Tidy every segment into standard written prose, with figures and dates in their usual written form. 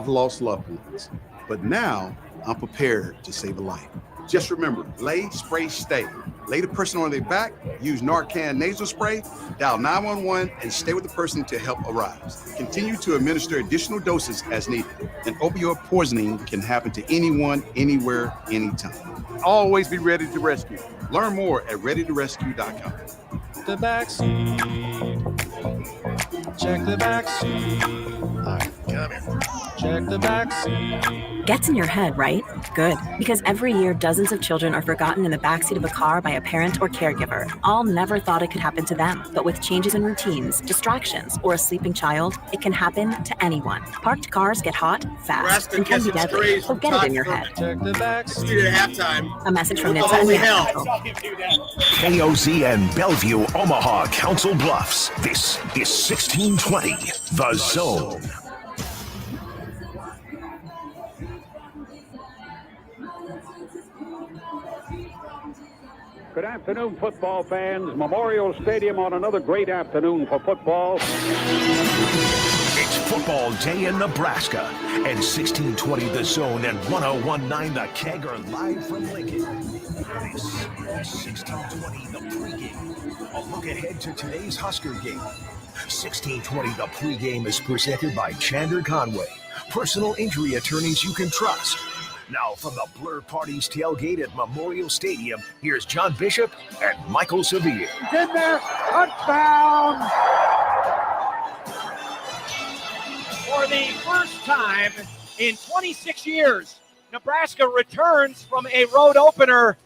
I've lost loved ones, but now I'm prepared to save a life. Just remember, lay, spray, stay. Lay the person on their back, use Narcan nasal spray, dial 911, and stay with the person until help arrives. Continue to administer additional doses as needed. And opioid poisoning can happen to anyone, anywhere, anytime. Always be ready to rescue. Learn more at readytorescue.com. The backseat. Check the backseat. Come here. Check the backseat. Gets in your head, right? Good. Because every year, dozens of children are forgotten in the backseat of a car by a parent or caregiver. All never thought it could happen to them. But with changes in routines, distractions, or a sleeping child, it can happen to anyone. Parked cars get hot, fast, and can be deadly. So get it in your head. Check the backseat. At halftime. A message from NHTSA and the Ad Council. KOZ and Bellevue, Omaha, Council Bluffs. This is 1620, The Zone. Good afternoon, football fans. Memorial Stadium on another great afternoon for football. It's football day in Nebraska, and 1620 The Zone and 1019 The Keg are live from Lincoln. This is 1620 The Pregame, a look ahead to today's Husker game. 1620 The Pregame is presented by Chandler Conway, personal injury attorneys you can trust. Now from the Blur Parties Tailgate at Memorial Stadium, here's John Bishop and Michael Severe. He's in there, touchdown! For the first time in 26 years, Nebraska returns from a road opener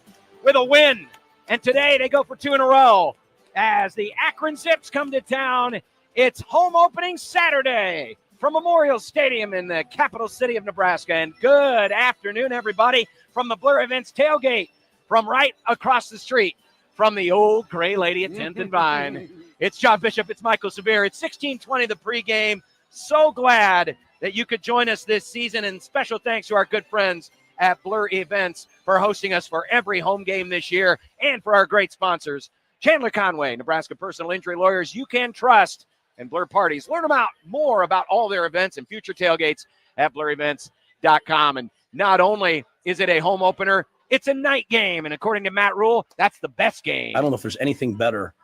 with a win. And today they go for two in a row. As the Akron Zips come to town, it's home opening Saturday from Memorial Stadium in the capital city of Nebraska. And good afternoon, everybody, from the Blur Events Tailgate, from right across the street from the old Gray Lady at 10th and Vine. It's John Bishop. It's Michael Severe. It's 1620 The Pregame. So glad that you could join us this season, and special thanks to our good friends at Blur Events for hosting us for every home game this year, and for our great sponsors, Chandler Conway, Nebraska personal injury lawyers you can trust, and Blur Parties. Learn more about all their events and future tailgates at blurevents.com. And not only is it a home opener, it's a night game. And according to Matt Rule, that's the best game. I don't know if there's anything better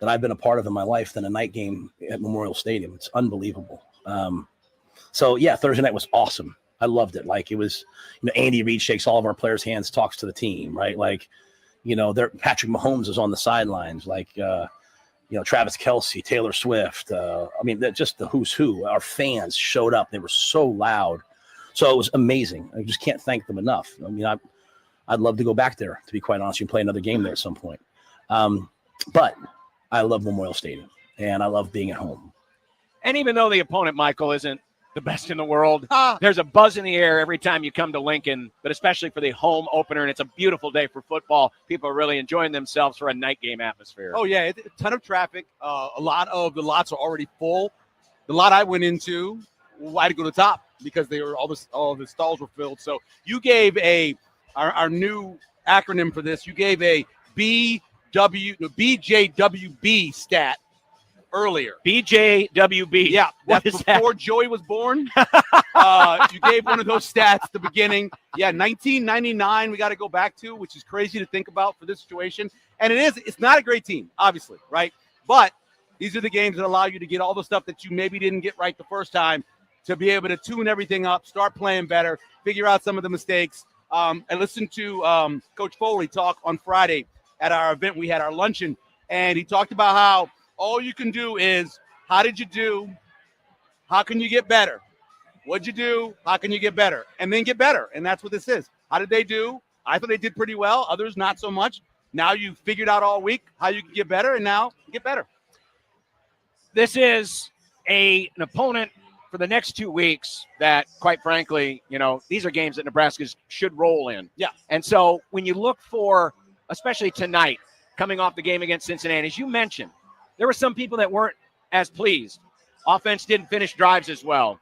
that I've been a part of in my life than a night game at Memorial Stadium. It's unbelievable. So yeah, Thursday night was awesome. I loved it. Like, it was, Andy Reid shakes all of our players' hands, talks to the team, right? Like, Patrick Mahomes is on the sidelines. Like, Travis Kelce, Taylor Swift. Just the who's who. Our fans showed up. They were so loud. So it was amazing. I just can't thank them enough. I'd love to go back there, to be quite honest, and play another game there at some point. But I love Memorial Stadium, and I love being at home. And even though the opponent, Michael, isn't the best in the world, there's a buzz in the air every time you come to Lincoln, but especially for the home opener, and it's a beautiful day for football. People are really enjoying themselves for a night game atmosphere. Oh, yeah, a ton of traffic. A lot of the lots are already full. The lot I went into, I had to go to the top because all the stalls were filled. So you gave our new acronym for this, you gave a BJWB stat earlier. BJWB. Yeah, that's before Joey was born. You gave one of those stats at the beginning. Yeah, 1999 we got to go back to, which is crazy to think about for this situation. And it's not a great team, obviously, right? But these are the games that allow you to get all the stuff that you maybe didn't get right the first time, to be able to tune everything up, start playing better, figure out some of the mistakes. I listened to Coach Foley talk on Friday at our event. We had our luncheon, and he talked about how all you can do is, how did you do? How can you get better? What'd you do? How can you get better? And then get better. And that's what this is. How did they do? I thought they did pretty well. Others, not so much. Now you've figured out all week how you can get better, and now get better. This is an opponent for the next 2 weeks that, quite frankly, these are games that Nebraska should roll in. Yeah. And so when you look for, especially tonight, coming off the game against Cincinnati, as you mentioned, there were some people that weren't as pleased. Offense didn't finish drives as well.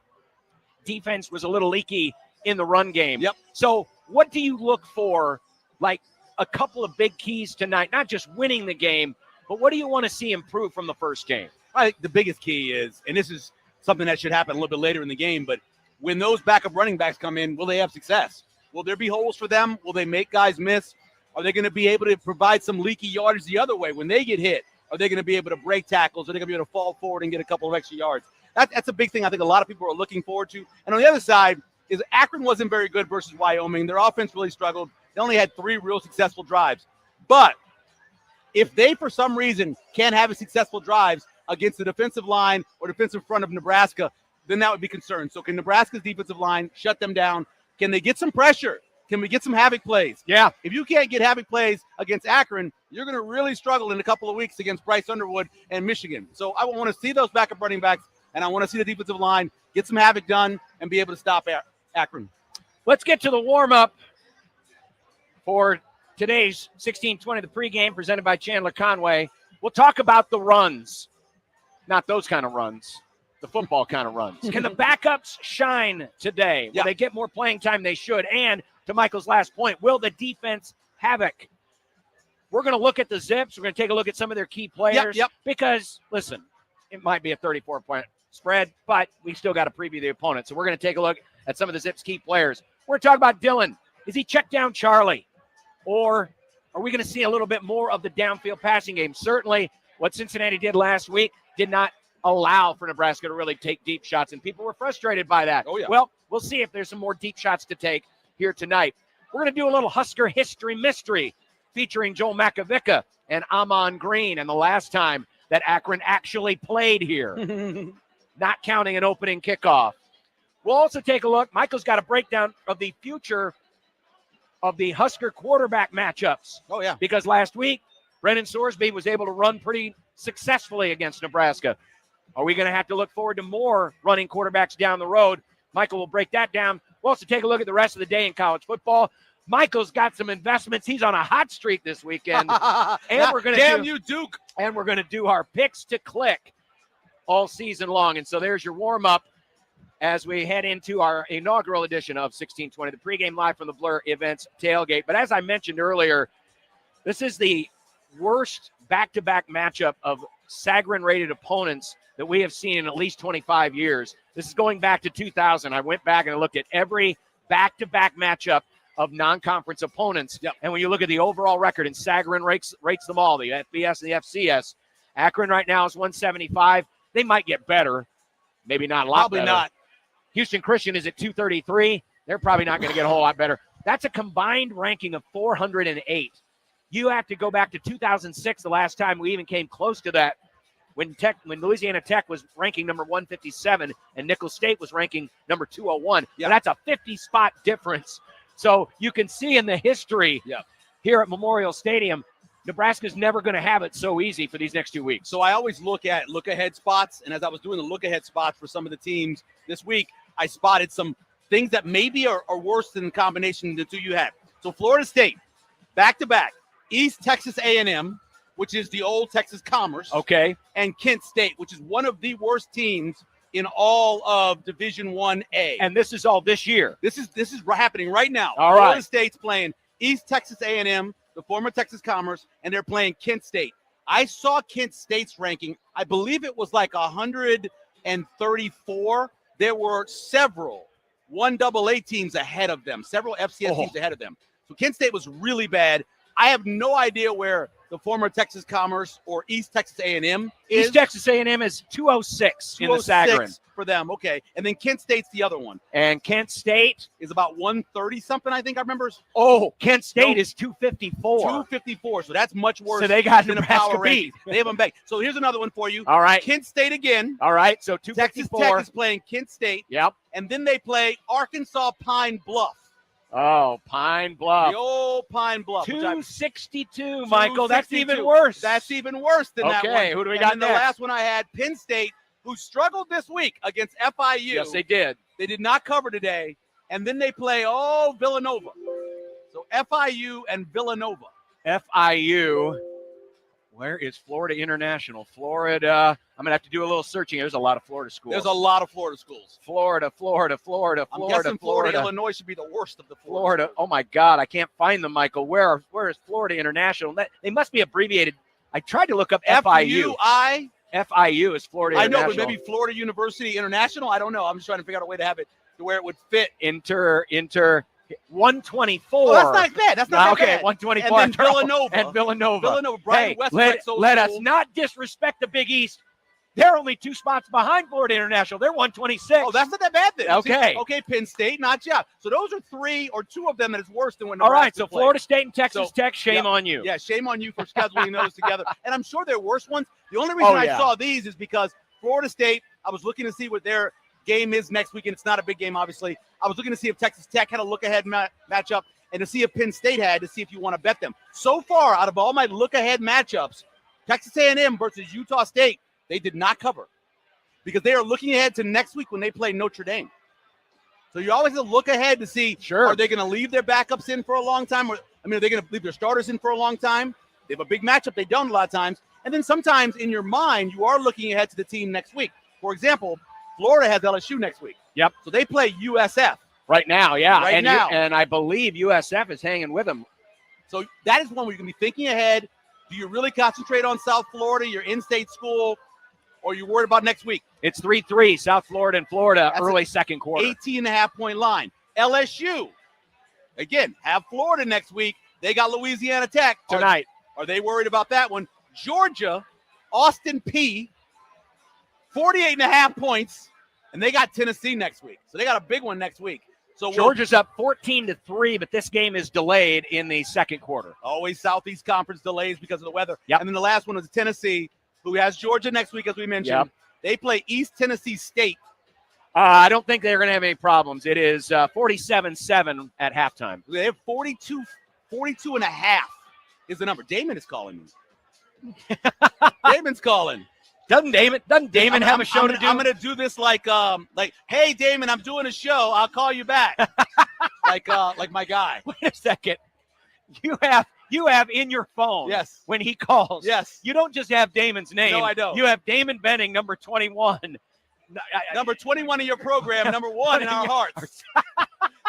Defense was a little leaky in the run game. Yep. So what do you look for, like a couple of big keys tonight, not just winning the game, but what do you want to see improve from the first game? I think the biggest key is, and this is something that should happen a little bit later in the game, but when those backup running backs come in, will they have success? Will there be holes for them? Will they make guys miss? Are they going to be able to provide some leaky yardage the other way when they get hit? Are they going to be able to break tackles? Are they going to be able to fall forward and get a couple of extra yards? That's a big thing I think a lot of people are looking forward to. And on the other side is Akron wasn't very good versus Wyoming. Their offense really struggled. They only had 3 real successful drives. But if they, for some reason, can't have a successful drives against the defensive line or defensive front of Nebraska, then that would be concerned. So can Nebraska's defensive line shut them down? Can they get some pressure? Can we get some havoc plays? Yeah. If you can't get havoc plays against Akron, you're going to really struggle in a couple of weeks against Bryce Underwood and Michigan. So I want to see those backup running backs, and I want to see the defensive line get some havoc done and be able to stop Akron. Let's get to the warm-up for today's 1620, the pregame presented by Chandler Conway. We'll talk about the runs, not those kind of runs, the football kind of runs. Can the backups shine today? Will they get more playing time? They should. And to Michael's last point, will the defense havoc? We're going to look at the Zips. We're going to take a look at some of their key players. Because, listen, it might be a 34-point spread, but we still got to preview the opponent. So we're going to take a look at some of the Zips' key players. We're going to talk about Dylan. Is he checked down Charlie? Or are we going to see a little bit more of the downfield passing game? Certainly what Cincinnati did last week did not allow for Nebraska to really take deep shots, and people were frustrated by that. Oh, yeah. Well, we'll see if there's some more deep shots to take here tonight. We're going to do a little Husker history mystery featuring Joel Makovica and Amon Green and the last time that Akron actually played here, not counting an opening kickoff. We'll also take a look. Michael's got a breakdown of the future of the Husker quarterback matchups. Oh, yeah. Because last week, Brennan Sorsby was able to run pretty successfully against Nebraska. Are we going to have to look forward to more running quarterbacks down the road? Michael will break that down. We'll also take a look at the rest of the day in college football. Michael's got some investments. He's on a hot streak this weekend. And we're going to Damn you, Duke. And we're going to do our picks to click all season long. And so there's your warm-up as we head into our inaugural edition of 1620, the pregame live from the Blur Events Tailgate. But as I mentioned earlier, this is the worst back-to-back matchup of Sagarin-rated opponents that we have seen in at least 25 years. This is going back to 2000. I went back and I looked at every back-to-back matchup of non-conference opponents. And when you look at the overall record, and Sagarin rates them all, the FBS and the FCS, Akron right now is 175. They might get better. Maybe not a lot Probably better. not. Houston Christian is at 233. They're probably not going to get a whole lot better. That's a combined ranking of 408. You have to go back to 2006, the last time we even came close to that, when Louisiana Tech was ranking number 157 and Nicholls State was ranking number 201. Yeah. That's a 50-spot difference. So you can see in the history here at Memorial Stadium, Nebraska's never going to have it so easy for these next 2 weeks. So I always look at look-ahead spots, and as I was doing the look-ahead spots for some of the teams this week, I spotted some things that maybe are worse than the combination of the two you had. So Florida State, back-to-back, East Texas A&M, which is the old Texas Commerce. Okay. And Kent State, which is one of the worst teams in all of Division 1A. And this is all this year. This is happening right now. All right. Florida State's playing East Texas A&M, the former Texas Commerce, and they're playing Kent State. I saw Kent State's ranking. I believe it was like 134. There were several 1AA teams ahead of them, several FCS teams ahead of them. So Kent State was really bad. I have no idea where the former Texas Commerce or East Texas A&M is. East Texas A&M is 206 in the Sagarin. For them, okay. And then Kent State's the other one. And Kent State is about 130-something, I think I remember. Oh, Kent State is 254. 254, so that's much worse. So they got than Nebraska a power beat. ranking. They have them back. So here's another one for you. All right. Kent State again. All right, so 254. Texas Tech is playing Kent State. Yep. And then they play Arkansas Pine Bluff. Oh, Pine Bluff. The old Pine Bluff. 262, Michael. That's even worse. That's even worse than that one. Okay, who do we got and next? The last one I had, Penn State, who struggled this week against FIU. Yes, they did. They did not cover today. And then they play, Villanova. So FIU and Villanova. FIU. Where is Florida International? Florida. I'm going to have to do a little searching. There's a lot of Florida schools. There's a lot of Florida schools. Florida. I'm guessing Florida, Illinois should be the worst of the Florida. Oh, my God. I can't find them, Michael. Where is Florida International? They must be abbreviated. I tried to look up FIU. FIU is Florida International. I know, but maybe Florida University International? I don't know. I'm just trying to figure out a way to have it to where it would fit. Enter 124. Oh, that's not bad. That's not okay, bad. 124. And then Villanova. And Villanova. Brian Hey, Westbrook's old let us school. not disrespect the Big East. They're only 2 spots behind Florida International. They're 126. Oh, that's not that bad then. Okay. See, okay, Penn State, not you. So those are 3 or 2 of them that is worse than when All Nebraska right, so played. Florida State and Texas Tech, shame on you. Yeah, shame on you for scheduling those together. And I'm sure they're worse ones. The only reason I saw these is because Florida State, I was looking to see what their game is next weekend. It's not a big game, obviously. I was looking to see if Texas Tech had a look-ahead matchup and to see if Penn State had, to see if you want to bet them. So far, out of all my look-ahead matchups, Texas A&M versus Utah State, they did not cover because they are looking ahead to next week when they play Notre Dame. So you always have to look ahead to see, are they going to leave their backups in for a long time? Or, are they going to leave their starters in for a long time? They have a big matchup. They don't a lot of times. And then sometimes in your mind, you are looking ahead to the team next week. For example, Florida has LSU next week. Yep. So they play USF. Right now, yeah. Right now. And I believe USF is hanging with them. So that is one where you can be thinking ahead. Do you really concentrate on South Florida, your in-state school, or are you worried about next week? It's 3-3, South Florida and Florida, That's early second quarter. 18.5-point line. LSU, again, have Florida next week. They got Louisiana Tech. Tonight. Are they worried about that one? Georgia, Austin Peay, 48.5 points, and they got Tennessee next week. So they got a big one next week. So Georgia's up 14-3, but this game is delayed in the second quarter. Always Southeast Conference delays because of the weather. Yep. And then the last one is Tennessee, who has Georgia next week, as we mentioned. Yep. They play East Tennessee State. I don't think they're going to have any problems. It is 47-7 at halftime. They have 42.5 is the number. Damon is calling me. Damon's calling. Doesn't Damon have a show to do? I'm going to do this like, hey, Damon, I'm doing a show. I'll call you back. like my guy. Wait a second. You have in your phone. Yes. When he calls. Yes. You don't just have Damon's name. No, I don't. You have Damon Benning, number 21. Number 21 in your program, number 1 in our hearts.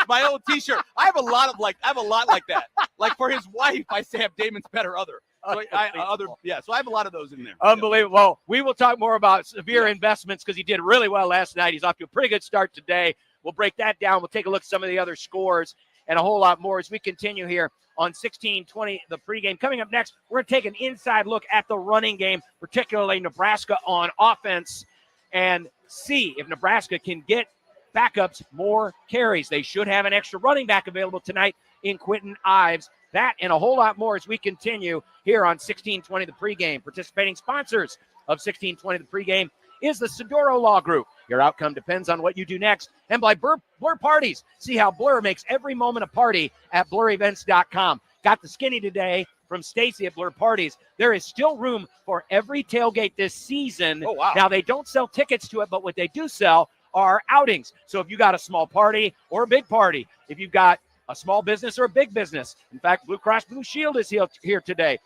My old T-shirt. I have a lot like that. Like for his wife, I say have Damon's better other. So so I have a lot of those in there. Unbelievable. Well, we will talk more about severe investments because he did really well last night. He's off to a pretty good start today. We'll break that down. We'll take a look at some of the other scores and a whole lot more as we continue here on 1620, the pregame. Coming up next, we're going to take an inside look at the running game, particularly Nebraska on offense, and see if Nebraska can get backups more carries. They should have an extra running back available tonight in Quentin Ives. That and a whole lot more as we continue here on 1620 the pregame. Participating sponsors of 1620 the pregame is the Sedoro Law Group. Your outcome depends on what you do next. And by Blur Parties. See how Blur makes every moment a party at blurevents.com. Got the skinny today from Stacy at Blur Parties. There is still room for every tailgate this season. Oh, wow. Now, they don't sell tickets to it, but what they do sell are outings. So if you got a small party or a big party, if you've got a small business or a big business. In fact, Blue Cross Blue Shield is here today.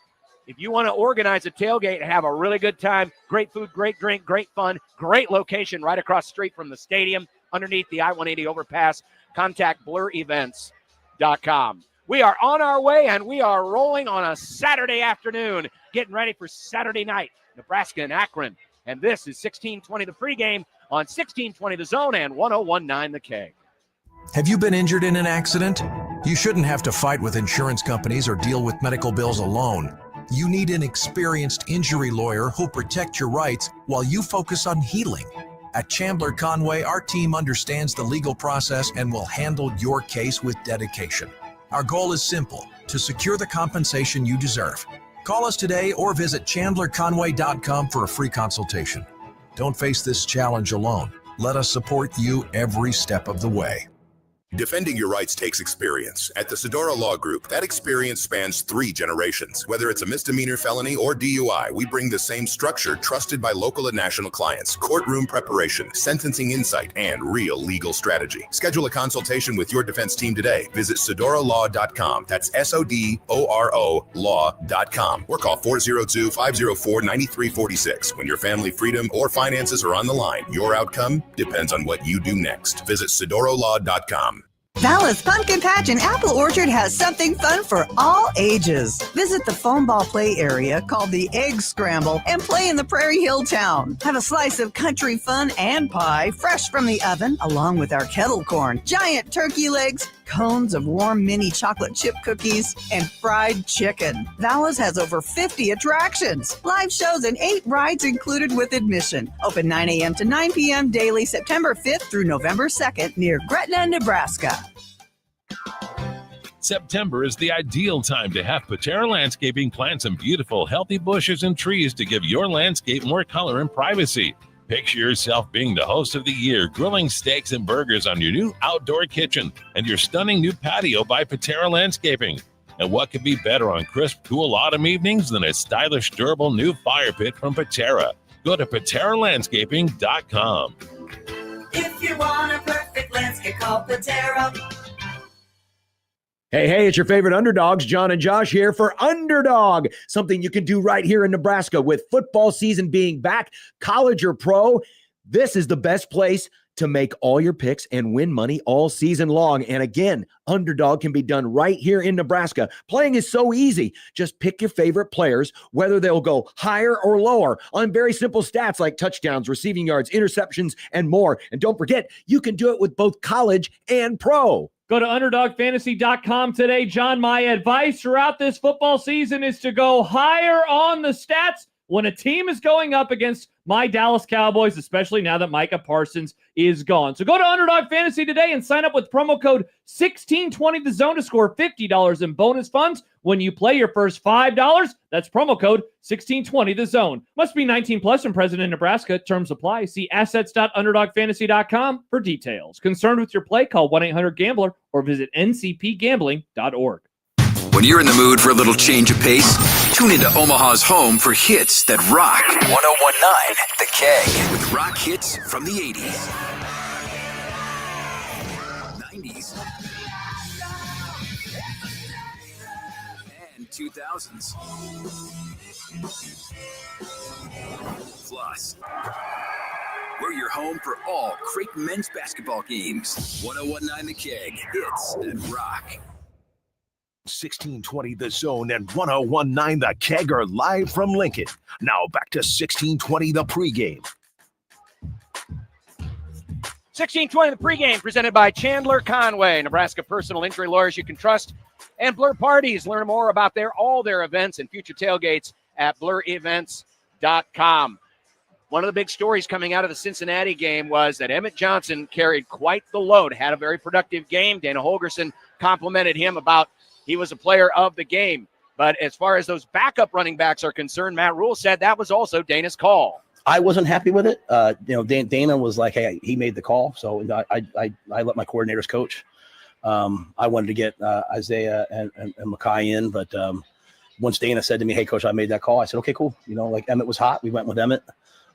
If you want to organize a tailgate and have a really good time, great food, great drink, great fun, great location right across the street from the stadium, underneath the I-180 overpass, contact blurevents.com. We are on our way, and we are rolling on a Saturday afternoon, getting ready for Saturday night, Nebraska and Akron. And this is 1620 the pregame on 1620 the zone and 1019 the K. Have you been injured in an accident? You shouldn't have to fight with insurance companies or deal with medical bills alone. You need an experienced injury lawyer who'll protect your rights while you focus on healing. At Chandler Conway, our team understands the legal process and will handle your case with dedication. Our goal is simple: to secure the compensation you deserve. Call us today or visit chandlerconway.com for a free consultation. Don't face this challenge alone. Let us support you every step of the way. Defending your rights takes experience. At the Sedora Law Group, that experience spans 3 generations. Whether it's a misdemeanor, felony, or DUI, we bring the same structure trusted by local and national clients: courtroom preparation, sentencing insight, and real legal strategy. Schedule a consultation with your defense team today. Visit sedoralaw.com. That's SODORO law.com. Or call 402-504-9346. When your family, freedom, or finances are on the line, your outcome depends on what you do next. Visit sedoralaw.com. Dallas Pumpkin Patch and Apple Orchard has something fun for all ages. Visit the foam ball play area called the Egg Scramble and play in the Prairie Hill town. Have a slice of country fun and pie fresh from the oven, along with our kettle corn, giant turkey legs, cones of warm mini chocolate chip cookies, and fried chicken. Dallas has over 50 attractions, live shows, and 8 rides included with admission. Open 9 a.m. to 9 p.m. daily, September 5th through November 2nd near Gretna, Nebraska. September is the ideal time to have Patera Landscaping plant some beautiful, healthy bushes and trees to give your landscape more color and privacy. Picture yourself being the host of the year, grilling steaks and burgers on your new outdoor kitchen and your stunning new patio by Patera Landscaping. And what could be better on crisp, cool autumn evenings than a stylish, durable new fire pit from Patera? Go to PateraLandscaping.com. If you want a perfect landscape, call Patera. Hey, it's your favorite underdogs, John and Josh here for Underdog, something you can do right here in Nebraska with football season being back, college or pro. This is the best place to make all your picks and win money all season long. And again, Underdog can be done right here in Nebraska. Playing is so easy. Just pick your favorite players, whether they'll go higher or lower on very simple stats like touchdowns, receiving yards, interceptions, and more. And don't forget, you can do it with both college and pro. Go to UnderdogFantasy.com today. John, my advice throughout this football season is to go higher on the stats when a team is going up against my Dallas Cowboys, especially now that Micah Parsons is gone. So go to Underdog Fantasy today and sign up with promo code 1620 the zone to score $50 in bonus funds when you play your first $5. That's promo code 1620 the zone. Must be 19 plus and present in Nebraska. Terms apply. See assets.underdogfantasy.com for details. Concerned with your play? Call 1-800-GAMBLER or visit ncpgambling.org. When you're in the mood for a little change of pace, tune into Omaha's home for hits that rock. 101.9 The Keg. With rock hits from the 80s, 90s, and 2000s. Plus, we're your home for all Creighton men's basketball games. 101.9 The Keg. Hits that rock. 1620 The Zone and 101.9 The Keg are live from Lincoln. Now back to 1620 The Pregame. 1620 The Pregame, presented by Chandler Conway, Nebraska personal injury lawyers you can trust, and Blur Parties. Learn more about all their events and future tailgates at blurevents.com. One of the big stories coming out of the Cincinnati game was that Emmett Johnson carried quite the load, had a very productive game. Dana Holgerson complimented him about he was a player of the game. But as far as those backup running backs are concerned, Matt Rule said that was also Dana's call. I wasn't happy with it. Dana was like, hey, he made the call. So I let my coordinators coach. I wanted to get Isaiah and Mackay in. But once Dana said to me, hey, coach, I made that call, I said, okay, cool. Like Emmett was hot. We went with Emmett.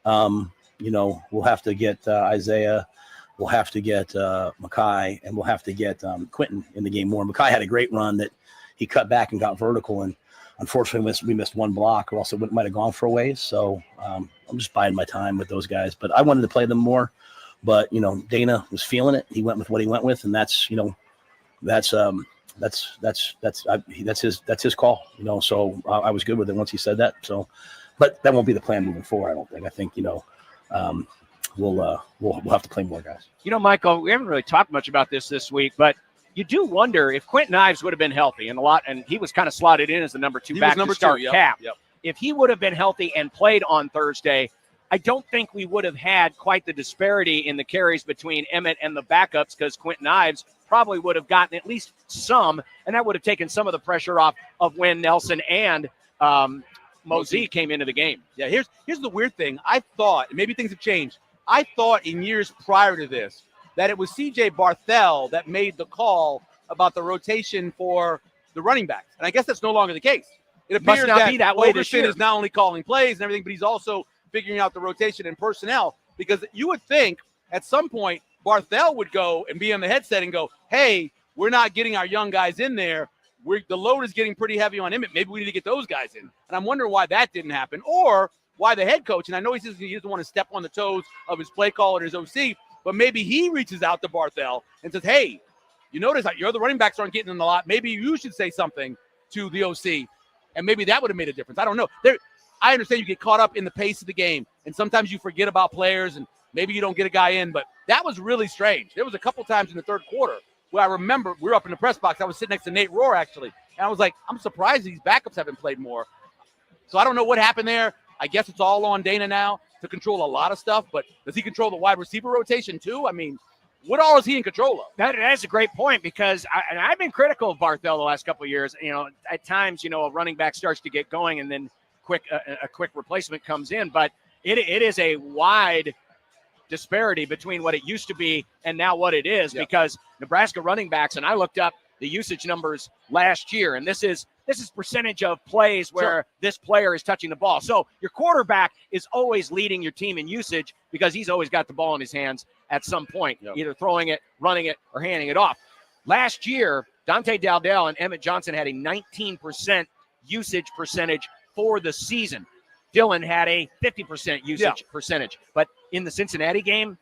We'll have to get Isaiah. We'll have to get Mackay, and we'll have to get Quentin in the game more. Mackay had a great run that he cut back and got vertical, and unfortunately we missed one block, or else it might have gone for a ways. So I'm just biding my time with those guys. But I wanted to play them more. But Dana was feeling it. He went with what he went with, and that's his call. So I was good with it once he said that. So, but that won't be the plan moving forward. I don't think. I think we'll have to play more guys. Michael, we haven't really talked much about this week, but you do wonder if Quentin Ives would have been healthy and he was kind of slotted in as the number 2 back to start Cap. Yep. If he would have been healthy and played on Thursday, I don't think we would have had quite the disparity in the carries between Emmett and the backups, because Quentin Ives probably would have gotten at least some, and that would have taken some of the pressure off of when Nelson and Mosey came into the game. Yeah, here's the weird thing. I thought, maybe things have changed, I thought in years prior to this that it was C.J. Barthel that made the call about the rotation for the running backs. And I guess that's no longer the case. It appears Must not be that way this year. is not only calling plays and everything, but he's also figuring out the rotation and personnel, because you would think at some point Barthel would go and be on the headset and go, hey, we're not getting our young guys in there. The load is getting pretty heavy on Emmett. Maybe we need to get those guys in. And I'm wondering why that didn't happen, or why the head coach, and I know he says he doesn't want to step on the toes of his play caller and his OC, but maybe he reaches out to Barthel and says, hey, You notice that your other running backs aren't getting in a lot. Maybe you should say something to the OC, and maybe that would have made a difference. I don't know. I understand you get caught up in the pace of the game, and sometimes you forget about players, and maybe you don't get a guy in, but that was really strange. There was a couple times in the third quarter where I remember we were up in the press box. I was sitting next to Nate Rohr, actually, and I was like, I'm surprised these backups haven't played more. So I don't know what happened there. I guess it's all on Dana now to control a lot of stuff, but does he control the wide receiver rotation too? I mean, what all is he in control of? That is a great point because I've been critical of Barthel the last couple of years. At times, a running back starts to get going and then a quick replacement comes in, but it is a wide disparity between what it used to be and now what it is because Nebraska running backs, and I looked up the usage numbers last year, and this is percentage of plays where this player is touching the ball. So your quarterback is always leading your team in usage because he's always got the ball in his hands at some point, either throwing it, running it, or handing it off. Last year, Dante Dowdell and Emmett Johnson had a 19% usage percentage for the season. Dillon had a 50% usage percentage. But in the Cincinnati game,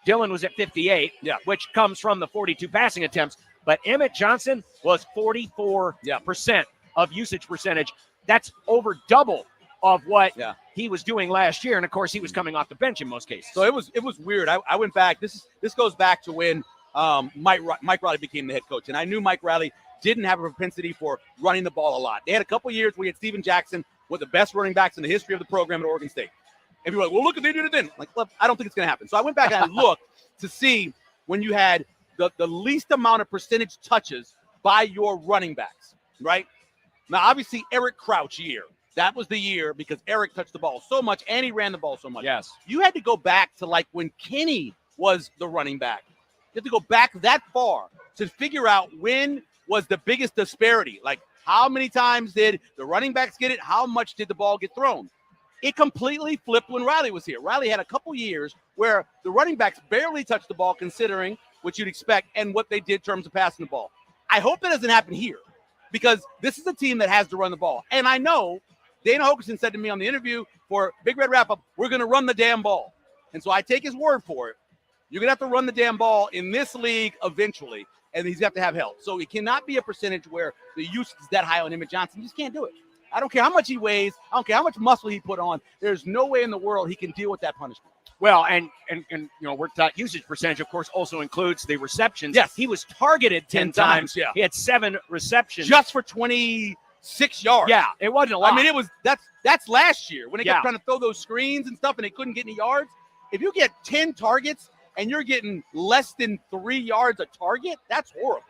Dillon was at 58, which comes from the 42 passing attempts. But Emmett Johnson was 44% of usage percentage. That's over double of what he was doing last year. And, of course, he was coming off the bench in most cases. So it was weird. I went back. This goes back to when Mike Riley became the head coach. And I knew Mike Riley didn't have a propensity for running the ball a lot. They had a couple years where he had Steven Jackson, one of the best running backs in the history of the program at Oregon State. And people were like, well, look at they did it then. Like, look, I don't think it's going to happen. So I went back and I looked to see when you had the least amount of percentage touches by your running backs, right? Now, obviously, Eric Crouch year. That was the year because Eric touched the ball so much and he ran the ball so much. Yes. You had to go back to like when Kenny was the running back. You had to go back that far to figure out when was the biggest disparity. Like, how many times did the running backs get it? How much did the ball get thrown? It completely flipped when Riley was here. Riley had a couple years where the running backs barely touched the ball considering what you'd expect and what they did in terms of passing the ball. I hope that doesn't happen here because this is a team that has to run the ball. And I know Dana Hokerson said to me on the interview for Big Red Wrap-Up, we're going to run the damn ball. And so I take his word for it. You're going to have to run the damn ball in this league eventually, and he's got to have help. So it cannot be a percentage where the usage is that high on Emmett Johnson. You just can't do it. I don't care how much he weighs. I don't care how much muscle he put on. There's no way in the world he can deal with that punishment. Well, and we're taught usage percentage, of course, also includes the receptions. Yes. He was targeted 10 times. Yeah. He had 7 receptions. Just for 26 yards. Yeah, it wasn't a lot. I mean, that's last year when they kept trying to throw those screens and stuff and they couldn't get any yards. If you get 10 targets and you're getting less than 3 yards a target, that's horrible.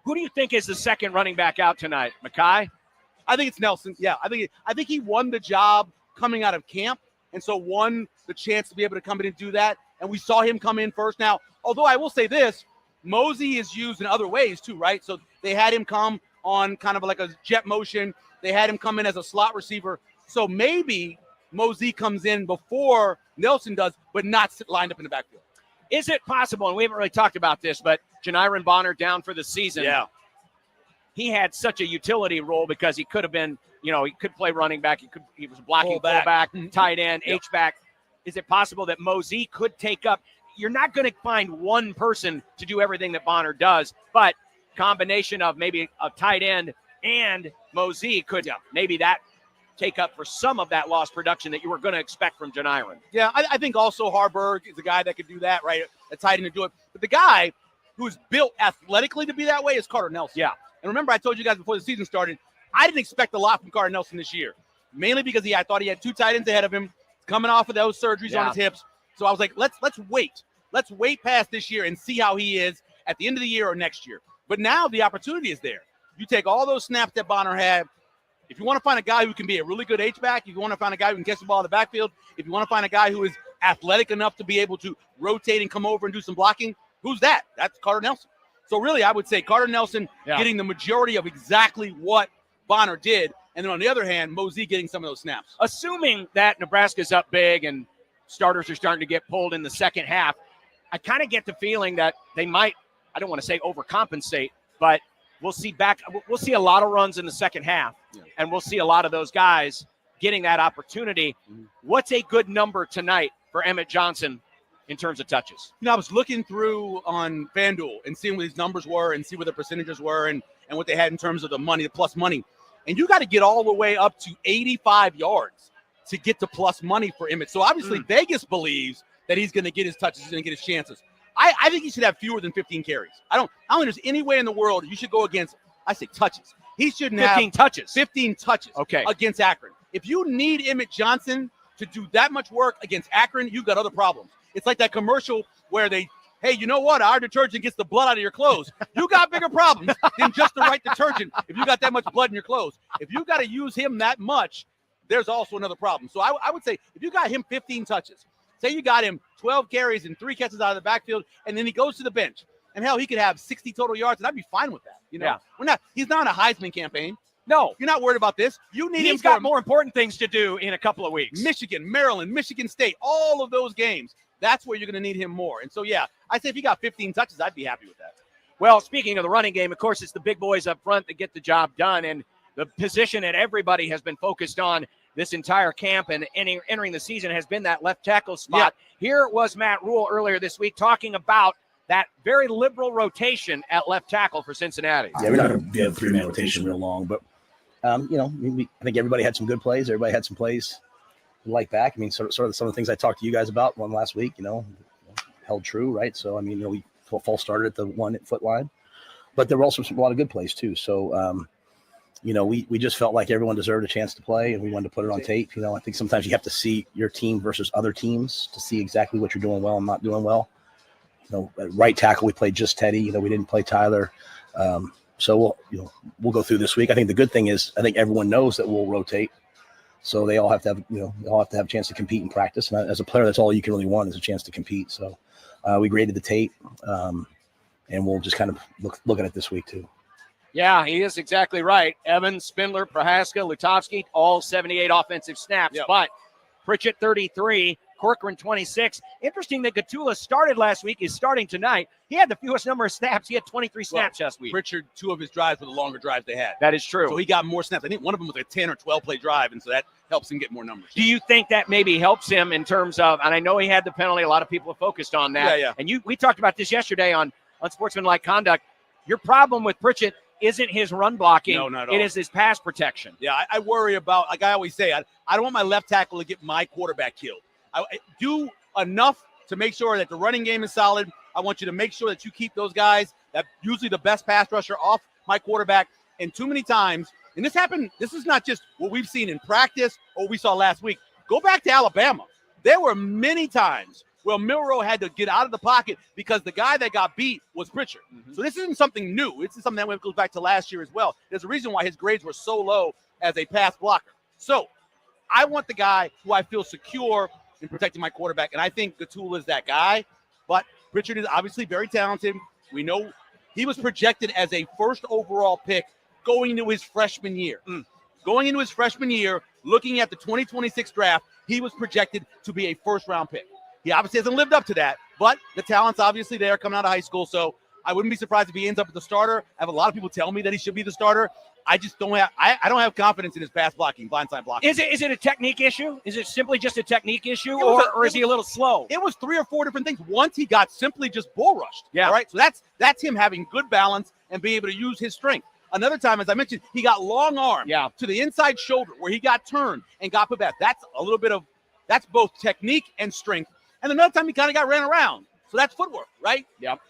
Who do you think is the second running back out tonight? Mackay? I think it's Nelson. Yeah, I think he won the job coming out of camp, and so won the chance to be able to come in and do that. And we saw him come in first. Now, although I will say this, Mosey is used in other ways too, right? So they had him come on kind of like a jet motion. They had him come in as a slot receiver. So maybe Mosey comes in before Nelson does, but not lined up in the backfield. Is it possible, and we haven't really talked about this, but Janiron Bonner down for the season. Yeah. He had such a utility role because he could have been, he could play running back. He was blocking fullback, tight end, H-back. Is it possible that Mosey could take up? You're not going to find one person to do everything that Bonner does, but combination of maybe a tight end and Mosey could maybe that take up for some of that lost production that you were going to expect from Janiron. Yeah, I think also Harburg is a guy that could do that, right? A tight end to do it. But the guy who's built athletically to be that way is Carter Nelson. Yeah. And remember, I told you guys before the season started, I didn't expect a lot from Carter Nelson this year, mainly because I thought he had 2 tight ends ahead of him, coming off of those surgeries on his hips. So I was like, let's wait. Let's wait past this year and see how he is at the end of the year or next year. But now the opportunity is there. You take all those snaps that Bonner had. If you want to find a guy who can be a really good H-back, if you want to find a guy who can catch the ball in the backfield, if you want to find a guy who is athletic enough to be able to rotate and come over and do some blocking, who's that? That's Carter Nelson. So really, I would say Carter Nelson getting the majority of exactly what Bonner did. And then on the other hand, Mosey getting some of those snaps. Assuming that Nebraska's up big and starters are starting to get pulled in the second half, I kind of get the feeling that they might, I don't want to say overcompensate, but we'll see a lot of runs in the second half, and we'll see a lot of those guys getting that opportunity. What's a good number tonight for Emmett Johnson in terms of touches. I was looking through on FanDuel and seeing what these numbers were and see what the percentages were and what they had in terms of the money, the plus money. And you got to get all the way up to 85 yards to get to plus money for Emmett. So obviously Vegas believes that he's going to get his touches, he's going to get his chances. I think he should have fewer than 15 carries. I don't think there's any way in the world you should go against, I say touches. He shouldn't 15 have touches. 15 touches against Akron. If you need Emmett Johnson to do that much work against Akron, you've got other problems. It's like that commercial where hey, you know what? Our detergent gets the blood out of your clothes. You got bigger problems than just the right detergent if you got that much blood in your clothes. If you got to use him that much, there's also another problem. So I would say if you got him 15 touches, say you got him 12 carries and 3 catches out of the backfield, and then he goes to the bench, and hell, he could have 60 total yards, and I'd be fine with that. He's not on a Heisman campaign. No, you're not worried about this. You need him. He's got more important things to do in a couple of weeks. Michigan, Maryland, Michigan State, all of those games. That's where you're going to need him more. And so, I say if he got 15 touches, I'd be happy with that. Well, speaking of the running game, of course, it's the big boys up front that get the job done. And the position that everybody has been focused on this entire camp and entering the season has been that left tackle spot. Here was Matt Rule earlier this week talking about that very liberal rotation at left tackle for Cincinnati. Yeah, we're not going to be a 3-man rotation real long, but, I think everybody had some good plays. Everybody had some plays like back. I mean, sort of some of the things I talked to you guys about one last week, held true, right? So, we false started at the 1-foot line, but there were also a lot of good plays too. So, we just felt like everyone deserved a chance to play, and we wanted to put it on tape. I think sometimes you have to see your team versus other teams to see exactly what you're doing well and not doing well. At right tackle, we played just Teddy. We didn't play Tyler. So we'll go through this week. I think the good thing is I think everyone knows that we'll rotate. So they all have to have a chance to compete and practice. And as a player, that's all you can really want is a chance to compete. So we graded the tape, and we'll just kind of look at it this week too. Yeah, he is exactly right. Evans, Spindler, Prohaska, Lutovsky, all 78 offensive snaps. Yep. But Pritchett, 33, Corcoran, 26. Interesting that Gatula started last week, is starting tonight. He had the fewest number of snaps. He had 23 snaps last week. Pritchard, 2 of his drives were the longer drives they had. That is true. So he got more snaps. I think one of them was a 10 or 12-play drive, and so that helps him get more numbers. Do you think that maybe helps him in terms of, and I know he had the penalty, a lot of people have focused on that. Yeah. And we talked about this yesterday on Unsportsmanlike Conduct. Your problem with Pritchett isn't his run blocking. No, not at all. It is his pass protection. Yeah, I worry about, like I always say, I don't want my left tackle to get my quarterback killed. I do enough to make sure that the running game is solid. I want you to make sure that you keep those guys, that usually the best pass rusher, off my quarterback. And too many times, and this happened, this is not just what we've seen in practice or we saw last week. Go back to Alabama. There were many times where Milroe had to get out of the pocket because the guy that got beat was Pritchard. Mm-hmm. So this isn't something new. This is something that goes back to last year as well. There's a reason why his grades were so low as a pass blocker. So I want the guy who I feel secure in protecting my quarterback, and I think Gatula is that guy. But Pritchard is obviously very talented. We know he was projected as a first overall pick going into his freshman year. Going into his freshman year, looking at the 2026 draft, he was projected to be a first-round pick. He obviously hasn't lived up to that, but the talent's obviously there coming out of high school, so I wouldn't be surprised if he ends up as the starter. I have a lot of people tell me that he should be the starter. I just don't have I don't have confidence in his pass blocking, blindside blocking. Is it a technique issue? Is it simply just a technique issue, or is he a little slow? It was 3 or 4 different things. Once he got simply just bull rushed. Yeah. All right. So that's him having good balance and being able to use his strength. Another time, as I mentioned, he got long arm to the inside shoulder where he got turned and got put back. That's a little bit of that's both technique and strength. And another time he kind of got ran around. So that's footwork, right? Yep.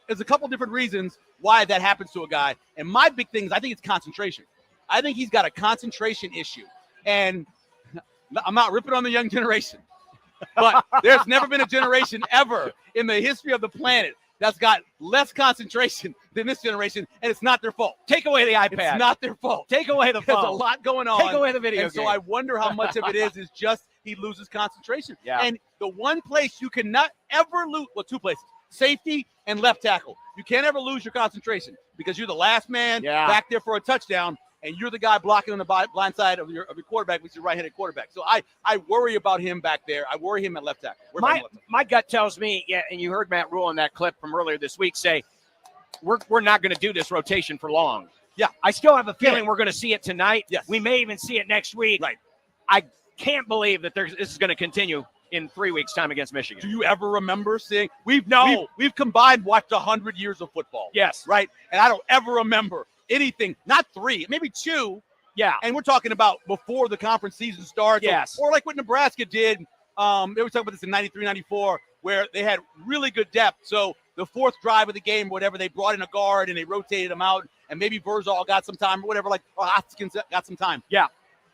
There's a couple different reasons why that happens to a guy. And my big thing is I think it's concentration. I think he's got a concentration issue. And I'm not ripping on the young generation, but there's never been a generation ever in the history of the planet that's got less concentration than this generation, and it's not their fault. Take away the iPad. It's not their fault. Take away the phone. There's a lot going on. Take away the video and game. So I wonder how much of it is just he loses concentration. Yeah. And the one place you cannot ever lose, well, 2 places, safety and left tackle. You can't ever lose your concentration because you're the last man back there for a touchdown, and you're the guy blocking on the blind side of your quarterback, which is your right-handed quarterback. So I worry about him back there. I worry him at left tackle. My gut tells me, and you heard Matt Rule in that clip from earlier this week say, we're not going to do this rotation for long. Yeah. I still have a feeling we're going to see it tonight. Yes. We may even see it next week. Right. I can't believe that this is going to continue in 3 weeks' time against Michigan. Do you ever remember seeing? We've combined watched 100 years of football. Yes. Right? And I don't ever remember anything, not 3, maybe 2. Yeah. And we're talking about before the conference season starts. Yes. Or like what Nebraska did. They were talking about this in 93, 94, where they had really good depth. So the 4th drive of the game, whatever, they brought in a guard and they rotated him out, and maybe Verzal got some time or whatever, like Hoskins got some time. Yeah.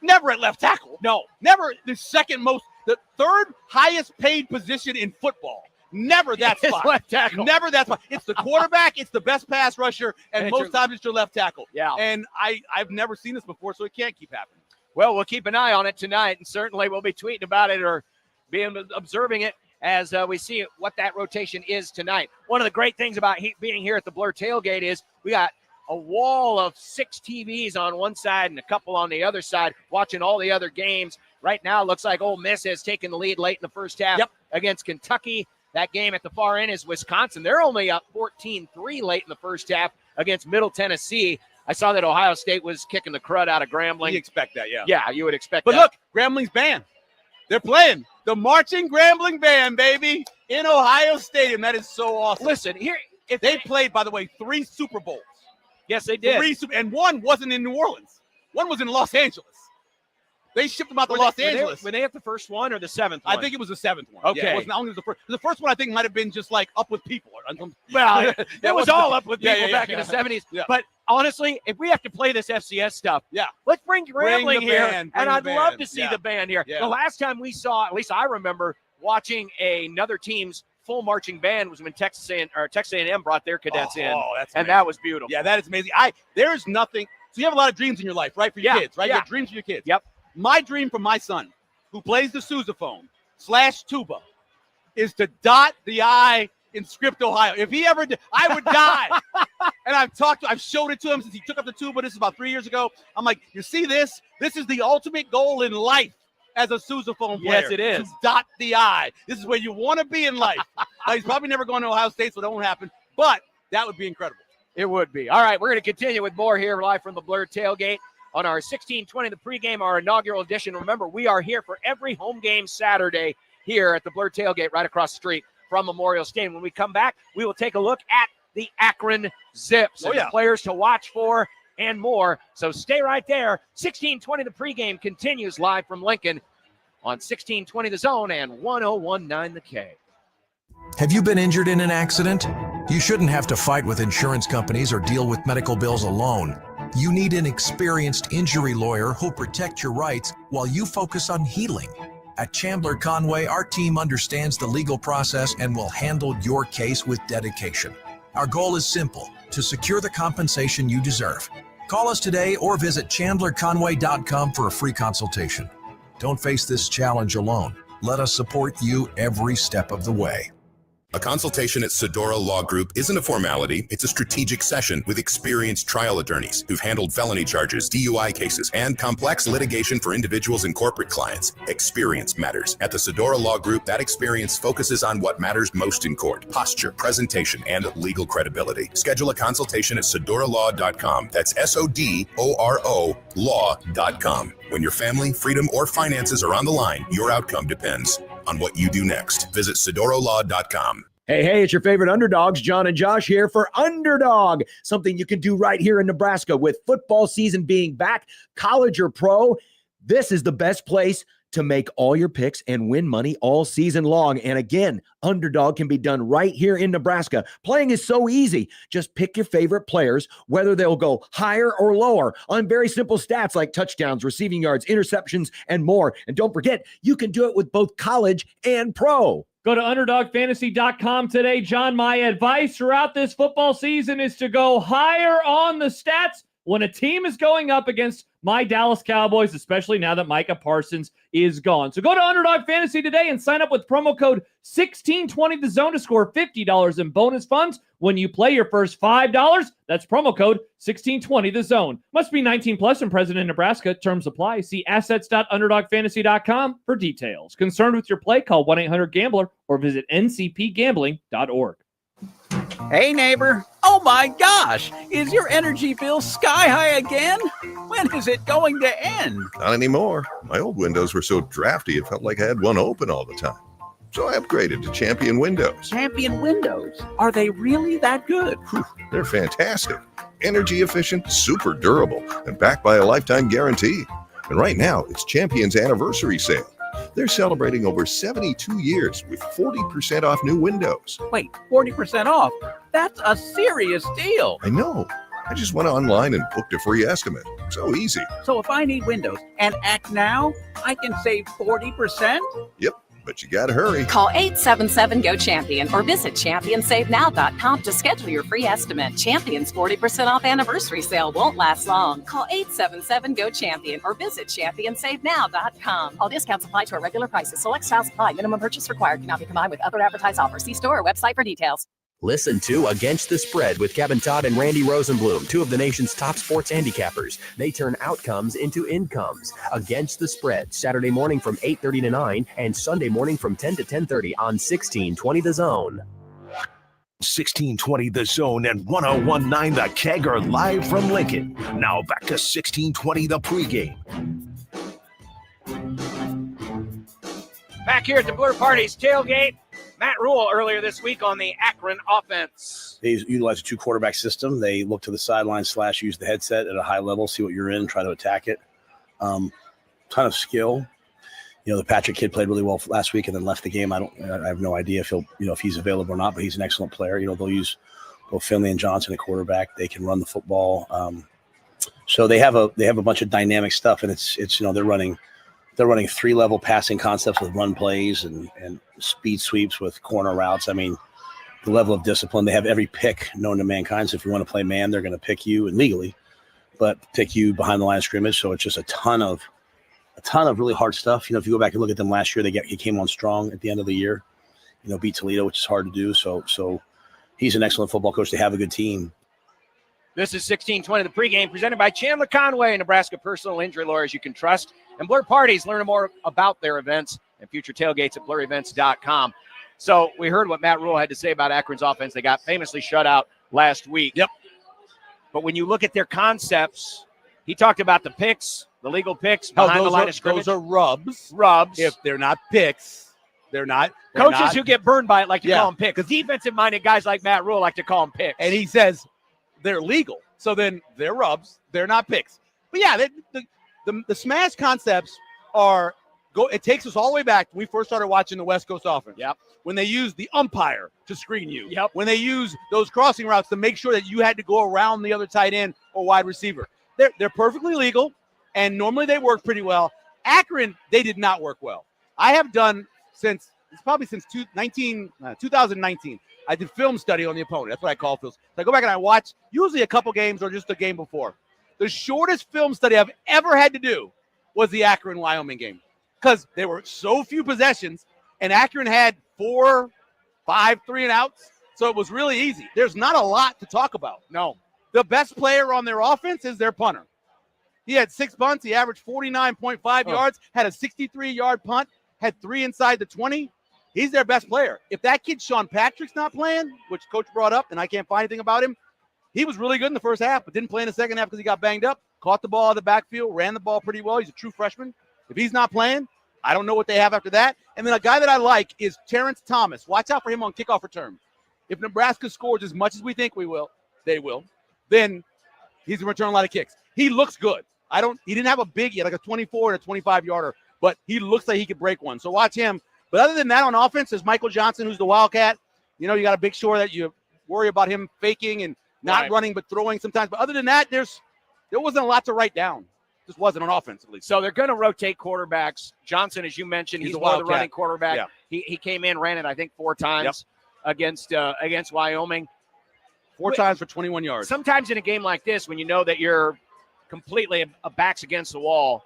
Never at left tackle. No. Never the 3rd highest paid position in football. Never that spot. Left tackle. Never that spot. It's the quarterback, it's the best pass rusher, and most times it's your left tackle. Yeah. And I've never seen this before, so it can't keep happening. Well, we'll keep an eye on it tonight, and certainly we'll be tweeting about it or observing it as we see what that rotation is tonight. One of the great things about being here at the Blur Tailgate is we got a wall of 6 TVs on one side and a couple on the other side watching all the other games. Right now, it looks like Ole Miss has taken the lead late in the first half against Kentucky. That game at the far end is Wisconsin. They're only up 14-3 late in the first half against Middle Tennessee. I saw that Ohio State was kicking the crud out of Grambling. You expect that, yeah. Yeah, you would expect that. that. But look, Grambling's band. They're playing the marching Grambling band, baby, in Ohio Stadium. That is so awesome. Listen, here, if they played, by the way, 3 Super Bowls. Yes, they did. And one wasn't in New Orleans. One was in Los Angeles. They shipped them out to Los Angeles. Were they at the first one or the 7th one? I think it was the 7th one. Okay. Yeah, it wasn't, I don't think it was the first. The first one I think might have been just like Up With People. Well, it was all Up With People back in the 70s. Yeah. But honestly, if we have to play this FCS stuff, let's bring Grambling here. And I'd love to see the band here. Yeah. The last time we saw, at least I remember, watching another team's full marching band was when Texas A&M brought their cadets in. Oh, that's and amazing. that was beautiful. Yeah, that is amazing. There's nothing. So you have a lot of dreams in your life, right? For your kids, right? You have dreams for your kids. Yep. My dream for my son, who plays the sousaphone / tuba, is to dot the I in Script, Ohio. If he ever did, I would die. And I've showed it to him since he took up the tuba. This is about 3 years ago. I'm like, you see this? This is the ultimate goal in life as a sousaphone player. Yes, it is. To dot the I. This is where you want to be in life. He's probably never going to Ohio State, so that won't happen. But that would be incredible. It would be. All right, we're going to continue with more here live from the Blur Tailgate on our 1620, the pregame, our inaugural edition. Remember, we are here for every home game Saturday here at the Blur Tailgate right across the street from Memorial Stadium. When we come back, we will take a look at the Akron Zips and the players to watch for and more. So stay right there. 1620, the pregame continues live from Lincoln on 1620 The Zone and 1019 The K. Have you been injured in an accident? You shouldn't have to fight with insurance companies or deal with medical bills alone. You need an experienced injury lawyer who'll protect your rights while you focus on healing. At Chandler Conway, our team understands the legal process and will handle your case with dedication. Our goal is simple: to secure the compensation you deserve. Call us today or visit chandlerconway.com for a free consultation. Don't face this challenge alone. Let us support you every step of the way. A consultation at Sedora Law Group isn't a formality, it's a strategic session with experienced trial attorneys who've handled felony charges, DUI cases, and complex litigation for individuals and corporate clients. Experience matters. At the Sedora Law Group, that experience focuses on what matters most in court: posture, presentation, and legal credibility. Schedule a consultation at sedoralaw.com. That's SODORO law.com. When your family, freedom, or finances are on the line, your outcome depends on what you do next. Visit sedoralaw.com. Hey, it's your favorite underdogs, John and Josh here for Underdog, something you can do right here in Nebraska. With football season being back, college or pro, this is the best place to make all your picks and win money all season long. And again, Underdog can be done right here in Nebraska. Playing is so easy. Just pick your favorite players, whether they'll go higher or lower on very simple stats like touchdowns, receiving yards, interceptions, and more. And don't forget, you can do it with both college and pro. Go to UnderdogFantasy.com today. John, my advice throughout this football season is to go higher on the stats when a team is going up against my Dallas Cowboys, especially now that Micah Parsons is gone. So go to Underdog Fantasy today and sign up with promo code 1620 The Zone to score $50 in bonus funds when you play your first $5. That's promo code 1620 The Zone. Must be 19 plus and present in Nebraska. Terms apply. See assets.underdogfantasy.com for details. Concerned with your play? Call 1-800-GAMBLER or visit ncpgambling.org. Hey, neighbor. Oh, my gosh. Is your energy bill sky high again? When is it going to end? Not anymore. My old windows were so drafty, it felt like I had one open all the time. So I upgraded to Champion Windows. Champion Windows. Are they really that good? They're fantastic. Energy efficient, super durable, and backed by a lifetime guarantee. And right now, it's Champion's anniversary sale. They're celebrating over 72 years with 40% off new windows. Wait, 40% off? That's a serious deal. I know. I just went online and booked a free estimate. So easy. So if I need windows and act now, I can save 40%? Yep, but you gotta hurry. Call 877-GO-CHAMPION or visit ChampionSaveNow.com to schedule your free estimate. Champion's 40% off anniversary sale won't last long. Call 877-GO-CHAMPION or visit ChampionSaveNow.com. All discounts apply to our regular prices. Select styles apply. Minimum purchase required. Cannot be combined with other advertised offers. See store or website for details. Listen to Against the Spread with Kevin Todd and Randy Rosenblum, two of the nation's top sports handicappers. They turn outcomes into incomes. Against the Spread, Saturday morning from 8:30 to 9 and Sunday morning from 10 to 10:30 on 1620 The Zone. 1620 The Zone and 1019 The Keg are live from Lincoln. Now back to 1620 The Pregame. Back here at the Blur Parties Tailgate, Matt Rule earlier this week on the Akron offense. They utilize a 2-quarterback system. They look to the sideline / use the headset at a high level, see what you're in, try to attack it. Ton of skill. You know, the Patrick kid played really well last week and then left the game. I have no idea if he'll, if he's available or not, but he's an excellent player. You know, they'll use both Finley and Johnson at quarterback. They can run the football. So they have a bunch of dynamic stuff, and it's they're running 3-level passing concepts with run plays and speed sweeps with corner routes. I mean, the level of discipline. They have every pick known to mankind. So if you want to play man, they're going to pick you, and legally, but pick you behind the line of scrimmage. So it's just a ton of really hard stuff. You know, if you go back and look at them last year, he came on strong at the end of the year. You know, beat Toledo, which is hard to do. So he's an excellent football coach. They have a good team. This is 1620 The Pregame, presented by Chandler Conway, Nebraska personal injury lawyers you can trust. And Blur Parties, learn more about their events and future tailgates at blurevents.com. So we heard what Matt Rule had to say about Akron's offense. They got famously shut out last week. Yep. But when you look at their concepts, he talked about the picks, the legal picks behind the line of scrimmage. Those are rubs. Rubs. If they're not picks, they're not. Coaches who get burned by it like to call them picks. Because defensive-minded guys like Matt Rule like to call them picks. And he says they're legal. So then they're rubs. They're not picks. But yeah, the smash concepts are it takes us all the way back when we first started watching the West Coast offense. Yep. When they used the umpire to screen you. Yep. When they use those crossing routes to make sure that you had to go around the other tight end or wide receiver. They're perfectly legal, and normally they work pretty well. Akron, they did not work well. I have done since 2019. I did film study on the opponent. That's what I call films. So I go back and I watch usually a couple games or just a game before. The shortest film study I've ever had to do was the Akron-Wyoming game because there were so few possessions, and Akron had 4, 5, 3-and-outs, so it was really easy. There's not a lot to talk about. No. The best player on their offense is their punter. He had 6 punts. He averaged 49.5 yards, had a 63-yard punt, had 3 inside the 20. He's their best player. If that kid Sean Patrick's not playing, which Coach brought up, and I can't find anything about him, he was really good in the first half, but didn't play in the second half because he got banged up. Caught the ball out of the backfield, ran the ball pretty well. He's a true freshman. If he's not playing, I don't know what they have after that. And then a guy that I like is Terrence Thomas. Watch out for him on kickoff return. If Nebraska scores as much as we think they will, then he's going to return a lot of kicks. He looks good. He didn't have a big yet, like a 24 and a 25-yarder, but he looks like he could break one. So watch him. But other than that, on offense, there's Michael Johnson, who's the Wildcat. You know, you got to make sure that you worry about him faking and not running but throwing sometimes. But other than that, there wasn't a lot to write down. Just wasn't on offense, at least. So they're going to rotate quarterbacks. Johnson, as you mentioned, he's one of the running quarterback. Yeah. He came in, ran it, I think, 4 times against Wyoming. 4 times for 21 yards. Sometimes in a game like this, when you know that you're completely a backs against the wall,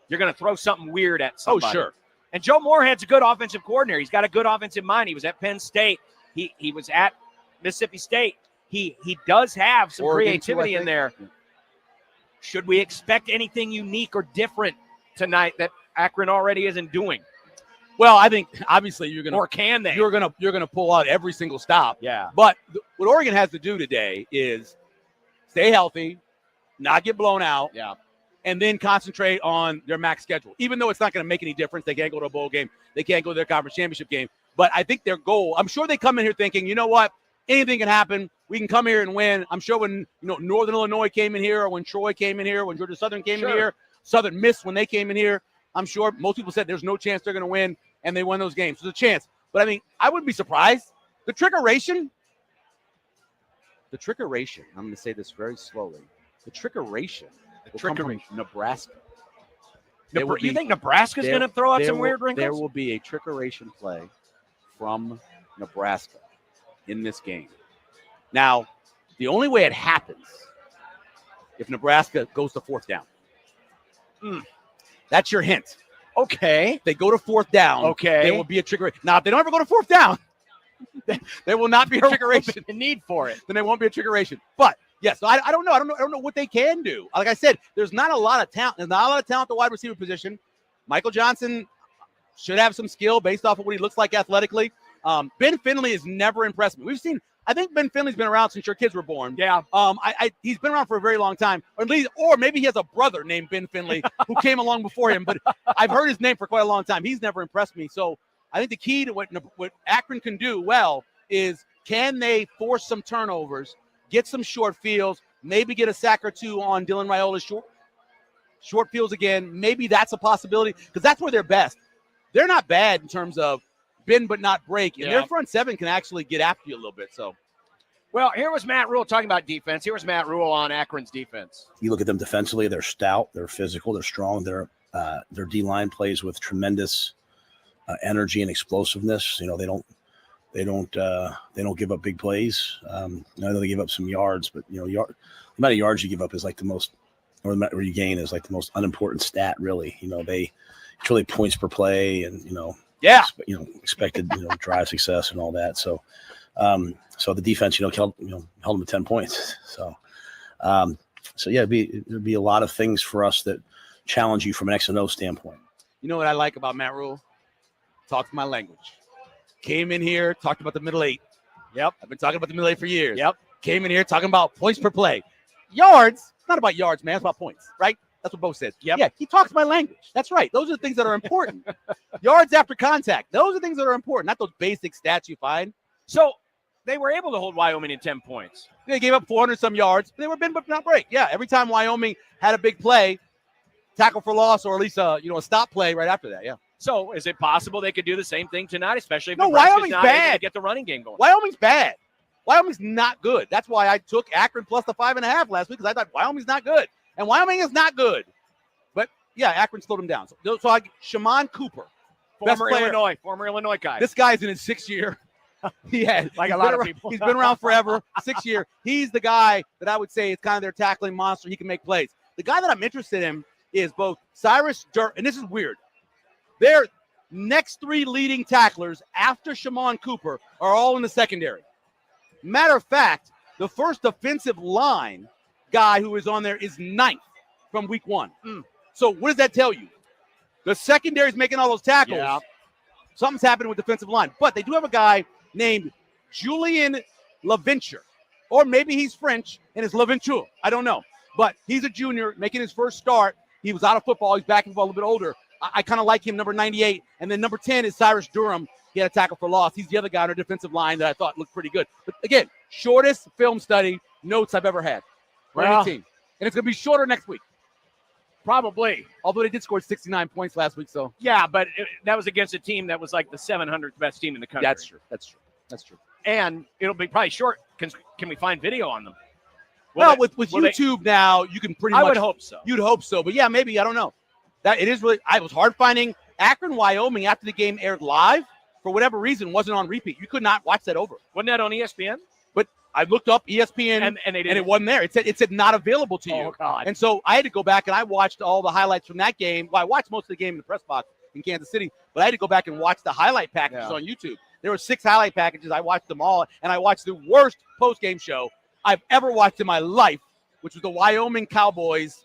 you're going to throw something weird at somebody. Oh, sure. And Joe Moorhead's a good offensive coordinator. He's got a good offensive mind. He was at Penn State. He was at Mississippi State. He does have some creativity in there. Should we expect anything unique or different tonight that Akron already isn't doing? Well, I think obviously you're going to, or can they? You're going to pull out every single stop. Yeah. But what Oregon has to do today is stay healthy, not get blown out. Yeah. And then concentrate on their MAC schedule. Even though it's not going to make any difference, they can't go to a bowl game, they can't go to their conference championship game. But I think their goal, I'm sure they come in here thinking, you know what, anything can happen. We can come here and win. I'm sure when Northern Illinois came in here, or when Troy came in here, when Georgia Southern came in here, Southern missed when they came in here. I'm sure most people said there's no chance they're going to win, and they won those games. There's a chance. But, I mean, I wouldn't be surprised. The trickeration, I'm going to say this very slowly. The trickeration will come from Nebraska. You think Nebraska's going to throw out some weird wrinkles? There will be a trickeration play from Nebraska in this game. Now, the only way it happens if Nebraska goes to fourth down. That's your hint. Okay. They go to fourth down. Okay. There will be a trickeration. Now, if they don't ever go to fourth down, there will not be a trickeration. The need for it. Then there won't be a trickeration. But yes, I don't know. I don't know what they can do. Like I said, there's not a lot of talent. There's not a lot of talent at the wide receiver position. Michael Johnson should have some skill based off of what he looks like athletically. Ben Finley has never impressed me. I think Ben Finley's been around since your kids were born. Yeah. He's been around for a very long time, or maybe he has a brother named Ben Finley who came along before him. But I've heard his name for quite a long time. He's never impressed me. So I think the key to what Akron can do well is, can they force some turnovers, get some short fields, maybe get a sack or two on Dylan Raiola's short fields again. Maybe that's a possibility, because that's where they're best. They're not bad in terms of bend but not break, and their front seven can actually get after you a little bit. So, well, here was Matt Rule talking about defense. Here was Matt Rule on Akron's defense. You look at them defensively; they're stout, they're physical, they're strong. Their D-line plays with tremendous energy and explosiveness. They don't give up big plays. I know they give up some yards, but the amount of yards you give up is like the most, or the amount you gain is like the most unimportant stat, really. It's really points per play, and expected drive success and all that. So the defense held them to 10 points. So it'd be a lot of things for us that challenge you from an X and O standpoint. You know what I like about Matt Rule? Talks my language. Came in here, talked about the middle eight. Yep. I've been talking about the middle eight for years. Yep. Came in here talking about points per play. Yards, it's not about yards, man. It's about points, right? That's what Bo said. Yep. Yeah, he talks my language. That's right. Those are the things that are important. Yards after contact. Those are things that are important, not those basic stats you find. So they were able to hold Wyoming in 10 points. They gave up 400-some yards. They were bend but not break. Yeah, every time Wyoming had a big play, tackle for loss, or at least a stop play right after that, yeah. So is it possible they could do the same thing tonight, especially if Wyoming's not bad. able to get the running game going? Wyoming's bad. Wyoming's not good. That's why I took Akron plus the 5.5 last week, because I thought Wyoming's not good. And Wyoming is not good. But, yeah, Akron slowed them down. So Shimon Cooper. Former Illinois guy. This guy's in his 6th year. Like a lot of people. He's been around forever, 6th year. He's the guy that I would say is kind of their tackling monster. He can make plays. The guy that I'm interested in is both Cyrus Durham, and this is weird. Their next 3 leading tacklers after Shimon Cooper are all in the secondary. Matter of fact, the first defensive line guy who is on there is 9th from week 1. So what does that tell you? The secondary is making all those tackles. Yeah. Something's happening with defensive line. But they do have a guy named Julian LaVenture. Or maybe he's French and it's LaVenture. I don't know. But he's a junior making his first start. He was out of football. He's back in football a little bit older. I kind of like him, number 98. And then number 10 is Cyrus Durham. He had a tackle for loss. He's the other guy on our defensive line that I thought looked pretty good. But, again, shortest film study notes I've ever had for any team. And it's going to be shorter next week. Probably. Although they did score 69 points last week. So yeah, but that was against a team that was like the 700th best team in the country. That's true. And it'll be probably short. Can we find video on them? With YouTube now, you can pretty much. I would hope so. You'd hope so. But, yeah, maybe. I don't know. That it is really – it was hard finding Akron, Wyoming after the game aired live. For whatever reason, wasn't on repeat. You could not watch that over. Wasn't that on ESPN? But I looked up ESPN, and it wasn't there. It said not available to you. Oh, God. And so I had to go back, and I watched all the highlights from that game. Well, I watched most of the game in the press box in Kansas City, but I had to go back and watch the highlight packages on YouTube. There were 6 highlight packages. I watched them all, and I watched the worst post-game show I've ever watched in my life, which was the Wyoming Cowboys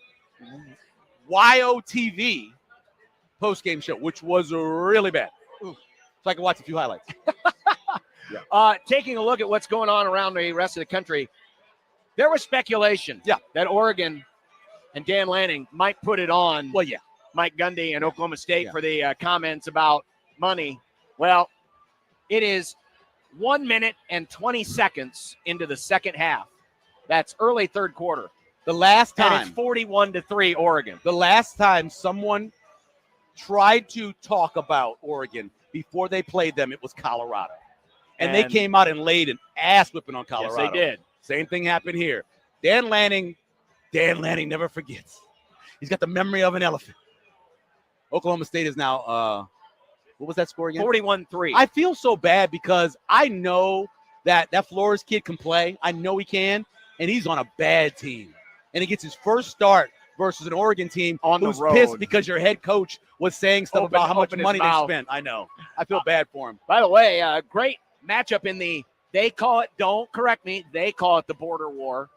YOTV post-game show, which was really bad. So I can watch a few highlights. Taking a look at what's going on around the rest of the country, there was speculation that Oregon and Dan Lanning might put it on Mike Gundy and Oklahoma State for the comments about money. Well, It is 1 minute and 20 seconds into the second half. That's early third quarter. The last And time. it's 41-3 Oregon. The last time someone tried to talk about Oregon before they played them, it was Colorado. And they came out and laid an ass whipping on Colorado. Yes, they did. Same thing happened here. Dan Lanning never forgets. He's got the memory of an elephant. Oklahoma State is now, what was that score again? 41-3. I feel so bad because I know that Flores kid can play. I know he can, and he's on a bad team. And he gets his first start versus an Oregon team who's pissed because your head coach was saying stuff about how much money they spent. I know. I feel bad for him. By the way, great matchup in the, they call it, don't correct me, they call it the border war.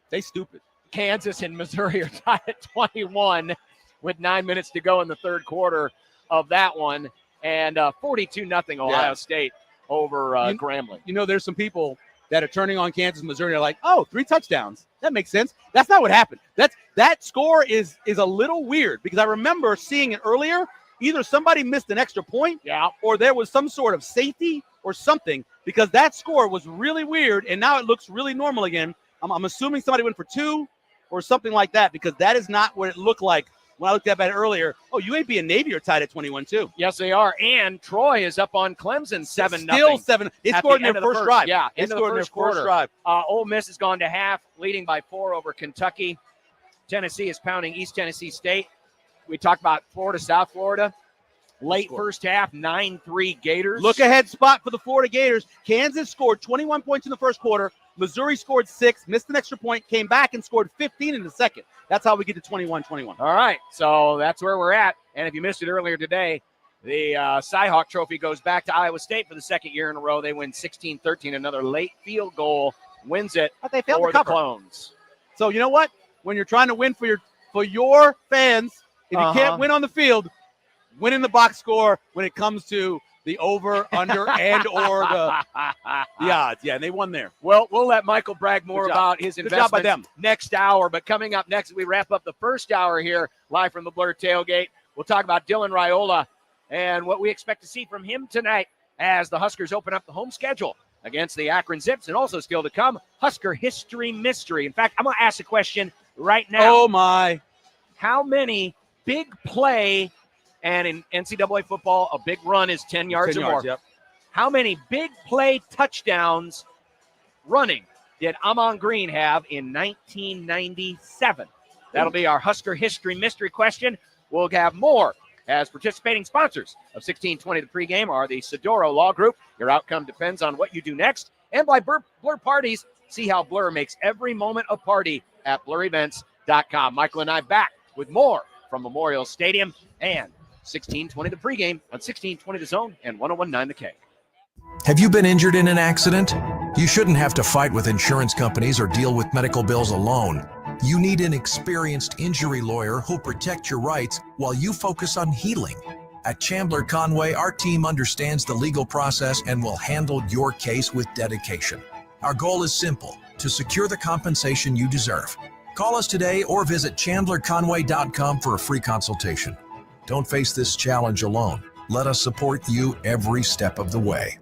They stupid. Kansas and Missouri are tied at 21 with 9 minutes to go in the third quarter of that one. And 42-0 Ohio State over Grambling. You know, there's some people that are turning on Kansas, Missouri. They're like, oh, 3 touchdowns. That makes sense. That's not what happened. That score is a little weird because I remember seeing it earlier. Either somebody missed an extra point, or there was some sort of safety or something, because that score was really weird, and now it looks really normal again. I'm assuming somebody went for 2 or something like that, because that is not what it looked like when I looked at it earlier. Oh, UAB and Navy are tied at 21 too. Yes, they are. And Troy is up on Clemson 7-0. Still 7. They scored in their first drive. Yeah, they scored in their first drive. Ole Miss has gone to half, leading by 4 over Kentucky. Tennessee is pounding East Tennessee State. We talked about Florida, South Florida. Late first half, 9-3 Gators. Look ahead spot for the Florida Gators. Kansas scored 21 points in the first quarter. Missouri scored 6, missed an extra point, came back and scored 15 in the second. That's how we get to 21-21. All right, so that's where we're at. And if you missed it earlier today, the Cy-Hawk Trophy goes back to Iowa State for the second year in a row. They win 16-13. Another late field goal wins it but they failed for to the cover. Clones. So you know what? When you're trying to win for your fans, if you can't win on the field, win in the box score when it comes to the over, under, and or the odds. Yeah, and they won there. Well, we'll let Michael brag more about his Good job by investment them. next hour. But coming up next, we wrap up the first hour here live from the Blur Tailgate. We'll talk about Dylan Raiola and what we expect to see from him tonight as the Huskers open up the home schedule against the Akron Zips, and also still to come, Husker History Mystery. In fact, I'm going to ask a question right now. Oh, my. How many big play, and in NCAA football, a big run is 10 yards or more. Yep. How many big play touchdowns running did Amon Green have in 1997? That'll be our Husker History Mystery question. We'll have more as participating sponsors of 1620 The Pregame are the Sidoro Law Group. Your outcome depends on what you do next. And by Blur Parties, see how Blur makes every moment a party at blurevents.com. Michael and I back with more from Memorial Stadium and 1620 The Pregame on 1620 The Zone and 1019 The Keg. Have you been injured in an accident? You shouldn't have to fight with insurance companies or deal with medical bills alone. You need an experienced injury lawyer who'll protect your rights while you focus on healing. At Chandler Conway, our team understands the legal process and will handle your case with dedication. Our goal is simple: to secure the compensation you deserve. Call us today or visit chandlerconway.com for a free consultation. Don't face this challenge alone. Let us support you every step of the way.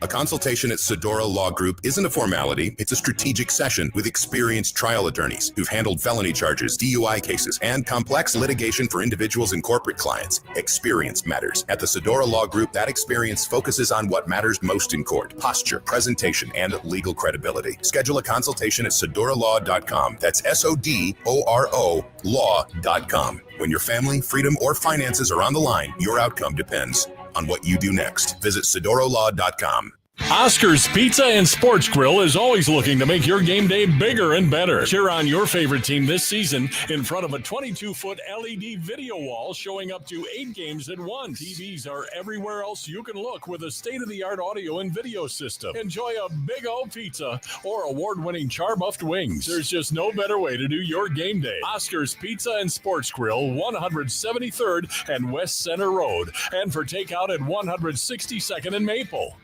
A consultation at Sidoro Law Group isn't a formality, it's a strategic session with experienced trial attorneys who've handled felony charges, DUI cases, and complex litigation for individuals and corporate clients. Experience matters. At the Sidoro Law Group, that experience focuses on what matters most in court: posture, presentation, and legal credibility. Schedule a consultation at sidorolaw.com. That's SODORO law.com. When your family, freedom, or finances are on the line, your outcome depends on what you do next. Visit sidorolaw.com. Oscar's Pizza and Sports Grill is always looking to make your game day bigger and better. Cheer on your favorite team this season in front of a 22-foot LED video wall showing up to 8 games at once. TVs are everywhere else you can look with a state-of-the-art audio and video system. Enjoy a big old pizza or award-winning char-buffed wings. There's just no better way to do your game day. Oscar's Pizza and Sports Grill, 173rd and West Center Road, and for takeout at 162nd and Maple.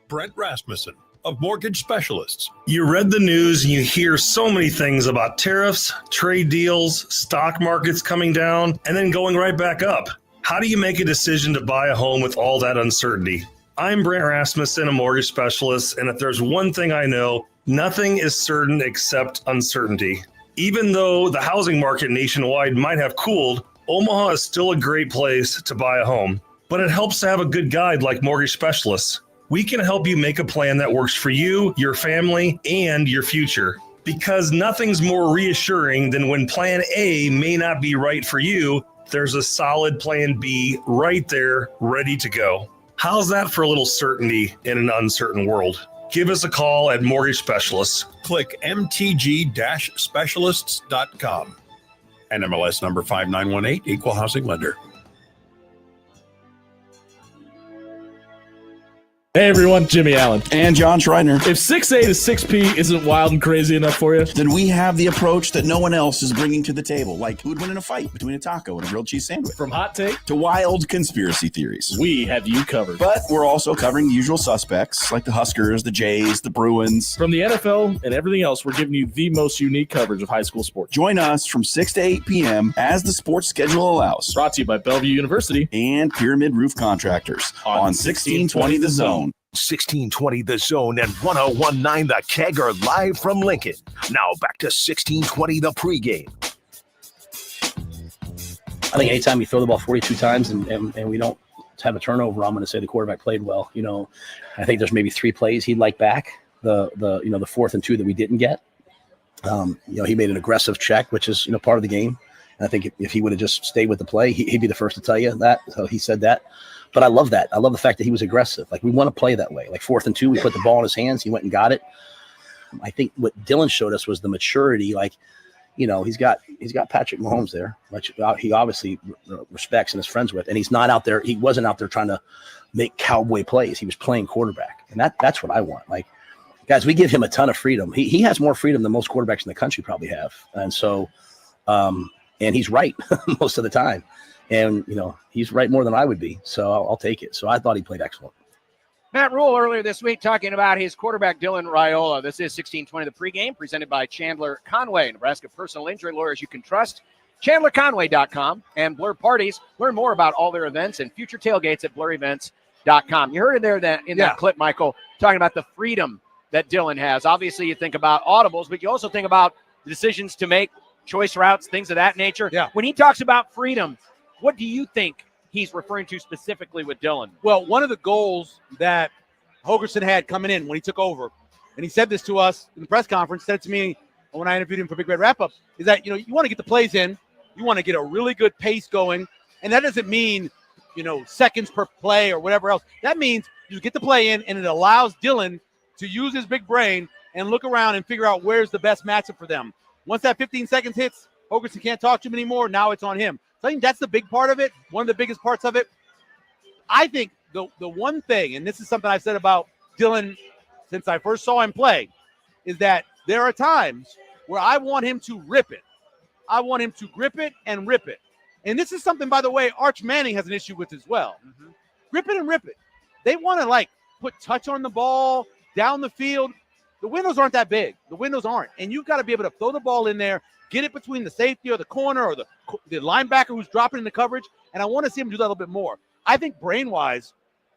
Brent Rasmussen of Mortgage Specialists. You read the news and you hear so many things about tariffs, trade deals, stock markets coming down, and then going right back up. How do you make a decision to buy a home with all that uncertainty? I'm Brent Rasmussen, a mortgage specialist, and if there's one thing I know, nothing is certain except uncertainty. Even though the housing market nationwide might have cooled, Omaha is still a great place to buy a home. But it helps to have a good guide like Mortgage Specialists. We can help you make a plan that works for you, your family, and your future. Because nothing's more reassuring than when plan A may not be right for you, there's a solid plan B right there, ready to go. How's that for a little certainty in an uncertain world? Give us a call at Mortgage Specialists. Click mtg-specialists.com. NMLS number 5918, Equal Housing Lender. Hey everyone, Jimmy Allen. And John Schreiner. If 6A to 6P isn't wild and crazy enough for you, then we have the approach that no one else is bringing to the table, like who would win in a fight between a taco and a grilled cheese sandwich. From hot take to wild conspiracy theories, we have you covered. But we're also covering the usual suspects like the Huskers, the Jays, the Bruins. From the NFL and everything else, we're giving you the most unique coverage of high school sports. Join us from 6 to 8 p.m. as the sports schedule allows. Brought to you by Bellevue University and Pyramid Roof Contractors on 1620 The Zone. 1620 The Zone and 1019 The Keg are live from Lincoln. Now back to 1620 The Pregame. I think anytime you throw the ball 42 times and we don't have a turnover, I'm going to say the quarterback played well. You know, I think there's maybe 3 plays he'd like back. The 4th and 2 that we didn't get. He made an aggressive check, which is part of the game. And I think if he would have just stayed with the play, he'd be the first to tell you that. So he said that. But I love that. I love the fact that he was aggressive. Like, we want to play that way. Like 4th and 2, we put the ball in his hands. He went and got it. I think what Dylan showed us was the maturity. Like, he's got Patrick Mahomes there, which he obviously respects and is friends with. And he's not out there. He wasn't out there trying to make cowboy plays. He was playing quarterback. And that's what I want. Like, guys, we give him a ton of freedom. He has more freedom than most quarterbacks in the country probably have. And so, and he's right most of the time. And, he's right more than I would be. So I'll take it. So I thought he played excellent. Matt Rule earlier this week talking about his quarterback, Dylan Raiola. This is 1620 The Pregame, presented by Chandler Conway, Nebraska personal injury lawyers you can trust. ChandlerConway.com and Blur Parties. Learn more about all their events and future tailgates at blurevents.com. You heard it there in that clip, Michael, talking about the freedom that Dylan has. Obviously, you think about audibles, but you also think about the decisions to make, choice routes, things of that nature. Yeah. When he talks about freedom, what do you think he's referring to specifically with Dylan? Well, one of the goals that Hogerson had coming in when he took over, and he said this to us in the press conference, said it to me when I interviewed him for Big Red Wrap-Up, is that, you want to get the plays in, you want to get a really good pace going, and that doesn't mean, seconds per play or whatever else. That means you get the play in, and it allows Dylan to use his big brain and look around and figure out where's the best matchup for them. Once that 15 seconds hits, Hogerson can't talk to him anymore. Now it's on him. So I think that's the big part of it, one of the biggest parts of it. I think the one thing, and this is something I've said about Dylan since I first saw him play, is that there are times where I want him to rip it. I want him to grip it and rip it. And this is something, by the way, Arch Manning has an issue with as well. Mm-hmm. Grip it and rip it. They want to, put touch on the ball, down the field. The windows aren't that big. The windows aren't. And you've got to be able to throw the ball in there, get it between the safety or the corner or the linebacker who's dropping in the coverage, and I want to see him do that a little bit more. I think brain-wise,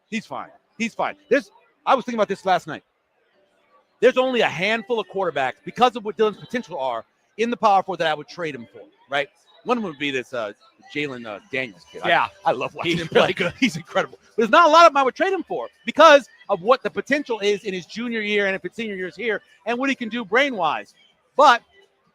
he's fine. He's fine. I was thinking about this last night. There's only a handful of quarterbacks, because of what Dylan's potential are, in the Power Four that I would trade him for, right? One of them would be this Jalen Daniels kid. Yeah. I love watching him play. Really good. He's incredible. But there's not a lot of them I would trade him for because of what the potential is in his junior year and if it's senior year's here and what he can do brain-wise. But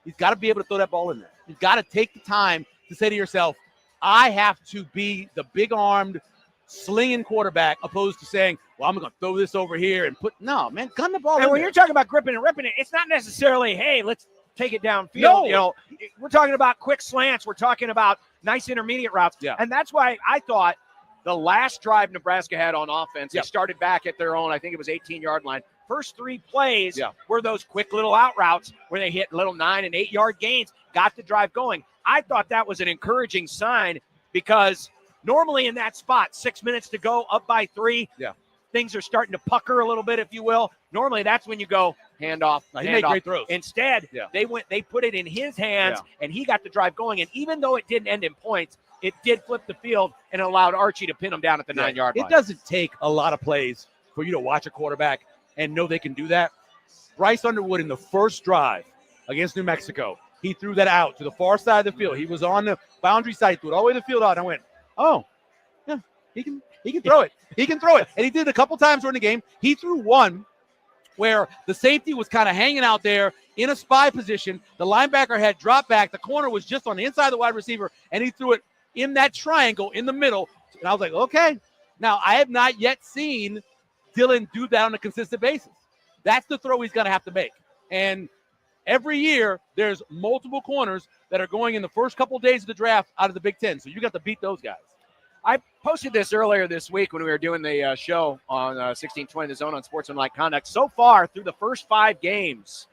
he's got to be able to throw that ball in there. You've got to take the time to say to yourself, I have to be the big-armed, slinging quarterback, opposed to saying, well, I'm going to throw this over here and put – no, man, gun the ball in And when there. you're talking about gripping and ripping it, it's not necessarily, hey, let's take it downfield. No. We're talking about quick slants. We're talking about nice intermediate routes. Yeah. And that's why I thought the last drive Nebraska had on offense, they started back at their own, I think it was 18-yard line. First 3 plays were those quick little out routes where they hit little 9 and 8 yard gains, got the drive going. I thought that was an encouraging sign because normally in that spot, 6 minutes to go, up by 3, things are starting to pucker a little bit, if you will. Normally that's when you go hand off. He made great throws. Instead, they put it in his hands and he got the drive going. And even though it didn't end in points, it did flip the field and allowed Archie to pin him down at the 9-yard line. It doesn't take a lot of plays for you to watch a quarterback and know they can do that. Bryce Underwood in the first drive against New Mexico, he threw that out to the far side of the field. He was on the boundary side, threw it all the way to the field out, and I went, oh, yeah, he can throw it. He can throw it. And he did it a couple times during the game. He threw one where the safety was kind of hanging out there in a spy position. The linebacker had dropped back. The corner was just on the inside of the wide receiver, and he threw it in that triangle in the middle. And I was like, okay. Now, I have not yet seen Dylan do that on a consistent basis. That's the throw he's going to have to make. And every year, there's multiple corners that are going in the first couple days of the draft out of the Big Ten. So you got to beat those guys. I posted this earlier this week when we were doing the show on 1620 The Zone on Sportsmanlike Conduct. So far, through the first 5 games,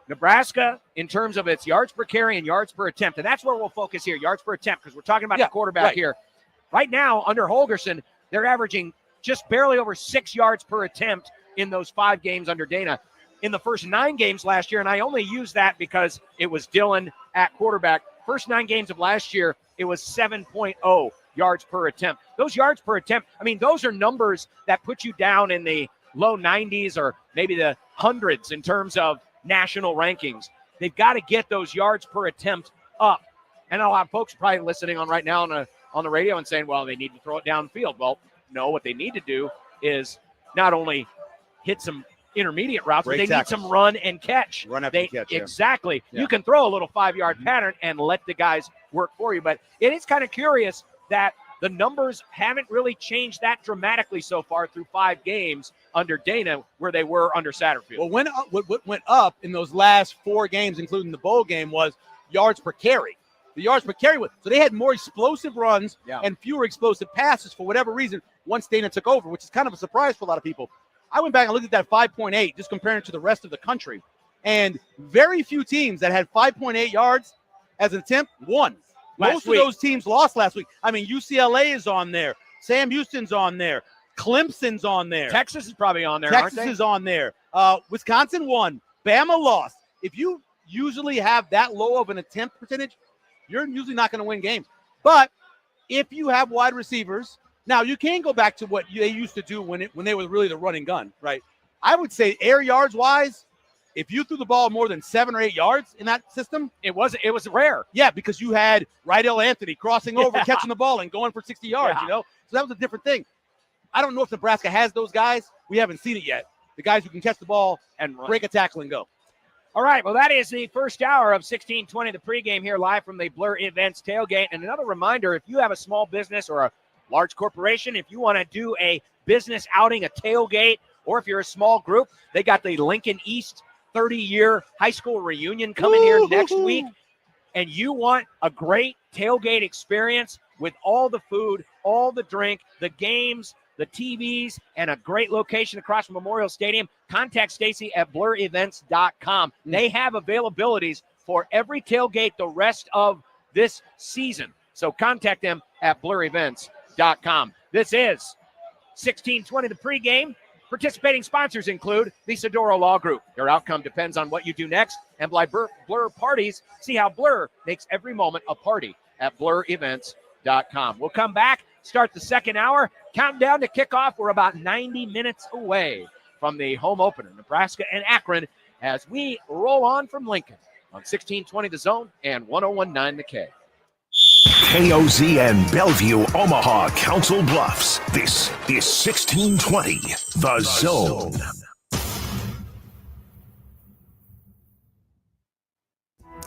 Nebraska, in terms of its yards per carry and yards per attempt, and that's where we'll focus here, yards per attempt, because we're talking about the quarterback here. Right now, under Holgerson, they're averaging just barely over 6 yards per attempt in those 5 games under Dana. In the first 9 games last year, and I only use that because it was Dylan at quarterback, first 9 games of last year, it was 7.0 yards per attempt. Those yards per attempt, I mean, those are numbers that put you down in the low 90s or maybe the hundreds in terms of national rankings. They've got to get those yards per attempt up. And a lot of folks are probably listening on right now on the radio and saying, well, they need to throw it downfield. Well, no, what they need to do is not only hit some intermediate routes, but they need some run and catch. Run after catch, yeah. Exactly. Yeah. You can throw a little 5-yard pattern and let the guys work for you. But it is kind of curious that the numbers haven't really changed that dramatically so far through 5 games under Dana where they were under Satterfield. Well, what went up in those last 4 games, including the bowl game, was yards per carry. The yards per carry, so they had more explosive runs and fewer explosive passes for whatever reason once Dana took over, which is kind of a surprise for a lot of people. I went back and looked at that 5.8, just comparing it to the rest of the country, and very few teams that had 5.8 yards as an attempt won. Most of those teams lost last week. I mean, UCLA is on there. Sam Houston's on there. Clemson's on there. Texas is probably on there, Texas aren't they? is on there. Wisconsin won. Bama lost. If you usually have that low of an attempt percentage, you're usually not going to win games. But if you have wide receivers, now you can go back to what they used to do when they were really the running gun, right? I would say air yards wise, if you threw the ball more than 7 or 8 yards in that system, it was rare. Yeah, because you had Rydell Anthony crossing over, catching the ball, and going for 60 yards. You know, so that was a different thing. I don't know if Nebraska has those guys. We haven't seen it yet. The guys who can catch the ball and break a tackle and go. All right, well, that is the first hour of 1620, the pregame here live from the Blur Events Tailgate. And another reminder, if you have a small business or a large corporation, if you want to do a business outing, a tailgate, or if you're a small group, they got the Lincoln East 30-year high school reunion coming here next week, and you want a great tailgate experience with all the food, all the drink, the games, the TVs, and a great location across from Memorial Stadium, contact Stacy at blurevents.com. They have availabilities for every tailgate the rest of this season. So contact them at blurevents.com. This is 1620 the pregame. Participating sponsors include the Sedora Law Group. Your outcome depends on what you do next. And by Blur Parties, see how Blur makes every moment a party at blurevents.com. We'll come back, start the second hour, counting down to kickoff. We're about 90 minutes away from the home opener, Nebraska and Akron, as we roll on from Lincoln on 1620 The Zone and 1019 The K. KOZ and Bellevue, Omaha, Council Bluffs. This is 1620 The Zone.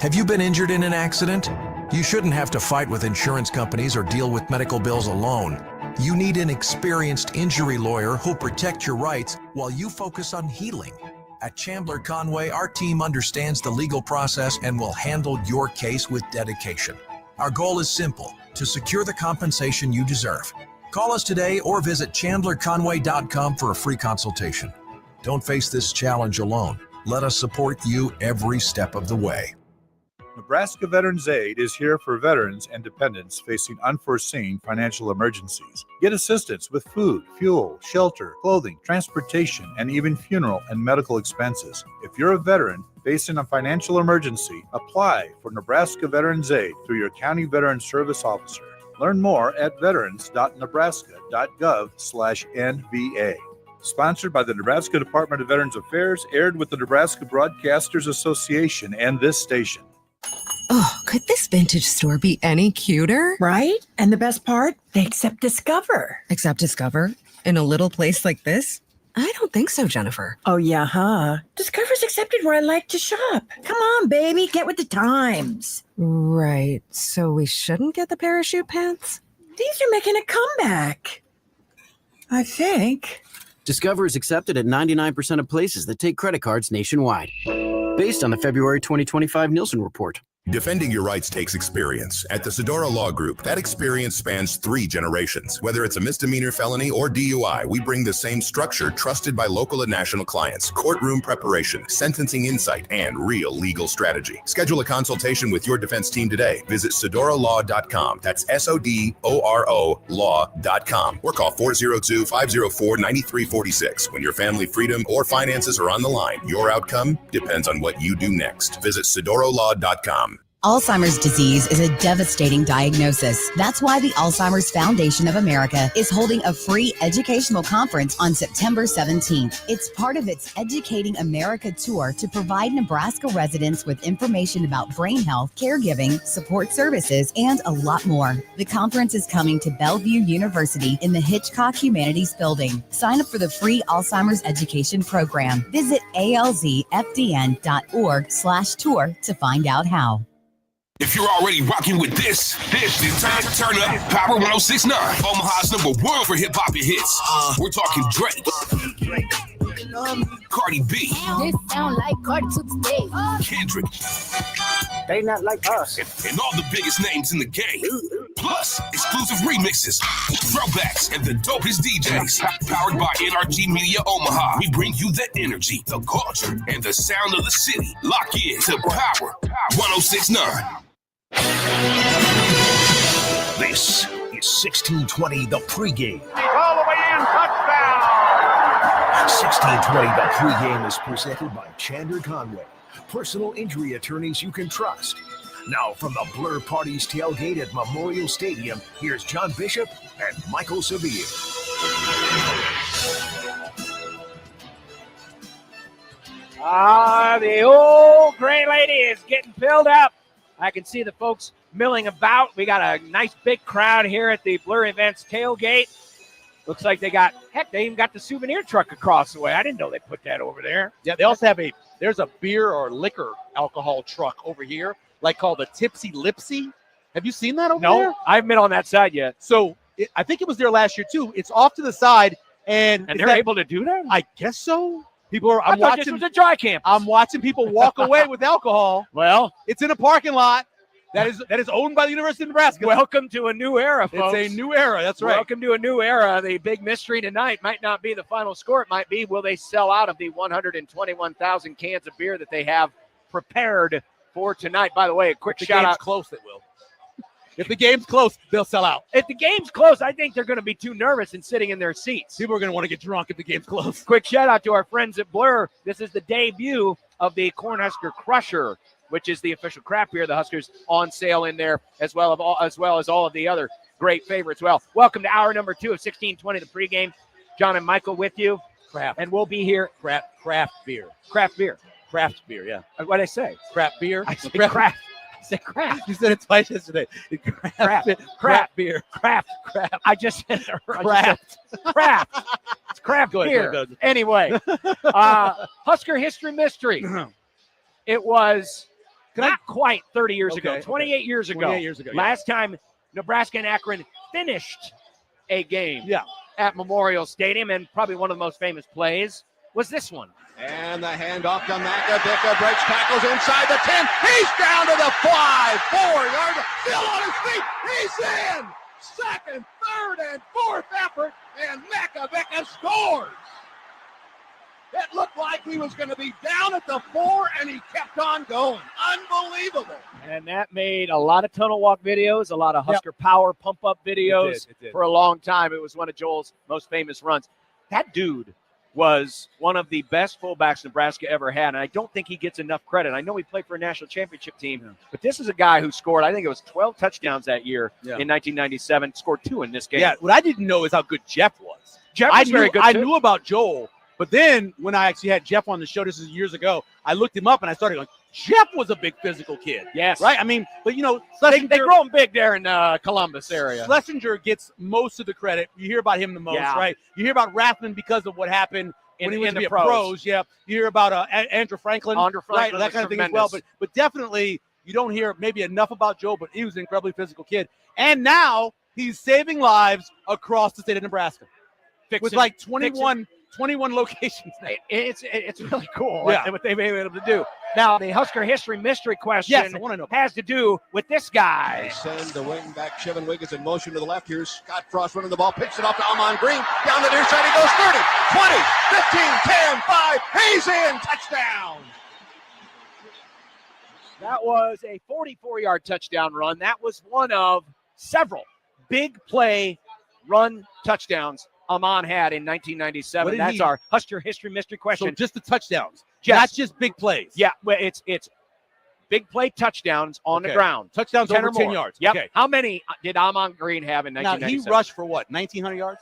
Have you been injured in an accident? You shouldn't have to fight with insurance companies or deal with medical bills alone. You need an experienced injury lawyer who'll protect your rights while you focus on healing. At Chandler Conway, our team understands the legal process and will handle your case with dedication. Our goal is simple: to secure the compensation you deserve. Call us today or visit chandlerconway.com for a free consultation. Don't face this challenge alone. Let us support you every step of the way. Nebraska Veterans Aid is here for veterans and dependents facing unforeseen financial emergencies. Get assistance with food, fuel, shelter, clothing, transportation, and even funeral and medical expenses. If you're a veteran facing a financial emergency, apply for Nebraska Veterans Aid through your county veteran service officer. Learn more at veterans.nebraska.gov/NVA. Sponsored by the Nebraska Department of Veterans Affairs, aired with the Nebraska Broadcasters Association and this station. Oh, could this vintage store be any cuter? Right? And the best part? They accept Discover. Accept Discover? In a little place like this? I don't think so, Jennifer. Oh, yeah, huh? Discover's accepted where I like to shop. Come on, baby, get with the times. Right. So we shouldn't get the parachute pants? These are making a comeback. I think. Discover is accepted at 99% of places that take credit cards nationwide. Based on the February 2025 Nielsen report. Defending your rights takes experience. At the Sedora Law Group, that experience spans 3 generations. Whether it's a misdemeanor, felony, or DUI, we bring the same structure trusted by local and national clients: courtroom preparation, sentencing insight, and real legal strategy. Schedule a consultation with your defense team today. Visit sedoralaw.com. That's SODORO law.com. Or call 402-504-9346. When your family, freedom, or finances are on the line, your outcome depends on what you do next. Visit sedoralaw.com. Alzheimer's disease is a devastating diagnosis. That's why the Alzheimer's Foundation of America is holding a free educational conference on September 17th. It's part of its Educating America tour to provide Nebraska residents with information about brain health, caregiving, support services, and a lot more. The conference is coming to Bellevue University in the Hitchcock Humanities Building. Sign up for the free Alzheimer's education program. Visit alzfdn.org/tour to find out how. If you're already rocking with this is time to turn up. Power 106.9, Omaha's #1 for hip-hop and hits. We're talking Drake, Cardi B, This sound like Cardi today. Kendrick, they not like us, and all the biggest names in the game. Plus, exclusive remixes, throwbacks, and the dopest DJs. Powered by NRG Media Omaha. We bring you the energy, the culture, and the sound of the city. Lock in to Power 106.9. This is 1620 The Pregame. All the way in, touchdown! 1620 The Pregame is presented by Chandler Conway, personal injury attorneys you can trust. Now from the Blur Parties Tailgate at Memorial Stadium, here's John Bishop and Michael Seville. The old gray lady is getting filled up. I can see the folks milling about. We got a nice big crowd here at the Blur Events tailgate. Looks like they even got the souvenir truck across the way. I didn't know they put that over there. Yeah, they also have there's a beer or liquor alcohol truck over here, like called the Tipsy Lipsy. Have you seen that over there? No, I haven't been on that side yet. So I think it was there last year too. It's off to the side, and they're able to do that? I guess so. People are. I thought this was a dry campus. I'm watching people walk away with alcohol. Well, it's in a parking lot that is owned by the University of Nebraska. Welcome to a new era, folks. It's a new era. That's right. Welcome to a new era. The big mystery tonight might not be the final score. It might be, will they sell out of the 121,000 cans of beer that they have prepared for tonight? By the way, a quick shout out. Close, they will. If the game's close, they'll sell out. If the game's close, I think they're going to be too nervous and sitting in their seats. People are going to want to get drunk if the game's close. Quick shout out to our friends at Blur. This is the debut of the Cornhusker Crusher, which is the official craft beer. The Huskers on sale in there as well as all of the other great favorites. Well, welcome to hour number 2 of 1620, the pregame. John and Michael with you. Craft. And we'll be here. Craft beer. Craft beer. Craft beer, yeah. What'd I say? Craft beer. I said craft. I said craft. You said it twice yesterday. Craft beer. Craft. I just said craft. Craft. It's craft beer. Go ahead. Anyway, Husker history mystery. It was not quite 30 years ago, 28 years ago. 28 years ago. Last time Nebraska and Akron finished a game Yeah. at Memorial Stadium, and probably one of the most famous plays was this one. And the handoff to Makavika, breaks tackles inside the 10. He's down to the 5, 4 yards, still on his feet. He's in. Second, third, and fourth effort, and Makavika scores. It looked like he was going to be down at the 4, and he kept on going. Unbelievable. And that made a lot of tunnel walk videos, a lot of Husker power pump-up videos It did. for a long time. It was one of Joel's most famous runs. That dude was one of the best fullbacks Nebraska ever had, and I don't think he gets enough credit. I know he played for a national championship team, but this is a guy who scored, I think it was 12 touchdowns that year in 1997, scored 2 in this game. Yeah, what I didn't know is how good Jeff was. Jeff was very good, I too. knew about Joel, but then when I actually had Jeff on the show, this is years ago, I looked him up and I started going, Jeff was a big physical kid. Yes. Right? I mean, but they grow him big there in Columbus area. Schlesinger gets most of the credit. You hear about him the most, right? You hear about Rathman because of what happened when he was to be a pros. Yeah. You hear about Andrew Franklin. Right? That kind of thing as well. But definitely you don't hear maybe enough about Joe, but he was an incredibly physical kid. And now he's saving lives across the state of Nebraska. With like 21 locations now. It's really cool what they've been able to do. Now, the Husker history mystery question I want to know. has to do with this guy. They send the wing back. Chevin Wiggins in motion to the left. Here's Scott Frost running the ball. Picks it off to Amon Green. Down the near side. He goes 30, 20, 15, 10, 5. He's in. Touchdown. That was a 44-yard touchdown run. That was one of several big play run touchdowns Amon had in 1997. That's our Husker history mystery question. So just the touchdowns, not just big plays. Yeah, well, it's big play touchdowns on the ground. Touchdowns 10 over or 10 more. yards. Yep. Okay. How many did Amon Green have in 1997? Now, he rushed for what, 1,900 yards?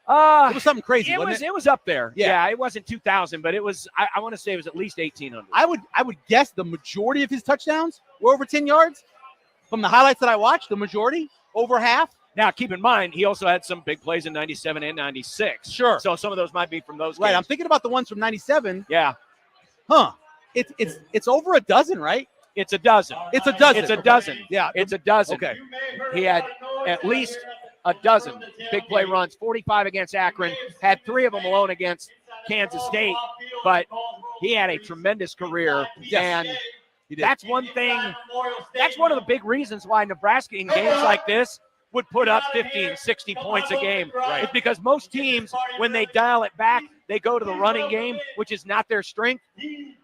It was something crazy, wasn't it? It was up there. Yeah, it wasn't 2,000, but it was, I want to say it was at least 1,800. I would guess the majority of his touchdowns were over 10 yards. From the highlights that I watched, the majority, over half. Now, keep in mind, he also had some big plays in 97 and 96. Sure. So some of those might be from those Right, games. I'm thinking about the ones from 97. Yeah. Huh. It's over a dozen, right? It's a dozen. It's a dozen. It's a dozen. Yeah. It's a dozen. Okay. He had at least a dozen big play runs, 45 against Akron, had 3 of them alone against Kansas State, but he had a tremendous career. And that's one thing, that's one of the big reasons why Nebraska in games like this would put up 50 and 60 points a game. Right. It's because most teams, when they dial it back, they go to the running game, which is not their strength.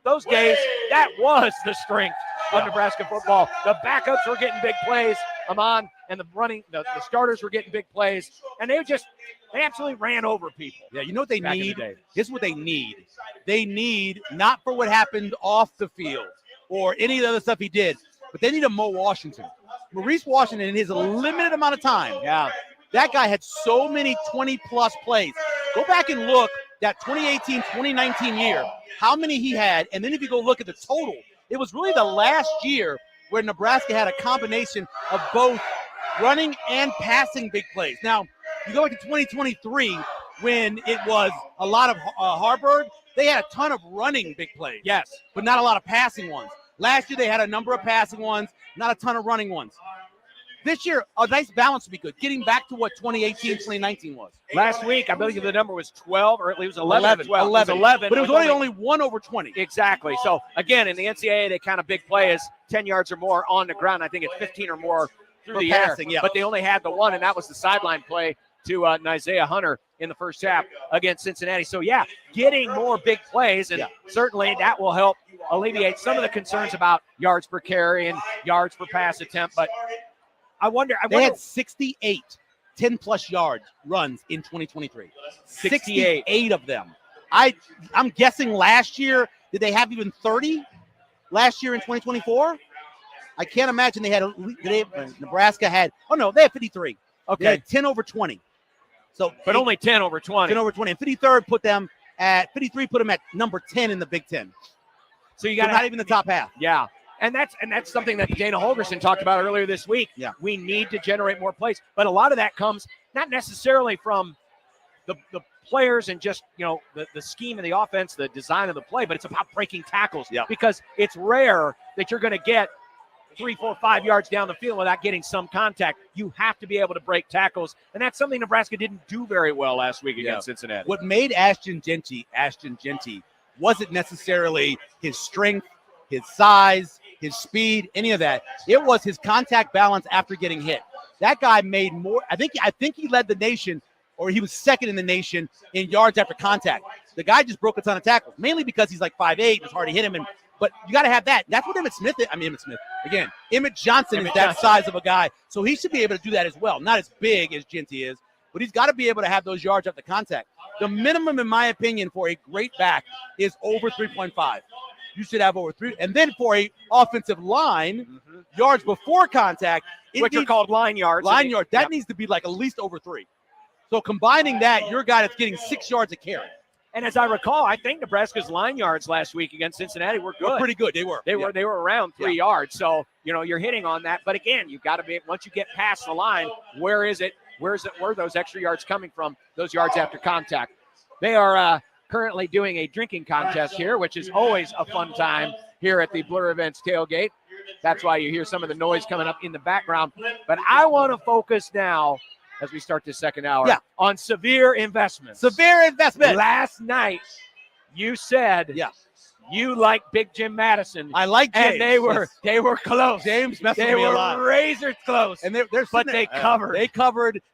Those days, that was the strength of Nebraska football. The backups were getting big plays, Amon, and the starters were getting big plays, and they absolutely ran over people. Yeah, you know what they need? Here's what they need. They need, not for what happened off the field or any of the other stuff he did, but they need a Mo Washington. Maurice Washington, in his limited amount of time, that guy had so many 20-plus plays. Go back and look that 2018, 2019 year, how many he had, and then if you go look at the total, it was really the last year where Nebraska had a combination of both running and passing big plays. Now, you go into 2023 when it was a lot of Harburg, they had a ton of running big plays. Yes. But not a lot of passing ones. Last year they had a number of passing ones, not a ton of running ones. This year, a nice balance would be good, getting back to what 2018, 2019 was. Last week, I believe the number was 12, or it was 11. 11. 11. But it was only 1 over 20. Exactly. So, again, in the NCAA, they count a big play as 10 yards or more on the ground. I think it's 15 or more through For the passing, air. But they only had the one, and that was the sideline play to Isaiah Hunter in the first half against Cincinnati. So, getting more big plays, and certainly that will help alleviate some of the concerns about yards per carry and yards per pass attempt. But I wonder. They had 68 10-plus yard runs in 2023. 68 of them. I'm guessing last year, did they have even 30 last year in 2024? I can't imagine they had Nebraska had, they had 53. Okay. They had 10 over 20. So, but only 10 over 20. 10 over 20. And 53 put them at number 10 in the Big Ten. So you got not even the top half. Yeah. And that's something that Dana Holgerson talked about earlier this week. Yeah. We need to generate more plays. But a lot of that comes not necessarily from the players and just, the scheme of the offense, the design of the play, but it's about breaking tackles. Yeah. Because it's rare that you're going to get 3, 4, 5 yards down the field without getting some contact. You have to be able to break tackles, and that's something Nebraska didn't do very well last week against Cincinnati. What made Ashton Genty wasn't necessarily his strength, his size, his speed, any of that. It was his contact balance after getting hit. That guy made more. I think he led the nation, or he was second in the nation in yards after contact. The guy just broke a ton of tackles, mainly because he's like 5'8". It's hard to hit him, but you got to have that. That's what Emmett Johnson is that size of a guy, so he should be able to do that as well. Not as big as Genty is, but he's got to be able to have those yards after contact. The minimum, in my opinion, for a great back is over 3.5. You should have over 3. And then for a offensive line, yards before contact, which are called line yards. Line yards. That needs to be like at least over 3. So combining that, your guy that's getting 6 yards a carry. And as I recall, I think Nebraska's line yards last week against Cincinnati were good. Pretty good. They were. They were around 3 yards. So, you're hitting on that. But again, you've got to be, once you get past the line, where is it? Where are those extra yards coming from? Those yards after contact. They are currently doing a drinking contest here, which is always a fun time here at the Blur Events tailgate. That's why you hear some of the noise coming up in the background. But I want to focus now, as we start this second hour, on severe investments. Severe investment. Last night, you said you like Big Jim Madison. I like James. And they were close. James messed with me a lot. They were razor close. And they covered.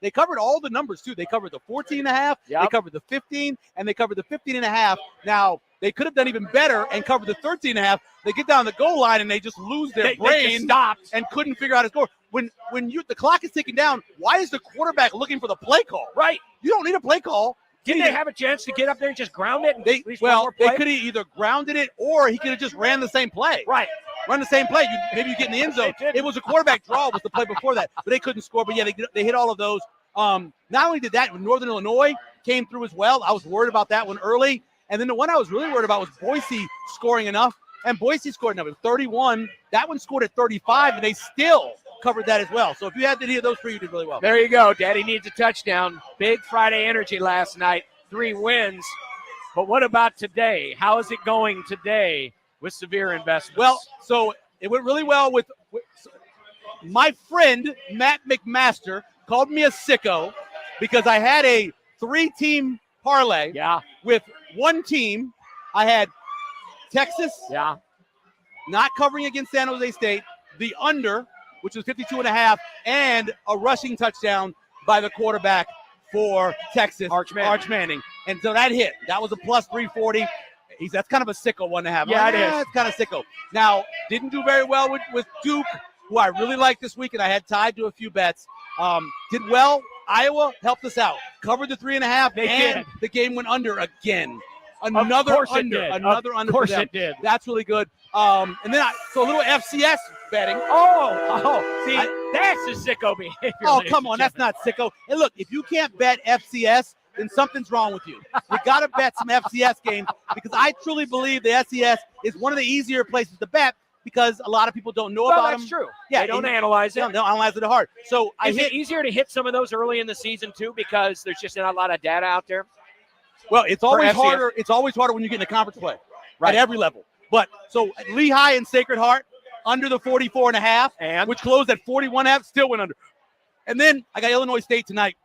They covered all the numbers too. They covered the 14.5. They covered the 15, and they covered the 15.5. Now they could have done even better and covered the 13.5. They get down the goal line and they just lose their brain. They stopped and couldn't figure out a score. When the clock is ticking down, why is the quarterback looking for the play call? Right. You don't need a play call. Didn't they have a chance to get up there and just ground it? They could have either grounded it or he could have just ran the same play. Right. Run the same play. Maybe you get in the end zone. It was a quarterback draw was the play before that, but they couldn't score. But, they hit all of those. Not only did that, Northern Illinois came through as well. I was worried about that one early. And then the one I was really worried about was Boise scoring enough. And Boise scored enough. It was 31. That one scored at 35, and they still covered that as well. So if you had any of those three, you did really well. There you go. Daddy needs a touchdown. Big Friday energy last night. 3 wins. But what about today? How is it going today with severe investments? Well, so it went really well with my friend, Matt McMaster, called me a sicko because I had a 3-team parlay with one team. I had Texas not covering against San Jose State, the under, which was 52.5, and a rushing touchdown by the quarterback for Texas, Arch Manning. And so that hit. That was a plus 340. That's kind of a sicko one to have. Yeah, it is. It's kind of sicko. Now, didn't do very well with Duke, who I really liked this week, and I had tied to a few bets. Did well. Iowa helped us out. Covered the 3.5, and the game went under again. Another under. Another under. Of course it did. That's really good. And then so a little FCS betting. See, that's a sicko behavior. Oh, come on, that's not sicko. And look, if you can't bet FCS, then something's wrong with you. You got to bet some FCS games because I truly believe the FCS is one of the easier places to bet because a lot of people don't know about them. That's true. Yeah, they don't analyze it. They don't analyze it hard. So is it easier to hit some of those early in the season too because there's just not a lot of data out there? Well, it's always harder. It's always harder when you get into conference play at every level. But so Lehigh and Sacred Heart under the 44.5, and which closed at 41.5, still went under. And then I got Illinois State tonight,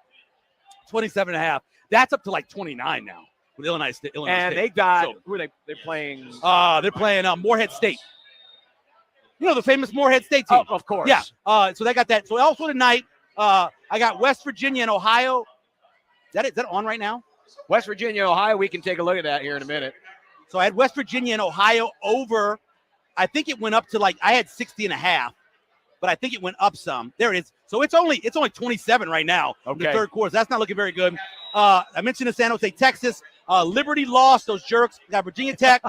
27.5. That's up to like 29 now with Illinois State. And they got who are they playing? They're playing Morehead State. You know the famous Morehead State team. Oh, of course. Yeah. So they got that. So also tonight, I got West Virginia and Ohio. Is that on right now? West Virginia, Ohio. We can take a look at that here in a minute. So I had West Virginia and Ohio over. I think it went up to I had 60.5, but I think it went up some. There it is. So it's only 27 right now in the third quarter. So that's not looking very good. I mentioned the San Jose, Texas. Liberty lost. Those jerks. Got Virginia Tech.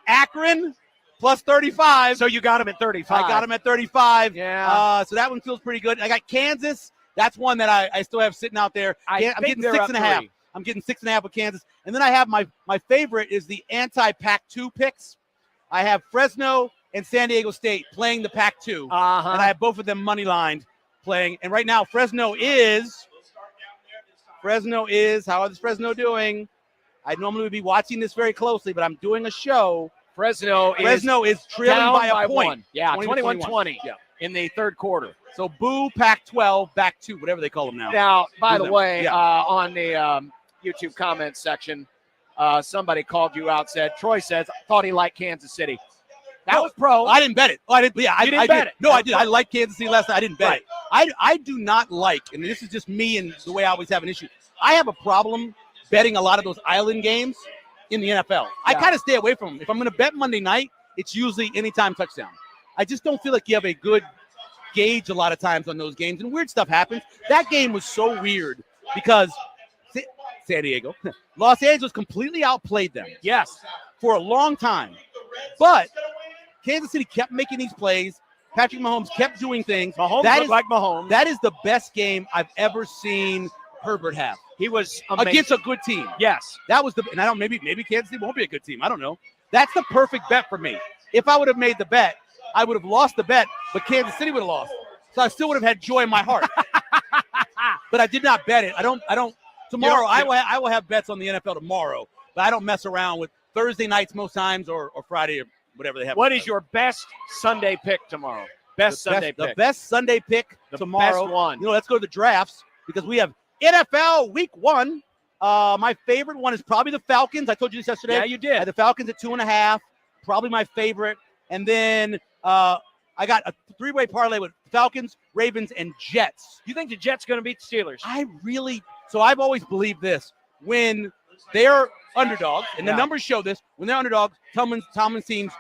Akron plus 35. So you got them at 35. I got them at 35. Yeah. So that one feels pretty good. I got Kansas. That's one that I still have sitting out there. I'm getting 6.5. I'm getting 6.5 with Kansas. And then I have my favorite is the anti-Pac-2 picks. I have Fresno and San Diego State playing the Pac-2. And I have both of them money lined playing. And right now, Fresno is, how is Fresno doing? I normally would be watching this very closely, but I'm doing a show. Fresno is trailing by a point. 1. Yeah, 21-20 in the third quarter. So boo Pac-12, back 2, whatever they call them now. Now, by the way, on the YouTube comments section, somebody called you out, Troy thought he liked Kansas City. That was pro. I didn't bet it. I didn't bet it. No, I did. I liked Kansas City last night. I didn't bet it. I do not like, and this is just me and the way I always have an issue. I have a problem betting a lot of those island games in the NFL. I kind of stay away from them. If I'm going to bet Monday night, it's usually anytime touchdown. I just don't feel like you have a good gauge a lot of times on those games, and weird stuff happens. That game was so weird because San Diego, Los Angeles completely outplayed them. Yes. For a long time. But Kansas City kept making these plays. Patrick Mahomes kept doing things. Mahomes looked like Mahomes. That is the best game I've ever seen Herbert have. He was amazing. Against a good team. Yes. That was and I don't, maybe Kansas City won't be a good team. I don't know. That's the perfect bet for me. If I would have made the bet, I would have lost the bet, but Kansas City would have lost. So I still would have had joy in my heart. But I did not bet it. I don't tomorrow I will have bets on the NFL tomorrow, but I don't mess around with Thursday nights most times or Friday or whatever they have. What is your best Sunday pick tomorrow? The best Sunday pick tomorrow. Best one. Let's go to the drafts because we have NFL Week 1. My favorite one is probably the Falcons. I told you this yesterday. Yeah, you did. I had the Falcons at 2.5. Probably my favorite. And then I got a 3-way parlay with Falcons, Ravens, and Jets. You think the Jets going to beat the Steelers? So I've always believed this. When they're underdogs, and the numbers show this, when they're underdogs, Tomlin's teams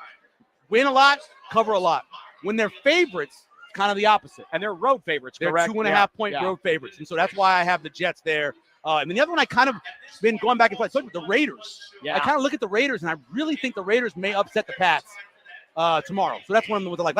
win a lot, cover a lot. When they're favorites, it's kind of the opposite. And they're road favorites, they're correct? 2.5-point road favorites. And so that's why I have the Jets there. And then the other one I kind of been going back and forth. So the Raiders. Yeah. I kind of look at the Raiders, and I really think the Raiders may upset the Pats tomorrow. So that's one of them with the like.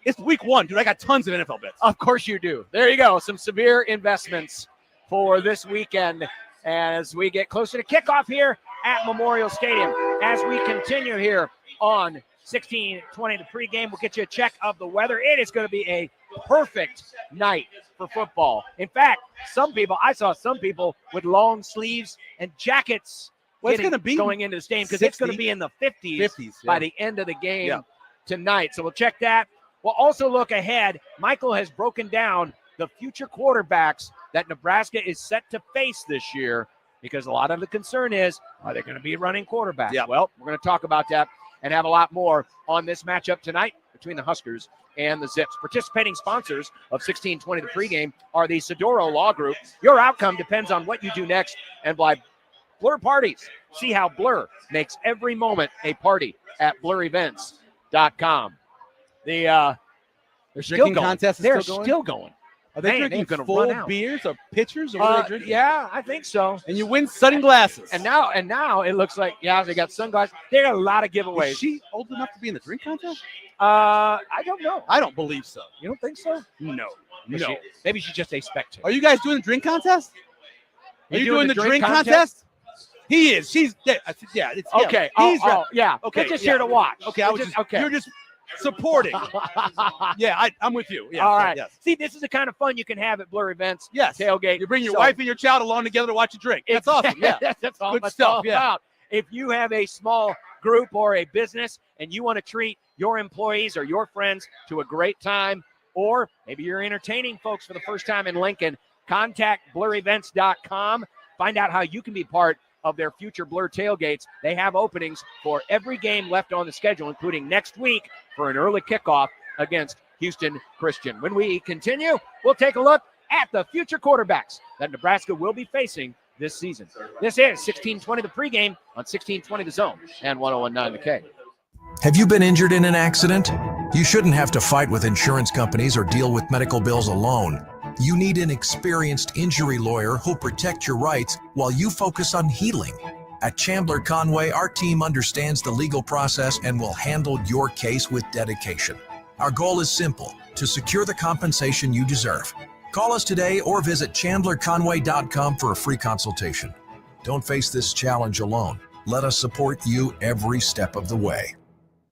It's Week 1, dude. I got tons of NFL bets. Of course you do. There you go. Some severe investments for this weekend as we get closer to kickoff here at Memorial Stadium. As we continue here on 1620 the pregame, we'll get you a check of the weather. It is going to be a perfect night for football. In fact, I saw some people with long sleeves and jackets it's going to be going into the stadium because it's going to be in the 50s by the end of the game tonight. So we'll check that. We'll also look ahead. Michael has broken down the future quarterbacks that Nebraska is set to face this year because a lot of the concern is, are they going to be running quarterbacks? Yeah. Well, we're going to talk about that and have a lot more on this matchup tonight between the Huskers and the Zips. Participating sponsors of 1620 the pregame are the Sedoro Law Group. Your outcome depends on what you do next and by Blur Parties. See how Blur makes every moment a party at blurevents.com. They're drinking contest They're still going? still going. Are they drinking gonna full run out. beers or pitchers? Or what are they drinking? Yeah, I think so. And you win sunglasses. And now it looks like, they got sunglasses. They got a lot of giveaways. Is she old enough to be in the drink contest? I don't know. I don't believe so. You don't think so? No. Maybe she's just a spectator. Are you guys doing the drink contest? Are you doing the drink contest? He is. She's yeah. It's okay. He's yeah. Okay. We're just here to watch. Okay. You're just supporting. I'm with you. Yeah. All right. Yes. See, this is the kind of fun you can have at Blur Events. Yes. Tailgate. You bring your wife and your child along together to watch a drink. That's awesome. Yeah. That's all good it's stuff. all about. If you have a small group or a business and you want to treat your employees or your friends to a great time, or maybe you're entertaining folks for the first time in Lincoln, contact blurevents.com. Find out how you can be part of their future Blur tailgates. They have openings for every game left on the schedule, including next week for an early kickoff against Houston Christian. When we continue, we'll take a look at the future quarterbacks that Nebraska will be facing this season. This is 1620 the pregame on 1620 the zone and 1019 the K. Have you been injured in an accident? You shouldn't have to fight with insurance companies or deal with medical bills alone. You need an experienced injury lawyer who'll protect your rights while you focus on healing. At Chandler Conway, our team understands the legal process and will handle your case with dedication. Our goal is simple: to secure the compensation you deserve. Call us today or visit chandlerconway.com for a free consultation. Don't face this challenge alone. Let us support you every step of the way.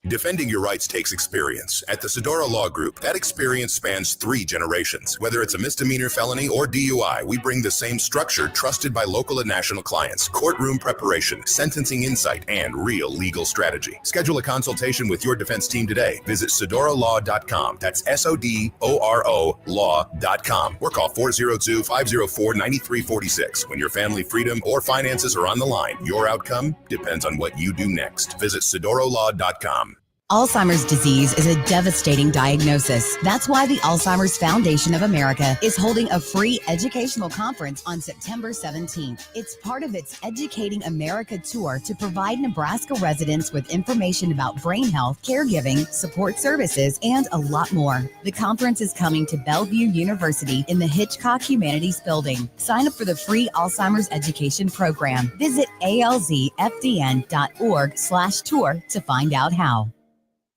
Defending your rights takes experience. At the Sedora Law Group, that experience spans 3 generations. Whether it's a misdemeanor, felony, or DUI, we bring the same structure trusted by local and national clients: courtroom preparation, sentencing insight, and real legal strategy. Schedule a consultation with your defense team today. Visit sedoralaw.com. That's SODORO law.com. Or call 402-504-9346. When your family, freedom, or finances are on the line, your outcome depends on what you do next. Visit sedoralaw.com. Alzheimer's disease is a devastating diagnosis. That's why the Alzheimer's Foundation of America is holding a free educational conference on September 17th. It's part of its Educating America tour to provide Nebraska residents with information about brain health, caregiving, support services, and a lot more. The conference is coming to Bellevue University in the Hitchcock Humanities Building. Sign up for the free Alzheimer's education program. Visit alzfdn.org/tour to find out how.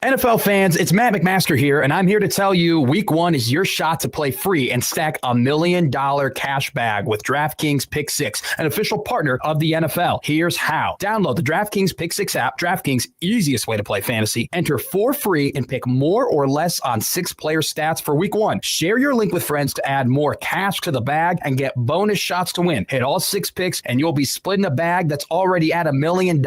NFL fans, it's Matt McMaster here, and I'm here to tell you Week 1 is your shot to play free and stack $1 million cash bag with DraftKings Pick 6, an official partner of the NFL. Here's how. Download the DraftKings Pick 6 app, DraftKings' easiest way to play fantasy. Enter for free and pick more or less on 6-player stats for Week 1. Share your link with friends to add more cash to the bag and get bonus shots to win. Hit all 6 picks, and you'll be splitting a bag that's already at $1 million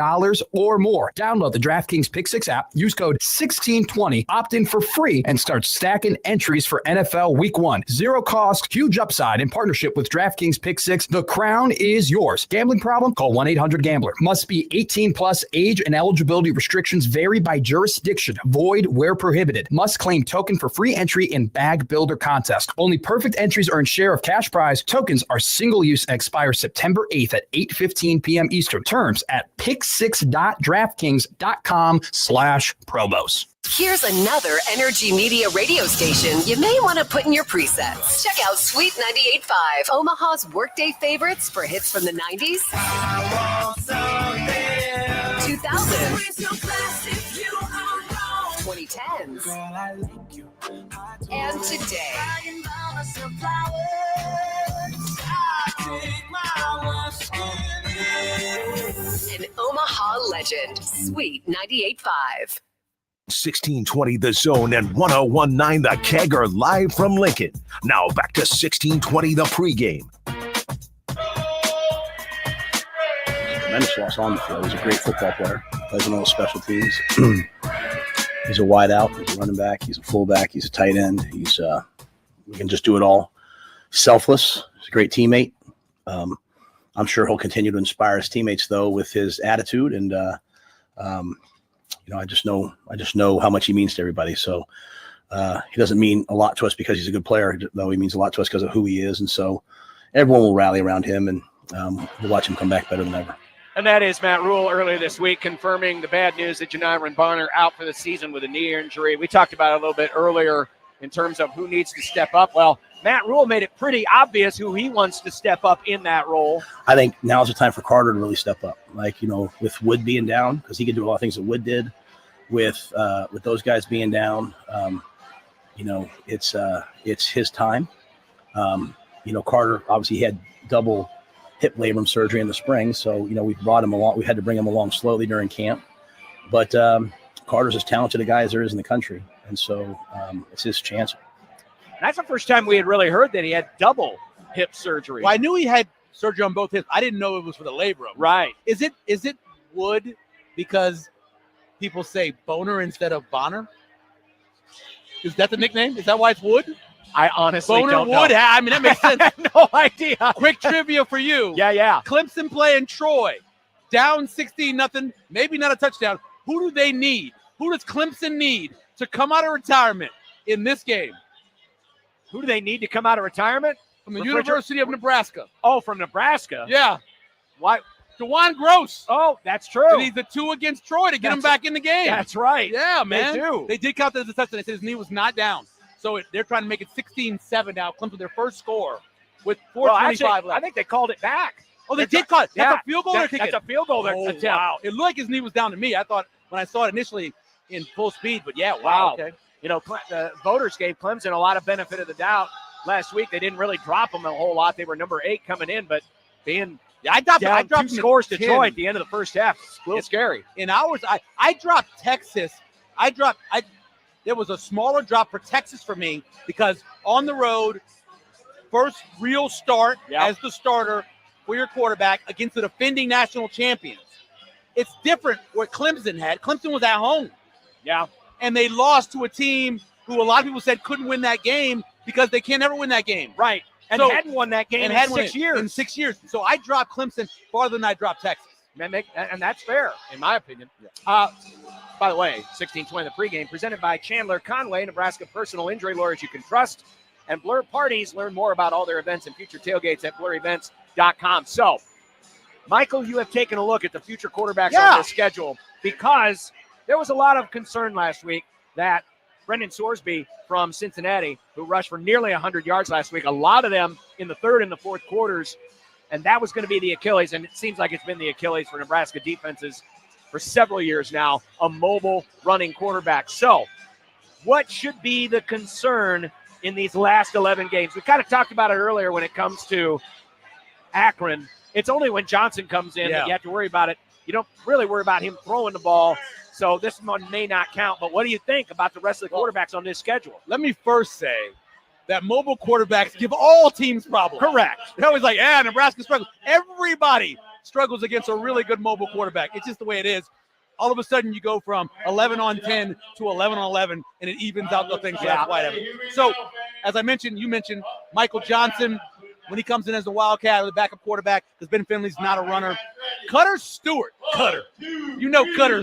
or more. Download the DraftKings Pick 6 app. Use code 1620, opt in for free, and start stacking entries for NFL Week 1. Zero cost, huge upside in partnership with DraftKings Pick 6. The crown is yours. Gambling problem? Call 1-800-GAMBLER. Must be 18 plus. Age and eligibility restrictions vary by jurisdiction. Void where prohibited. Must claim token for free entry in Bag Builder contest. Only perfect entries earn share of cash prize. Tokens are single use and expire September 8th at 8:15 p.m. Eastern. Terms at pick6.draftkings.com/promos. Here's another Energy Media radio station you may want to put in your presets. Check out Sweet 98.5, Omaha's workday favorites for hits from the 90s, 2000s, 2010s, and today. An Omaha legend, Sweet 98.5. 1620 The Zone and 101.9 The Keg are live from Lincoln. Now back to 1620 The Pregame. Tremendous loss on the field. He's a great football player. Plays on all the special teams. He's a wide out. He's a running back. He's a fullback. He's a tight end. He can just do it all. Selfless. He's a great teammate. I'm sure he'll continue to inspire his teammates though with his attitude and I just know how much he means to everybody. So he doesn't mean a lot to us because he's a good player, though he means a lot to us because of who he is. And so everyone will rally around him, and we'll watch him come back better than ever. And that is Matt Rule earlier this week confirming the bad news that Janiron Bonner out for the season with a knee injury. We talked about it a little bit earlier in terms of who needs to step up. Well, Matt Rule made it pretty obvious who he wants to step up in that role. I think now's the time for Carter to really step up. With Wood being down, because he could do a lot of things that Wood did. With those guys being down, it's his time. Carter obviously had double hip labrum surgery in the spring, so we brought him along. We had to bring him along slowly during camp, but Carter's as talented a guy as there is in the country, and so it's his chance. That's the first time we had really heard that he had double hip surgery. Well, I knew he had surgery on both hips. I didn't know it was for the labrum. Right? Is it Wood because people say Boner instead of Bonner? Is that the nickname? Is that why it's Wood? I honestly Boner don't Wood. know. I mean, that makes sense. I have no idea. Quick trivia for you. Yeah. Clemson playing Troy. Down 16-0. Maybe not a touchdown. Who do they need? Who does Clemson need to come out of retirement in this game? Who do they need to come out of retirement? From the University of Nebraska. Oh, from Nebraska? Yeah. Why? DeJuan Gross. Oh, that's true. They need the 2 against Troy to get him back in the game. That's right. Yeah, man. They do. They did count that as a touchdown. They said his knee was not down. So they're trying to make it 16-7 now. Clemson their first score with 4:25 left. I think they called it back. Oh, they did call it. That's a field goal or That's a field goal attempt. Wow. It looked like his knee was down to me. I thought when I saw it initially in full speed, but yeah, wow. Okay. The voters gave Clemson a lot of benefit of the doubt last week. They didn't really drop them a whole lot. They were number 8 coming in, but being I dropped 2 scores to Troy at the end of the first half. It's a little scary. In ours, I dropped Texas. There was a smaller drop for Texas for me because on the road, first real start as the starter for your quarterback against the defending national champions. It's different what Clemson had. Clemson was at home. Yeah. And they lost to a team who a lot of people said couldn't win that game because they can't ever win that game. Right. And hadn't won that game in 6 years. In 6 years. So I dropped Clemson farther than I dropped Texas. And that's fair, in my opinion. By the way, 1620 the pregame, presented by Chandler Conway, Nebraska personal injury lawyers you can trust. And Blur Parties, learn more about all their events and future tailgates at blurevents.com. So, Michael, you have taken a look at the future quarterbacks on this schedule because there was a lot of concern last week that Brendan Sorsby from Cincinnati, who rushed for nearly 100 yards last week, a lot of them in the third and the fourth quarters, and that was going to be the Achilles, and it seems like it's been the Achilles for Nebraska defenses for several years now, a mobile running quarterback. So what should be the concern in these last 11 games? We kind of talked about it earlier when it comes to Akron. It's only when Johnson comes in that you have to worry about it. You don't really worry about him throwing the ball. So this one may not count. But what do you think about the rest of the quarterbacks on this schedule? Let me first say that mobile quarterbacks give all teams problems. Correct. They're always like, Nebraska struggles. Everybody struggles against a really good mobile quarterback. It's just the way it is. All of a sudden, you go from 11 on 10 to 11 on 11, and it evens out the things. So, as I mentioned, you mentioned Michael Johnson, when he comes in as the Wildcat or the backup quarterback, because Ben Finley's not a runner. Cutter Stewart. Cutter. You know Cutter.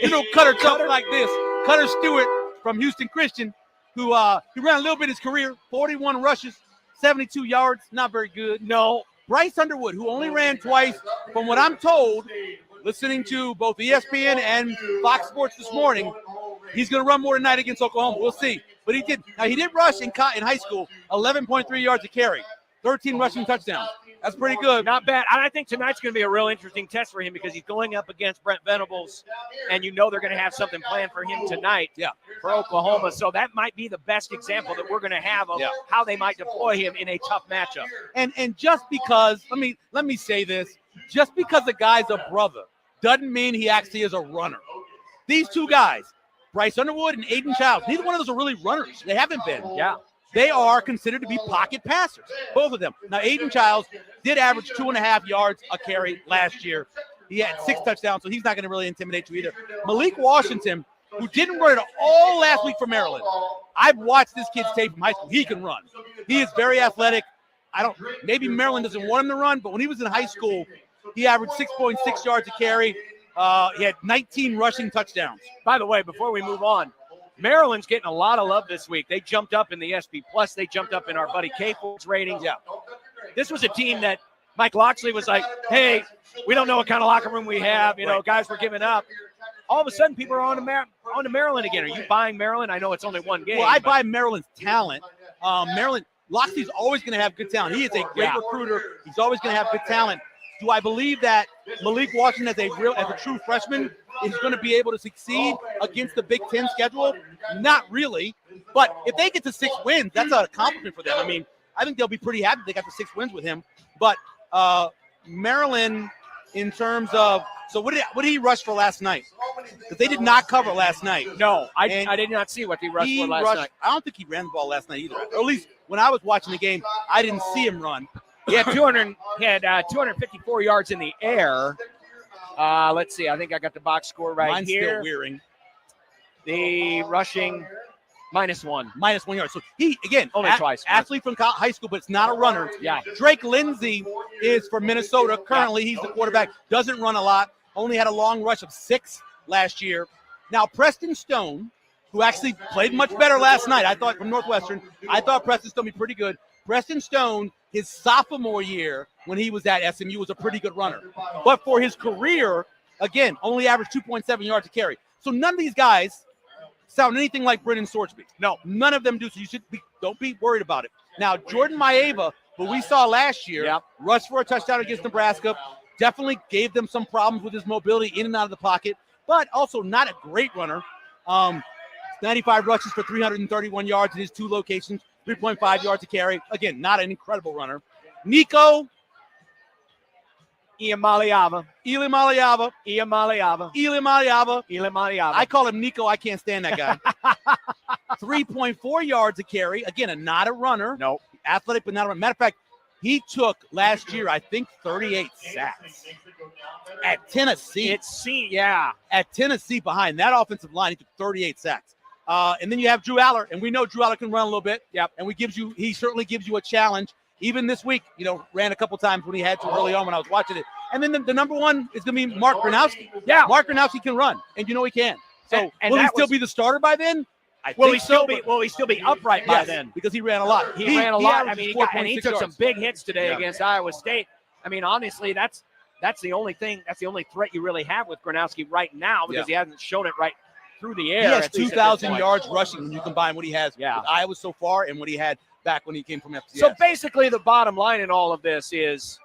You know Cutter talks like this. Cutter Stewart from Houston Christian, who he ran a little bit in his career, 41 rushes, 72 yards, not very good. No. Bryce Underwood, who only ran twice, from what I'm told, listening to both ESPN and Fox Sports this morning, he's going to run more tonight against Oklahoma. We'll see. But he did. Now, he did rush in high school, 11.3 yards a carry, 13 rushing touchdowns. That's pretty good. Not bad. I think tonight's going to be a real interesting test for him because he's going up against Brent Venables, and you know they're going to have something planned for him tonight for Oklahoma. So that might be the best example that we're going to have of how they might deploy him in a tough matchup. And just because, let me say this, just because the guy's a brother doesn't mean he actually is a runner. These two guys, Bryce Underwood and Aiden Childs, neither one of those are really runners. They haven't been. They are considered to be pocket passers, both of them. Now, Aiden Childs did average 2.5 yards a carry last year. He had 6 touchdowns, so he's not going to really intimidate you either. Malik Washington, who didn't run at all last week for Maryland. I've watched this kid's tape from high school. He can run. He is very athletic. Maybe Maryland doesn't want him to run, but when he was in high school, he averaged 6.6 yards a carry. He had 19 rushing touchdowns. By the way, before we move on, Maryland's getting a lot of love this week. They jumped up in the SP+. They jumped up in our buddy K-Ford's ratings. This was a team that Mike Loxley was like, hey, we don't know what kind of locker room we have. Guys were giving up. All of a sudden, people are on to Maryland again. Are you buying Maryland? I know it's only one game. Well, I buy Maryland's talent. Maryland, Loxley's always going to have good talent. He is a great recruiter. He's always going to have good talent. Do I believe that Malik Washington, as a true freshman, is going to be able to succeed against the Big Ten schedule? Not really. But if they get to 6 wins, that's an accomplishment for them. I think they'll be pretty happy they got to 6 wins with him. But Maryland, in terms of – so what did he rush for last night? Because they did not cover last night. No, I did not see what he rushed for last night. I don't think he ran the ball last night either. Or at least when I was watching the game, I didn't see him run. He had 254 yards in the air. Let's see. I think I got the box score right Mine's here. Still wearing. The rushing -1. -1 yard. So he, again, only twice. Athlete from high school, but it's not a runner. Yeah. Drake Lindsey is from Minnesota. Currently, he's the quarterback. Doesn't run a lot. Only had a long rush of 6 last year. Now, Preston Stone, who actually played much better last night, I thought, from Northwestern. I thought Preston Stone would be pretty good. Preston Stone, his sophomore year when he was at SMU, was a pretty good runner. But for his career, again, only averaged 2.7 yards a carry. So none of these guys sound anything like Brendan Sorsby. No, none of them do. So don't be worried about it. Now, Jordan Maeva, who we saw last year, rushed for a touchdown against Nebraska, definitely gave them some problems with his mobility in and out of the pocket, but also not a great runner. 95 rushes for 331 yards in his 2 locations. 3.5 yards a carry. Again, not an incredible runner. Nico Iamaleava. I call him Nico. I can't stand that guy. 3.4 yards a carry. Again, not a runner. No. Athletic, but not a runner. Matter of fact, he took last year, I think, 38 sacks at Tennessee. At Tennessee behind that offensive line, he took 38 sacks. And then you have Drew Aller, and we know Drew Aller can run a little bit. And he certainly gives you a challenge. Even this week, ran a couple times when he had to early on when I was watching it. And then the number one is going to be Mark Gronowski. Yeah. Mark Gronowski can run, and you know he can. So And will he that still was- be the starter by then? Will he still be upright by Yes, then? because he ran a lot. He ran a lot. I averages mean, 4.6 he took some yards. big hits today Yeah. against Iowa State. I mean, honestly, that's the only thing. That's the only threat you really have with Gronowski right now because he hasn't shown it right through the air. He has at least at this 2,000 point. yards rushing when you combine what he has with Iowa so far and what he had back when he came from FCS. So basically, the bottom line in all of this is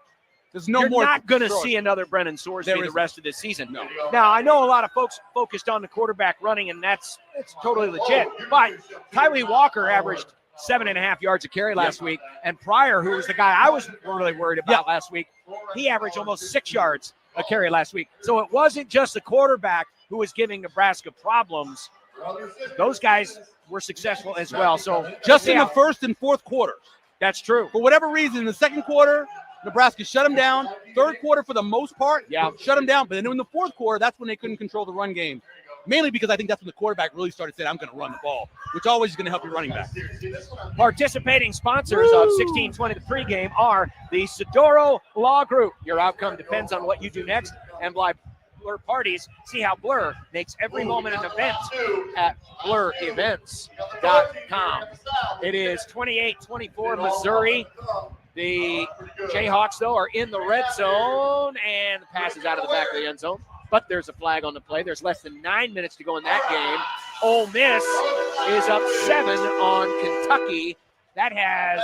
there's no you're more. not going to throws. see another Brennan Sorsby There the isn't. rest of this season. No. Now, I know a lot of folks focused on the quarterback running, and it's totally legit. But Tyree Walker averaged 7.5 yards a carry last week, and Pryor, who was the guy I was really worried about last week, he averaged almost 6 yards a carry last week. So it wasn't just the quarterback who was giving Nebraska problems. Those guys were successful as well. So Just in the first and fourth quarter. That's true. For whatever reason, in the second quarter, Nebraska shut him down. Third quarter, for the most part, shut him down. But then in the fourth quarter, that's when they couldn't control the run game. Mainly because I think that's when the quarterback really started saying, I'm going to run the ball, which always is going to help your running back. Participating sponsors of 1620 The Pregame are the Sidoro Law Group. Your outcome depends on what you do next. And Blur Parties. See how Blur makes every moment an event at blurevents.com. It is 28-24 Missouri. The Jayhawks, though, are in the red zone, and the pass is out of the back of the end zone. But there's a flag on the play. There's less than 9 minutes to go in that game. Ole Miss is up 7 on Kentucky. That has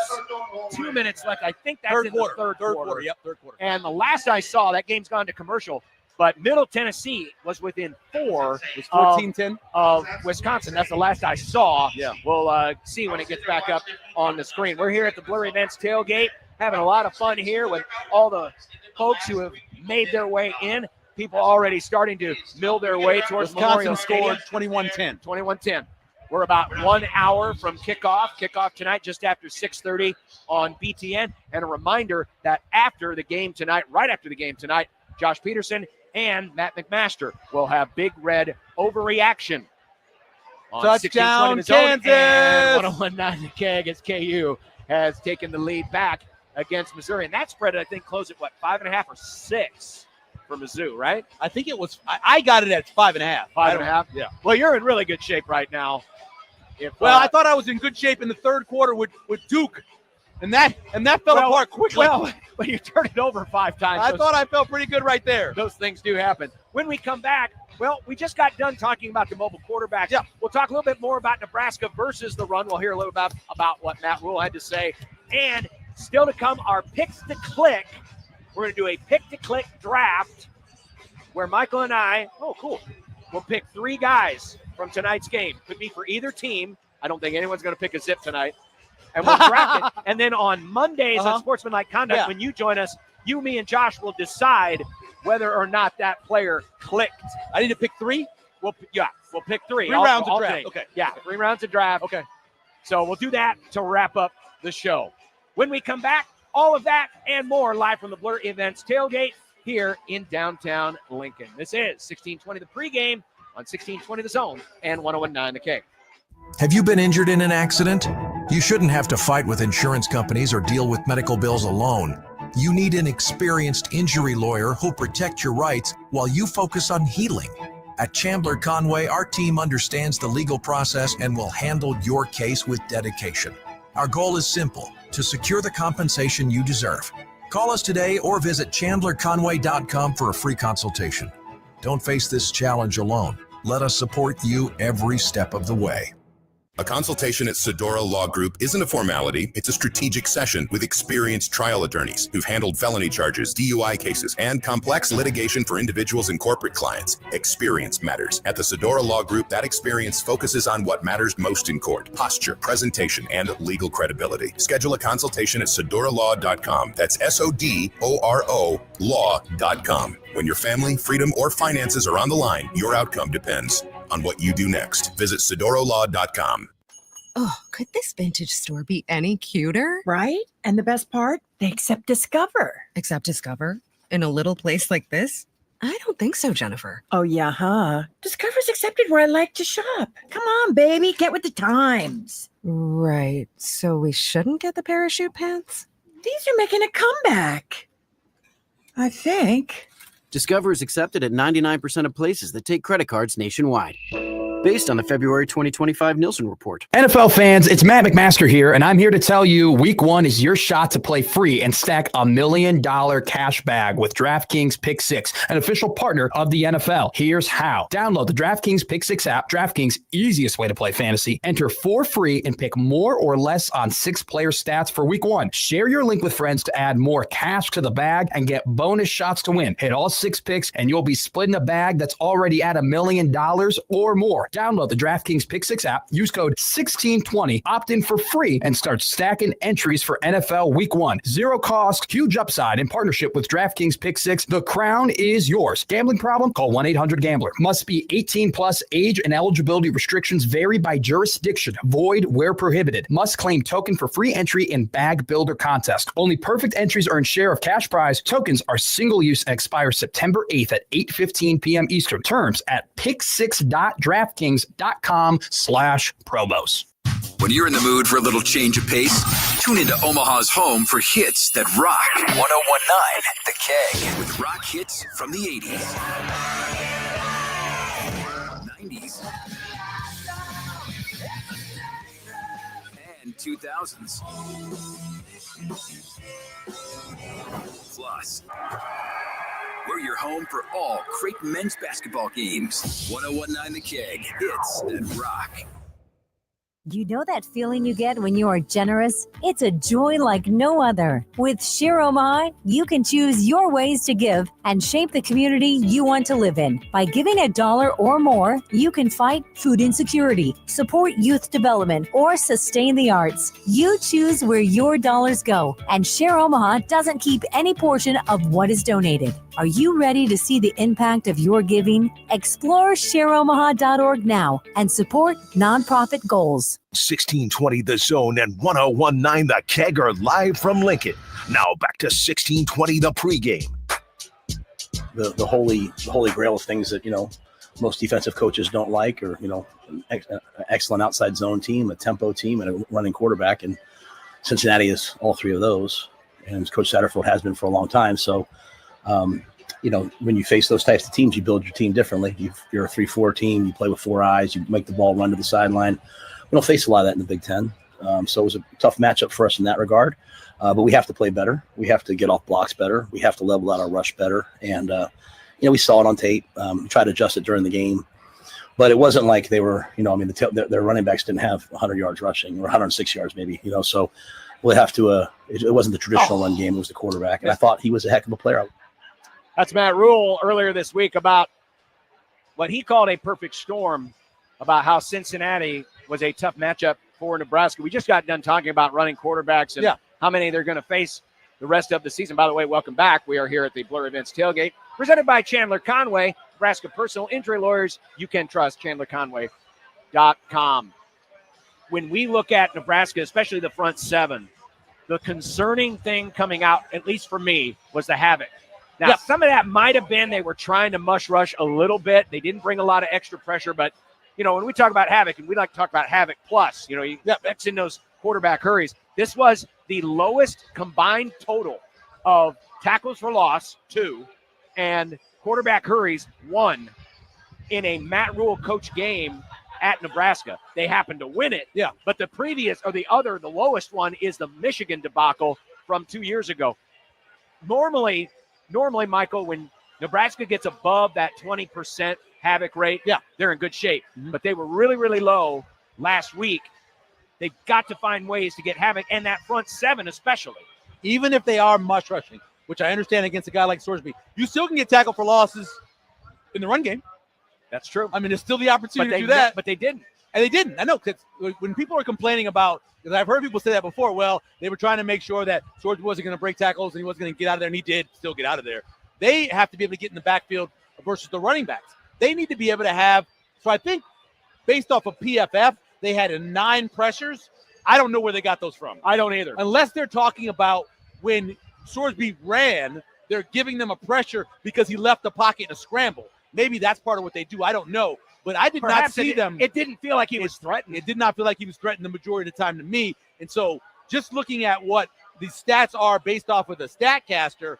2 minutes left. I think that's in the third quarter. Yep, third quarter. And the last I saw, that game's gone to commercial. But Middle Tennessee was within 4. It's 14-10 of Wisconsin. That's the last I saw. Yeah. We'll see when it gets back up on the screen. We're here at the Blur Events Tailgate, having a lot of fun here with all the folks who have made their way in. People already starting to mill their way towards Memorial Wisconsin Stadium. scored 21-10. 21-10. We're about 1 hour from kickoff. Kickoff tonight just after 6:30 on BTN. And a reminder that after the game tonight, right after the game tonight, Josh Peterson and Matt McMaster will have Big Red Overreaction on Touchdown, 1620 The Zone Kansas! and 101.9 The Keg as KU has taken the lead back against Missouri. And that spread, I think, closed at, 5.5 or 6 for Mizzou, right? I think it was – I got it at 5.5. 5.5? Yeah. Well, you're in really good shape right now. I thought I was in good shape in the third quarter with Duke, and that fell apart quickly. Well, when you turn it over 5 times. I thought I felt pretty good right there. Those things do happen. When we come back, we just got done talking about the mobile quarterbacks. Yeah. We'll talk a little bit more about Nebraska versus the run. We'll hear a little bit about what Matt Rule had to say. And still to come, our picks to click. We're going to do a pick-to-click draft where Michael and I, we'll pick 3 guys from tonight's game. Could be for either team. I don't think anyone's going to pick a zip tonight. And we'll draft it. And then on Mondays on Sportsmanlike Conduct, when you join us, you, me, and Josh will decide whether or not that player clicked. I need to pick 3? We'll pick 3. 3 rounds of draft. Okay. Yeah, 3 rounds of draft. Okay. So we'll do that to wrap up the show. When we come back, all of that and more live from the Blur Events Tailgate here in downtown Lincoln. This is 1620 The Pregame on 1620 The Zone and 101.9 The Keg. Have you been injured in an accident? You shouldn't have to fight with insurance companies or deal with medical bills alone. You need an experienced injury lawyer who'll protect your rights while you focus on healing. At Chandler Conway, our team understands the legal process and will handle your case with dedication. Our goal is simple: to secure the compensation you deserve. Call us today or visit chandlerconway.com for a free consultation. Don't face this challenge alone. Let us support you every step of the way. A consultation at Sidora Law Group isn't a formality, it's a strategic session with experienced trial attorneys who've handled felony charges, DUI cases, and complex litigation for individuals and corporate clients. Experience matters. At the Sidora Law Group, that experience focuses on what matters most in court: posture, presentation, and legal credibility. Schedule a consultation at sidoralaw.com. That's SODORO law.com. When your family, freedom, or finances are on the line, your outcome depends on what you do next. Visit sidoralaw.com. Oh, could this vintage store be any cuter? Right? And the best part? They accept Discover. Accept Discover? In a little place like this? I don't think so, Jennifer. Oh, yeah, huh? Discover's accepted where I like to shop. Come on, baby, get with the times. Right. So we shouldn't get the parachute pants? These are making a comeback. I think. Discover is accepted at 99% of places that take credit cards nationwide. Based on the February 2025 Nielsen report. NFL fans, it's Matt McMaster here, and I'm here to tell you week 1 is your shot to play free and stack $1 million cash bag with DraftKings Pick 6, an official partner of the NFL. Here's how. Download the DraftKings Pick 6 app, DraftKings' easiest way to play fantasy. Enter for free and pick more or less on 6 player stats for week 1. Share your link with friends to add more cash to the bag and get bonus shots to win. Hit all 6 picks, and you'll be splitting a bag that's already at $1 million or more. Download the DraftKings Pick 6 app, use code 1620, opt in for free, and start stacking entries for NFL Week 1. Zero cost, huge upside in partnership with DraftKings Pick 6. The crown is yours. Gambling problem? Call 1-800-GAMBLER. Must be 18 plus. Age and eligibility restrictions vary by jurisdiction. Void where prohibited. Must claim token for free entry in Bag Builder contest. Only perfect entries earn share of cash prize. Tokens are single use and expire September 8th at 8:15 p.m. Eastern. Terms at pick6.draftkings.com/promos. When you're in the mood for a little change of pace, tune into Omaha's home for hits that rock. 101.9 The Keg. With rock hits from the 80s, 90s, and 2000s. Plus, we're your home for all Creighton men's basketball games. 101.9 The Keg. Hits that rock. You know that feeling you get when you are generous? It's a joy like no other. With Share Omaha, you can choose your ways to give and shape the community you want to live in. By giving $1 or more, you can fight food insecurity, support youth development, or sustain the arts. You choose where your dollars go, and Share Omaha doesn't keep any portion of what is donated. Are you ready to see the impact of your giving? Explore shareomaha.org now and support nonprofit goals. 1620 The Zone and 101.9 The Keg are live from Lincoln. Now back to 1620 The Pregame. The holy grail of things that, most defensive coaches don't like, or, an excellent outside zone team, a tempo team, and a running quarterback. And Cincinnati is all three of those. And Coach Satterfield has been for a long time. So, when you face those types of teams, you build your team differently. You're a 3-4 team. You play with 4 eyes. You make the ball run to the sideline. We don't face a lot of that in the Big Ten. So it was a tough matchup for us in that regard. But we have to play better. We have to get off blocks better. We have to level out our rush better. And, we saw it on tape. Tried to adjust it during the game. But it wasn't like they were, their running backs didn't have 100 yards rushing, or 106 yards maybe, so we'll have to it wasn't the traditional run game. It was the quarterback. And I thought he was a heck of a player. That's Matt Rule earlier this week about what he called a perfect storm, about how Cincinnati was a tough matchup for Nebraska. We just got done talking about running quarterbacks and how many they're going to face the rest of the season. By the way, welcome back. We are here at the Blur Events Tailgate, presented by Chandler Conway, Nebraska personal injury lawyers you can trust, chandlerconway.com. When we look at Nebraska, especially the front seven, the concerning thing coming out, at least for me, was the havoc. Now, some of that might have been they were trying to mush rush a little bit. They didn't bring a lot of extra pressure, but, when we talk about havoc, and we like to talk about havoc plus, you mix in those quarterback hurries. This was the lowest combined total of tackles for loss, 2, and quarterback hurries, 1, in a Matt Rule coach game at Nebraska. They happened to win it, but the lowest one is the Michigan debacle from 2 years ago. Normally, Michael, when Nebraska gets above that 20% havoc rate, they're in good shape. Mm-hmm. But they were really, really low last week. They've got to find ways to get havoc, and that front seven especially. Even if they are mush rushing, which I understand against a guy like Sorsby, you still can get tackled for losses in the run game. That's true. I mean, there's still the opportunity to do that. But they didn't. And they didn't. I know, because when people are complaining about, because I've heard people say that before, well, they were trying to make sure that Sorsby wasn't going to break tackles and he wasn't going to get out of there, and he did still get out of there. They have to be able to get in the backfield versus the running backs. They need to be able to have, so I think based off of PFF, they had 9 pressures. I don't know where they got those from. I don't either. Unless they're talking about when Sorsby ran, they're giving them a pressure because he left the pocket in a scramble. Maybe that's part of what they do. I don't know. But I did not see them. It didn't feel like he was threatened. It did not feel like he was threatened the majority of the time to me. And so just looking at what the stats are based off of the StatCaster,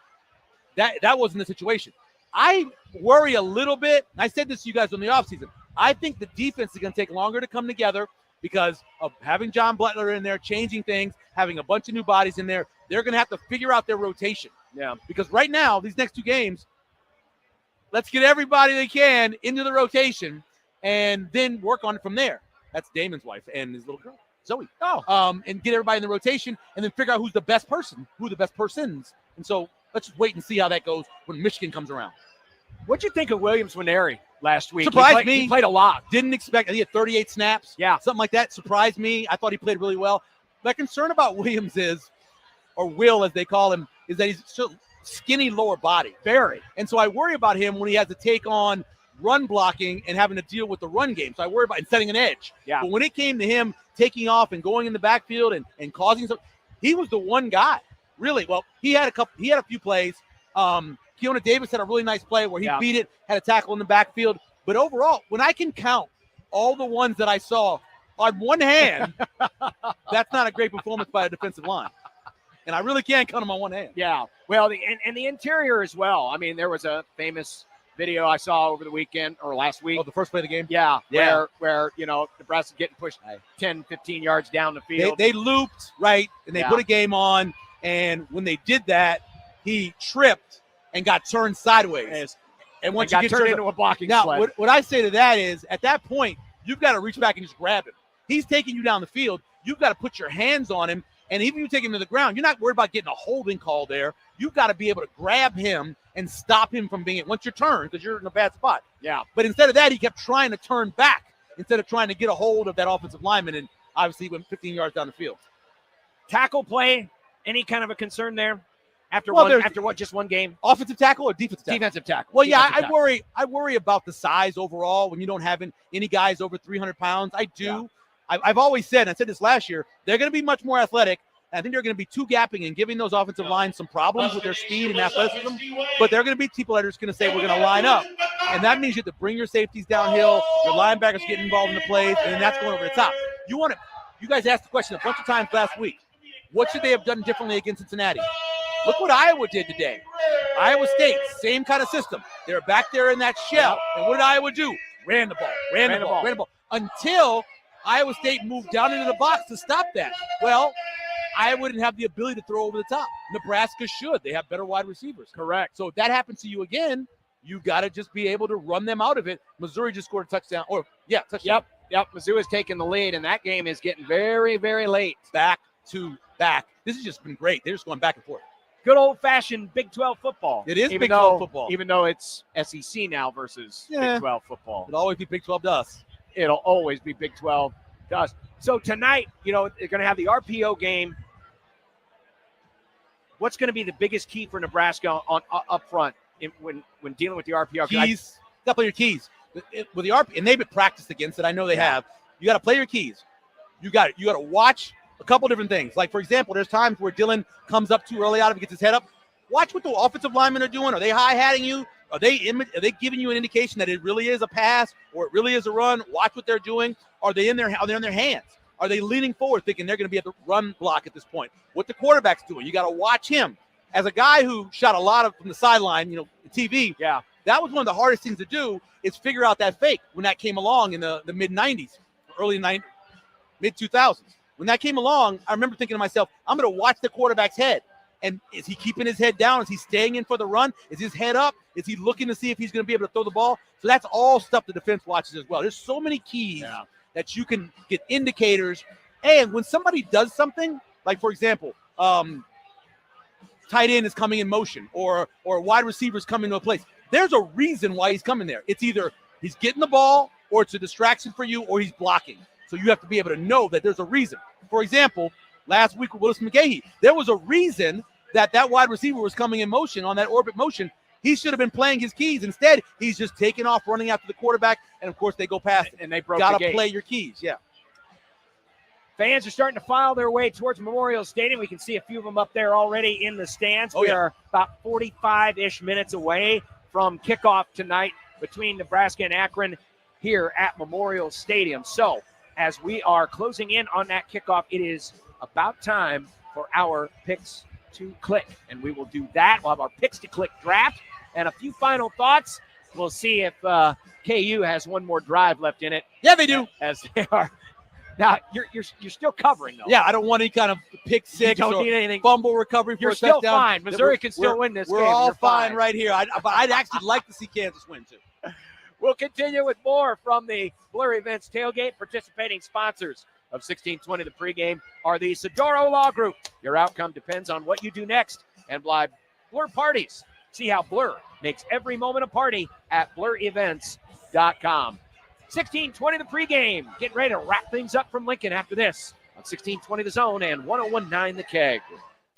that wasn't the situation. I worry a little bit. I said this to you guys in the offseason. I think the defense is going to take longer to come together because of having John Butler in there, changing things, having a bunch of new bodies in there. They're going to have to figure out their rotation. Yeah. Because right now, these next 2 games, let's get everybody they can into the rotation and then work on it from there. That's Damon's wife and his little girl, Zoe. And get everybody in the rotation and then figure out who's the best person, who the best persons. And so let's just wait and see how that goes when Michigan comes around. What'd you think of Williams-Nwaneri last week? Surprised me. He played a lot. Didn't expect. He had 38 snaps. Yeah. Something like that. Surprised me. I thought he played really well. My concern about Williams is, or Will as they call him, is that he's so skinny lower body. Very. And so I worry about him when he has to take on run blocking and having to deal with the run game. So I worry about and setting an edge. Yeah. But when it came to him taking off and going in the backfield and causing something, he was the one guy. Really. Well, he had a few plays. Keona Davis had a really nice play where he beat it, had a tackle in the backfield. But overall, when I can count all the ones that I saw on one hand, that's not a great performance by a defensive line. And I really can't count them on one hand. Yeah. Well, the interior as well. I mean, there was a famous video I saw over the weekend or last week. Oh, the first play of the game? Yeah. Where Nebraska's getting pushed 10, 15 yards down the field. They looped, right, and they put a game on. And when they did that, he tripped and got turned sideways. And once you get turned into a blocking sled. What I say to that is, at that point, you've got to reach back and just grab him. He's taking you down the field. You've got to put your hands on him. And even if you take him to the ground, you're not worried about getting a holding call there. You've got to be able to grab him and stop him from being it once your turn because you're in a bad spot. Yeah. But instead of that, he kept trying to turn back instead of trying to get a hold of that offensive lineman. And obviously he went 15 yards down the field. Tackle play, any kind of a concern there? After just one game? Offensive tackle or defensive tackle? Defensive tackle. Well, I worry about the size overall when you don't have any guys over 300 pounds. I do. Yeah. I've always said, and I said this last year, they're going to be much more athletic. I think they're going to be two gapping and giving those offensive lines some problems with their speed and athleticism. But they're going to be people that are just going to say, we're going to line up. And that means you have to bring your safeties downhill, your linebackers getting involved in the plays, and that's going over the top. You guys asked the question a bunch of times last week. What should they have done differently against Cincinnati? Look what Iowa did today. Iowa State, same kind of system. They're back there in that shell. And what did Iowa do? Ran the ball. Until Iowa State moved down into the box to stop that. Well, Iowa didn't have the ability to throw over the top. Nebraska should. They have better wide receivers. Correct. So if that happens to you again, you got to just be able to run them out of it. Missouri just scored a touchdown. Touchdown. Yep. Mizzou is taking the lead, and that game is getting very, very late. Back to back. This has just been great. They're just going back and forth. Good old-fashioned Big 12 football. It is Big 12 football. Even though it's SEC now versus Big 12 football. It'll always be Big 12 to us. It'll always be Big 12 to us. So tonight, they're going to have the RPO game. What's going to be the biggest key for Nebraska up front when dealing with the RPO? Keys. You got to play your keys. With the RPO, and they've been practiced against it. I know they have. You got to play your keys. You got to watch a couple different things. Like, for example, there's times where Dylan comes up too early out of it, gets his head up. Watch what the offensive linemen are doing. Are they hi-hatting you? Are they giving you an indication that it really is a pass or it really is a run? Watch what they're doing. Are they in their hands? Are they leaning forward thinking they're going to be at the run block at this point? What the quarterback's doing. You got to watch him. As a guy who shot a lot from the sideline, TV, that was one of the hardest things to do is figure out that fake when that came along in the mid-90s, mid-2000s. When that came along, I remember thinking to myself, I'm going to watch the quarterback's head. And is he keeping his head down? Is he staying in for the run? Is his head up? Is he looking to see if he's going to be able to throw the ball? So that's all stuff the defense watches as well. There's so many keys that you can get indicators. And when somebody does something, like, for example, tight end is coming in motion or wide receivers coming to a place, there's a reason why he's coming there. It's either he's getting the ball or it's a distraction for you or he's blocking. So you have to be able to know that there's a reason. For example, last week with Willis McGahee, there was a reason that wide receiver was coming in motion on that orbit motion. He should have been playing his keys. Instead, he's just taking off, running after the quarterback, and, of course, they go past it. And they broke Gotta the gate. play your keys, yeah. Fans are starting to file their way towards Memorial Stadium. We can see a few of them up there already in the stands. We are about 45-ish minutes away from kickoff tonight between Nebraska and Akron here at Memorial Stadium. So, as we are closing in on that kickoff, it is about time for our picks to click, and we will do that. We'll have our picks to click draft and a few final thoughts. We'll see if KU has one more drive left in it. Yeah, they do. As they are. Now, you're still covering, though. Yeah, I don't want any kind of pick six You don't or need anything. fumble recovery for You're a still touchdown. fine. Missouri can still win this game. We're all You're fine right here. But I'd actually like to see Kansas win, too. We'll continue with more from the Blur Events Tailgate. Participating sponsors of 1620 The Pregame are the Sidoro Law Group. Your outcome depends on what you do next. And Blur Parties. See how Blur makes every moment a party at blurevents.com. 1620 The Pregame. Getting ready to wrap things up from Lincoln after this on 1620 The Zone and 1019 The Keg.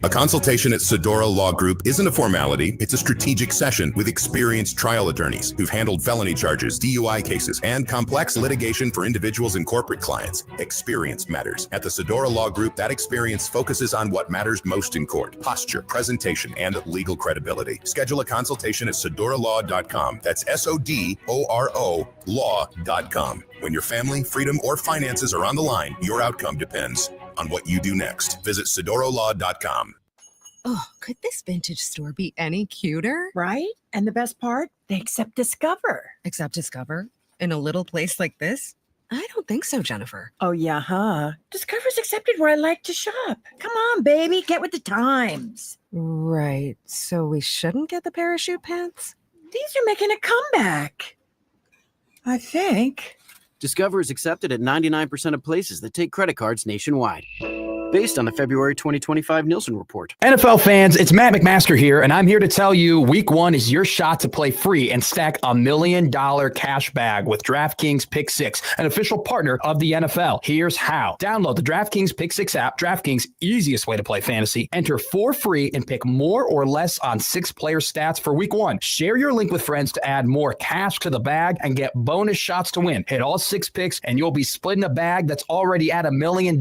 A consultation at Sidoro Law Group isn't a formality, it's a strategic session with experienced trial attorneys who've handled felony charges, DUI cases, and complex litigation for individuals and corporate clients. Experience matters. At the Sidoro Law Group, that experience focuses on what matters most in court: posture, presentation, and legal credibility. Schedule a consultation at sidorolaw.com. That's SODORO law.com. When your family, freedom, or finances are on the line, your outcome depends on what you do next. Visit sidorolaw.com. Oh, could this vintage store be any cuter? Right? And the best part? They accept Discover. Accept Discover? In a little place like this? I don't think so, Jennifer. Oh, yeah, huh? Discover's accepted where I like to shop. Come on, baby, get with the times. Right. So we shouldn't get the parachute pants? These are making a comeback. I think. Discover is accepted at 99% of places that take credit cards nationwide. Based on the February 2025 Nielsen report. NFL fans, it's Matt McMaster here, and I'm here to tell you Week 1 is your shot to play free and stack $1 million cash bag with DraftKings Pick 6, an official partner of the NFL. Here's how. Download the DraftKings Pick 6 app, DraftKings' easiest way to play fantasy. Enter for free and pick more or less on 6-player stats for Week 1. Share your link with friends to add more cash to the bag and get bonus shots to win. Hit all 6 picks, and you'll be splitting a bag that's already at $1 million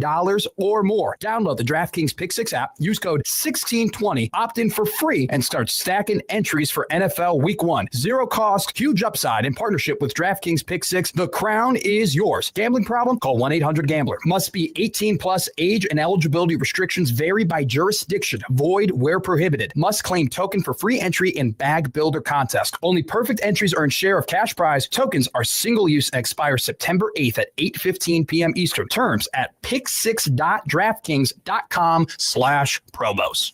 or more. Download the DraftKings Pick 6 app, use code 1620, opt in for free, and start stacking entries for NFL Week 1. Zero cost, huge upside in partnership with DraftKings Pick 6. The crown is yours. Gambling problem? Call 1-800-GAMBLER. Must be 18 plus. Age and eligibility restrictions vary by jurisdiction. Void where prohibited. Must claim token for free entry in Bag Builder contest. Only perfect entries earn share of cash prize. Tokens are single use and expire September 8th at 8:15 p.m. Eastern. Terms at pick6.draftkings.com/promos.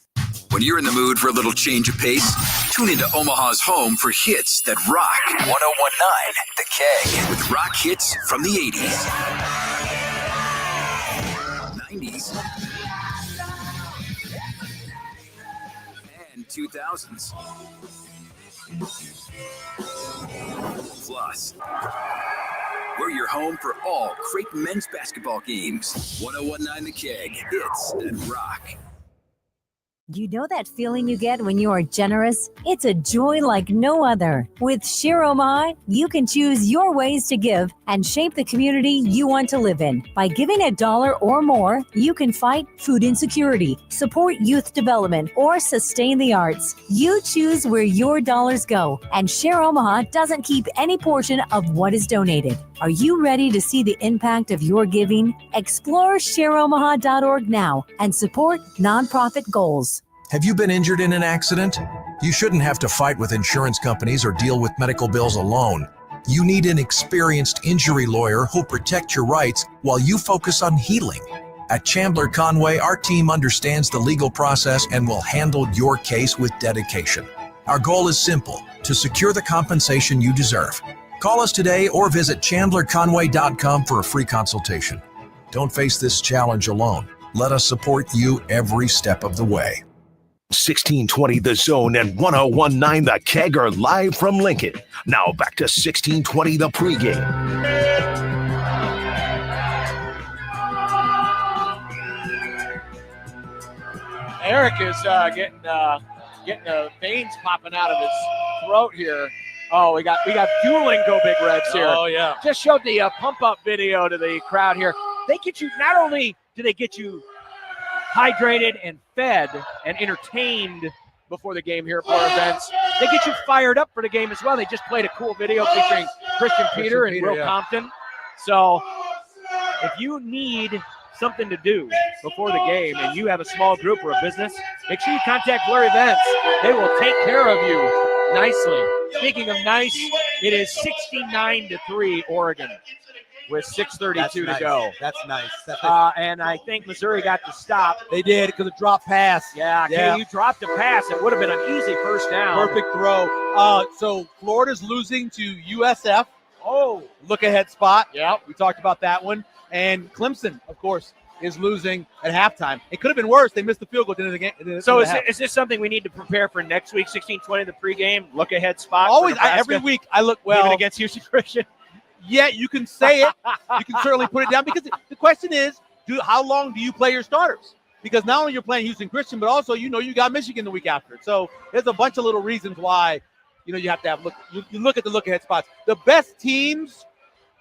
When you're in the mood for a little change of pace, tune into Omaha's home for hits that rock. 1019 The Keg with rock hits from the 80s, 90s, and 2000s. Plus, we're your home for all Creighton men's basketball games. 1019 The Keg, hits that rock. You know that feeling you get when you are generous? It's a joy like no other. With Share Omaha, you can choose your ways to give and shape the community you want to live in. By giving $1 or more, you can fight food insecurity, support youth development, or sustain the arts. You choose where your dollars go, and Share Omaha doesn't keep any portion of what is donated. Are you ready to see the impact of your giving? Explore shareomaha.org now and support nonprofit goals. Have you been injured in an accident? You shouldn't have to fight with insurance companies or deal with medical bills alone. You need an experienced injury lawyer who'll protect your rights while you focus on healing. At Chandler Conway, our team understands the legal process and will handle your case with dedication. Our goal is simple: to secure the compensation you deserve. Call us today or visit chandlerconway.com for a free consultation. Don't face this challenge alone. Let us support you every step of the way. 1620 The Zone and 1019 The Keg are live from Lincoln. Now back to 1620 The Pregame. Eric is getting the veins popping out of his throat here. Oh, we got dueling Go Big Reds here. Oh, yeah. Just showed the pump up video to the crowd here. They get you, not only do they get you hydrated and fed and entertained before the game here at Blur Events, they get you fired up for the game as well. They just played a cool video featuring Christian Peter and Will Compton. So if you need something to do before the game and you have a small group or a business, make sure you contact Blur Events. They will take care of you nicely. Speaking of nice, it is 69-3 Oregon with 6:32 to go. That's nice. And I think Missouri got the stop. They did because of drop pass. Yeah, KU dropped a pass. It would have been an easy first down. Perfect throw. So Florida's losing to USF. Oh. Look ahead spot. Yeah. We talked about that one. And Clemson, of course, is losing at halftime. It could have been worse. They missed the field goal at the end of the game. So is this something we need to prepare for next week, 16-20, the pregame look ahead spot? Always, every week I look even against Houston Christian. Yeah, you can say it. You can certainly put it down because the question is, how long do you play your starters? Because not only you're playing Houston Christian, but also you got Michigan the week after. So there's a bunch of little reasons why you have to have look. You look at the look ahead spots. The best teams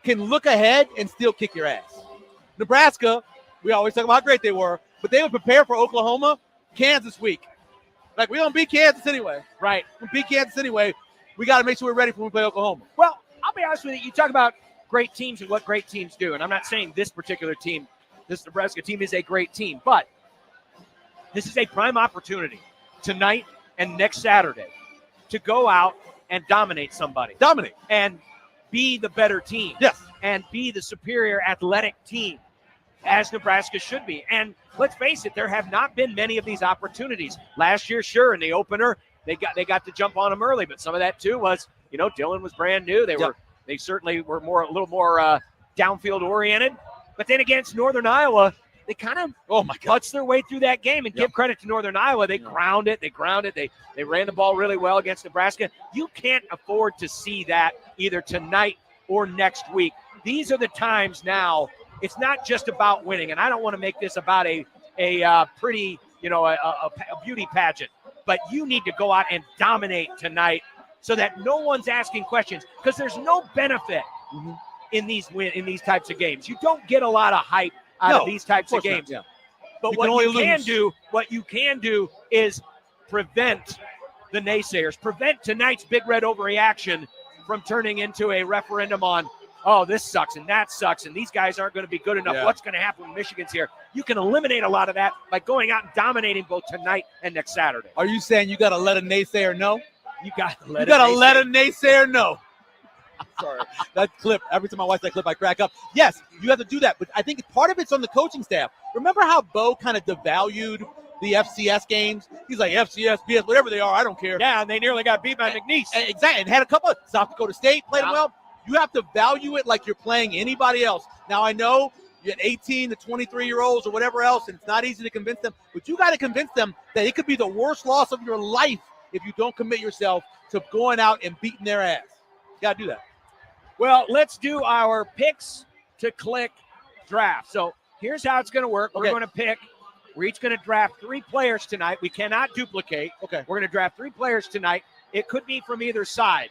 can look ahead and still kick your ass. Nebraska, we always talk about how great they were, but they would prepare for Oklahoma, Kansas week. Like, we don't beat Kansas anyway. Right. We beat Kansas anyway. We got to make sure we're ready for when we play Oklahoma. Well, I'll be honest with you. You talk about great teams and what great teams do, and I'm not saying this particular team, this Nebraska team, is a great team, but this is a prime opportunity tonight and next Saturday to go out and dominate somebody. Dominate. And be the better team. Yes. And be the superior athletic team, as Nebraska should be. And let's face it, there have not been many of these opportunities. Last year, sure, in the opener, they got to jump on them early, but some of that too was, Dillon was brand new. They certainly were a little more downfield oriented. But then against Northern Iowa, they kind of putzed their way through that game. And give credit to Northern Iowa, they ground it. They ran the ball really well against Nebraska. You can't afford to see that either tonight or next week. These are the times now. It's not just about winning, and I don't want to make this about a pretty, a beauty pageant. But you need to go out and dominate tonight so that no one's asking questions, because there's no benefit in these types of games. You don't get a lot of hype out of these types of games. But what you can do is prevent the naysayers, prevent tonight's Big Red overreaction from turning into a referendum on, oh, this sucks and that sucks and these guys aren't going to be good enough. What's going to happen when Michigan's here? You can eliminate a lot of that by going out and dominating both tonight and next Saturday. Are you saying you got to let a naysayer know? You got to let a naysayer know. Sorry. That clip, every time I watch that clip, I crack up. Yes, you have to do that. But I think part of it's on the coaching staff. Remember how Bo kind of devalued the FCS games? He's like, FCS, BS, whatever they are, I don't care. Yeah, and they nearly got beat by McNeese. Exactly. And had a couple of South Dakota State played them well. You have to value it like you're playing anybody else. Now, I know you had 18 to 23-year-olds or whatever else, and it's not easy to convince them. But you got to convince them that it could be the worst loss of your life if you don't commit yourself to going out and beating their ass. You got to do that. Well, let's do our picks to click draft. So here's how it's going to work. We're going to pick. We're each going to draft 3 players tonight. We cannot duplicate. Okay. We're going to draft 3 players tonight. It could be from either side.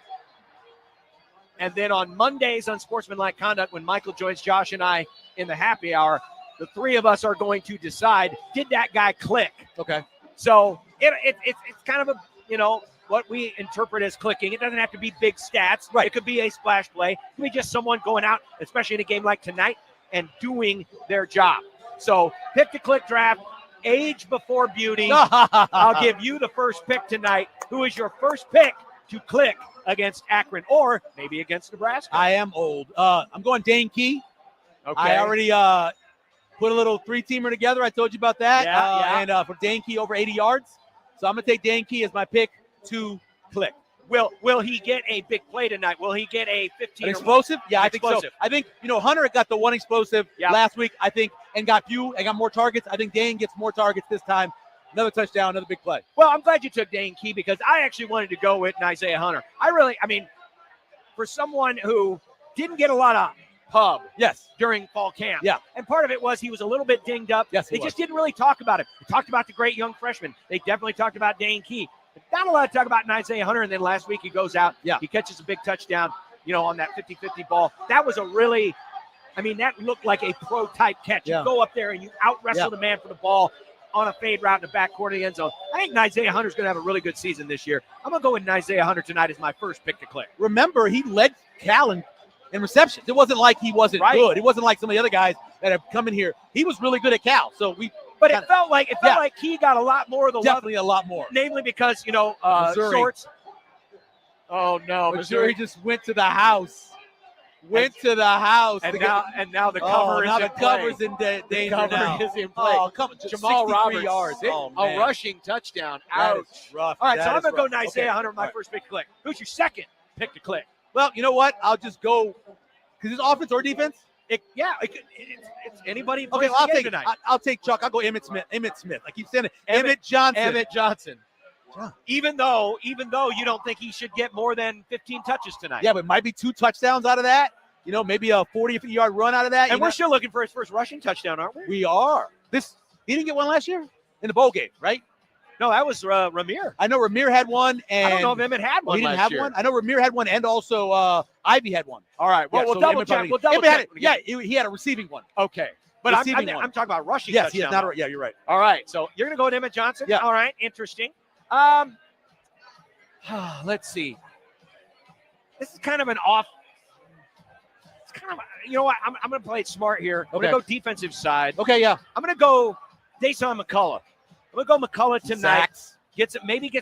And then on Mondays on Sportsmanlike Conduct, when Michael joins Josh and I in the happy hour, the 3 of us are going to decide, did that guy click? Okay. So it's kind of a, what we interpret as clicking. It doesn't have to be big stats. Right. It could be a splash play. It could be just someone going out, especially in a game like tonight, and doing their job. So pick to click draft, age before beauty. I'll give you the first pick tonight. Who is your first pick to click against Akron or maybe against Nebraska? I am old. I'm going Dane Key. Okay. I already put a little 3-teamer together. I told you about that. Yeah. And for Dane Key over 80 yards. So I'm going to take Dane Key as my pick to click. Will he get a big play tonight? Will he get a 15? An explosive? Yeah, I think so. Explosive. I think, Hunter got the one explosive last week, I think, and got more targets. I think Dane gets more targets this time. Another touchdown, another big play. Well, I'm glad you took Dane Key because I actually wanted to go with Isaiah Hunter. For someone who didn't get a lot of pub during fall camp. Yeah. And part of it was he was a little bit dinged up. Yes, they just didn't really talk about him. They talked about the great young freshman. They definitely talked about Dane Key. But not a lot of talk about Isaiah Hunter. And then last week he goes out. Yeah. He catches a big touchdown, on that 50-50 ball. That was a really, that looked like a pro-type catch. Yeah. You go up there and you out-wrestle the man for the ball on a fade route in the back corner of the end zone. I think Isaiah Hunter's going to have a really good season this year. I'm going to go with Isaiah Hunter tonight as my first pick to click. Remember, he led Cal in receptions. It wasn't like he wasn't good. It wasn't like some of the other guys. that have come in here. He was really good at Cal, so we. But it felt like he got a lot more of the definitely a lot more. Namely because Missouri. shorts. Oh no, Missouri just went to the house. And now the cover is now in the play. cover's in danger The cover now. is in play. Oh, come on, Jamal 63 Roberts, yards. a rushing touchdown. That Ouch. is rough. All right, so That I'm is going to go rough. Isaiah Okay. Hunter, my first pick to click. Who's your second pick to click? Well, you know what? I'll just go because it's offense or defense. It's anybody. Okay, well, I'll take Chuck. I'll go Emmitt Smith. I keep saying it. Emmitt Johnson. Even though you don't think he should get more than 15 touches tonight. Yeah, but it might be 2 touchdowns out of that. Maybe a 40-yard run out of that. And we're still looking for his first rushing touchdown, aren't we? We are. He didn't get one last year in the bowl game, right? No, that was Ramir. I know Ramir had one, and I don't know if Emmett had one. He didn't last have year. one. I know Ramir had one, and also Ivy had one. All right. Well, Yeah, we'll so double Emmett check. probably- We'll double Emmett had check. it. Yeah, he had a receiving one. Okay. But I'm Receiving talking one. about rushing Yes, touchdown. yes, yeah, you're right. All right. So you're going to go with Emmett Johnson? Yeah. All right. Interesting. Let's see. This is kind of an off. It's kind of, you know what? I'm going to play it smart here. I'm going to go defensive side. Okay, yeah. I'm going to go Dason McCullough. I'm going to go McCullough tonight. Sacks. Get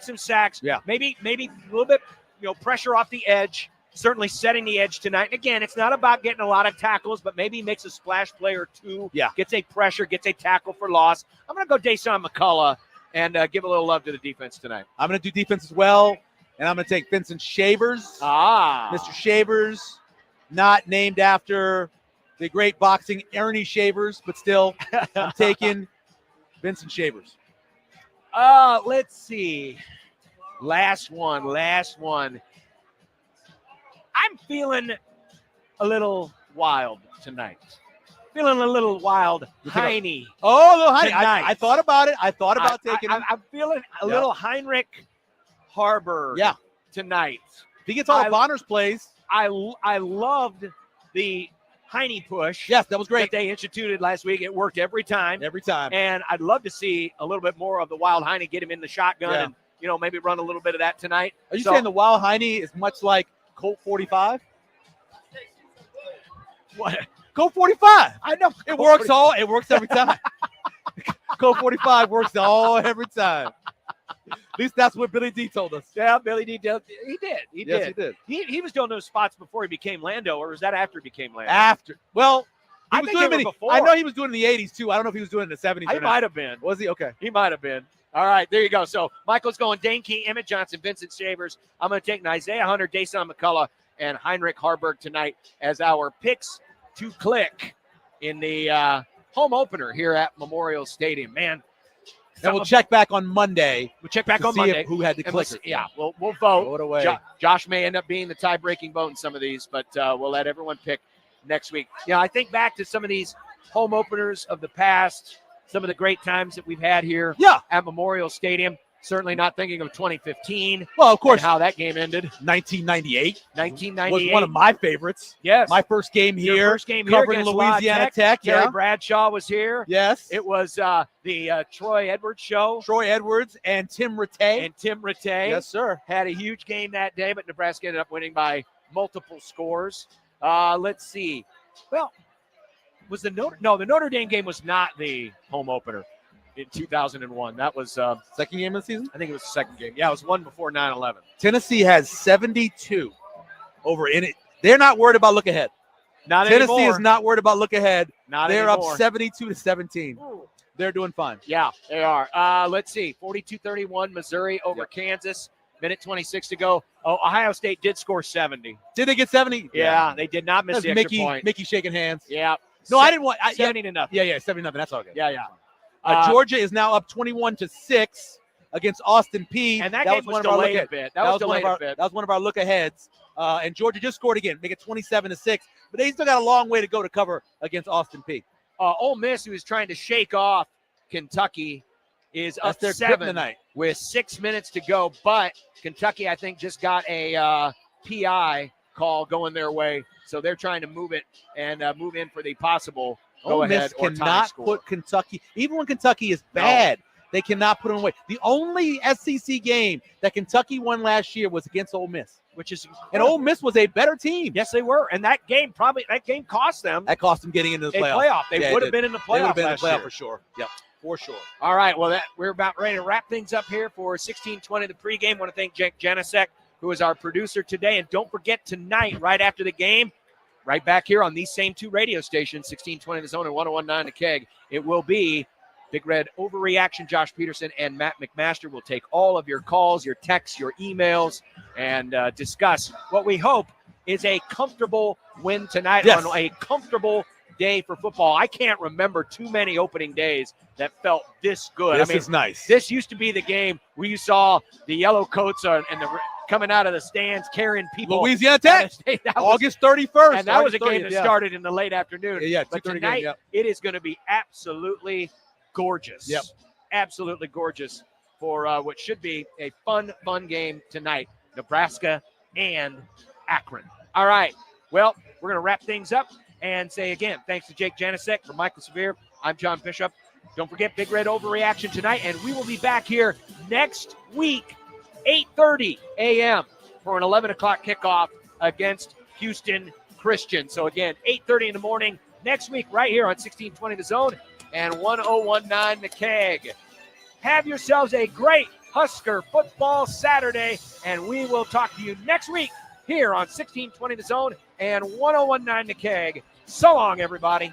some sacks. Yeah. Maybe a little bit, pressure off the edge. Certainly setting the edge tonight. And again, it's not about getting a lot of tackles, but maybe makes a splash play or two. Yeah. Gets a pressure, gets a tackle for loss. I'm going to go Dason McCullough and give a little love to the defense tonight. I'm going to do defense as well, and I'm going to take Vincent Shavers. Mr. Shavers, not named after the great boxing Ernie Shavers, but still, I'm taking Vincent Shavers. Let's see. Last one. I'm feeling a little wild tonight. Feeling a little wild. Heine. Oh, little Heine. Tonight. I thought about it. I thought about taking him. I'm feeling a little Heinrich Harbor tonight. If he gets all of Bonner's plays. I loved the Heine push. Yes, that was great. That they instituted last week. It worked every time. Every time. And I'd love to see a little bit more of the wild Heine, get him in the shotgun and, maybe run a little bit of that tonight. Are you saying the wild Heine is much like Colt 45? What? Colt 45. I know. It works every time. Colt 45 works every time. At least that's what Billy D told us. Yeah, Billy D did. He did. Yes, he did. He was doing those spots before he became Lando, or was that after he became Lando? After. Well, I was think doing they it were in before. I know he was doing it in the 80s, too. I don't know if he was doing it in the 70s. He might have been. Was he? Okay. He might have been. All right, there you go. So Michael's going Dane Key, Emmett Johnson, Vincent Shavers. I'm going to take Isaiah Hunter, Dason McCullough, and Heinrich Harburg tonight as our picks to click in the home opener here at Memorial Stadium. Man. And we'll check back on Monday. We'll check back on Monday. Who had the And clicker. we'll vote. Vote away. Josh may end up being the tie-breaking vote in some of these, but we'll let everyone pick next week. I think back to some of these home openers of the past, some of the great times that we've had here at Memorial Stadium. Certainly not thinking of 2015. Well, of course. And how that game ended. 1998. 1998. Was one of my favorites. Yes. My first game here. Your first game here covering against Louisiana Tech. Terry Bradshaw was here. Yes. It was the Troy Edwards show. Troy Edwards and Tim Rattay. Yes, sir. Had a huge game that day, but Nebraska ended up winning by multiple scores. Let's see. Well, was the Notre Dame game was not the home opener in 2001. That was second game of the season? I think it was the second game. Yeah, it was one before 9/11. Tennessee has 72 over in it. They're not worried about look ahead. Tennessee is not worried about look ahead. They're anymore. up 72-17. They're doing fine. Yeah, they are. Let's see. 42-31, Missouri over Kansas. Minute 26 to go. Oh, Ohio State did score 70. Did they get 70? Yeah, they did not miss That's the extra point. Mickey shaking hands. Yeah. No, I didn't want 70-0. Yeah, 70-0. That's all good. Yeah. Georgia is now up 21-6 against Austin Peay. And that game was delayed a bit. That was delayed a bit. That was one of our look aheads. And Georgia just scored again, make it 27-6. But they still got a long way to go to cover against Austin Peay. Ole Miss, who is trying to shake off Kentucky, is up their 7 tonight with 6 minutes to go. But Kentucky, I think, just got a PI call going their way. So they're trying to move it and move in for the possible Ole go-ahead Miss or tie cannot score. put Kentucky, even when Kentucky is bad, They cannot put them away. The only SEC game that Kentucky won last year was against Ole Miss, which is and Ole Miss was a better team. Yes, they were, and that game cost them. That cost them getting into the playoff. They would have been in the playoff. They would have been in the last playoff year. for sure. Yep, for sure. All right, well, we're about ready to wrap things up here for 1620 the pregame. I want to thank Jake Janicek, who is our producer today, and don't forget tonight, right after the game, right back here on these same two radio stations, 1620 The Zone and 1019 The Keg, it will be Big Red Overreaction. Josh Peterson and Matt McMaster will take all of your calls, your texts, your emails, and discuss what we hope is a comfortable win tonight on a comfortable day for football. I can't remember too many opening days that felt this good. This is nice. This used to be the game where you saw the yellow coats and the coming out of the stands carrying people. Louisiana Tech, August 31st. And that was a game that started in the late afternoon. Yeah, but tonight, it is going to be absolutely gorgeous. Yep. Absolutely gorgeous for what should be a fun game tonight. Nebraska and Akron. All right. Well, we're going to wrap things up and say again, thanks to Jake Janicek. For Michael Severe, I'm John Bishop. Don't forget Big Red Overreaction tonight, and we will be back here next week, 8:30 a.m. for an 11 o'clock kickoff against Houston Christian. So again, 8:30 in the morning next week right here on 1620 The Zone and 1019 The Keg. Have yourselves a great Husker football Saturday, and we will talk to you next week here on 1620 The Zone and 1019 The Keg. So long, everybody.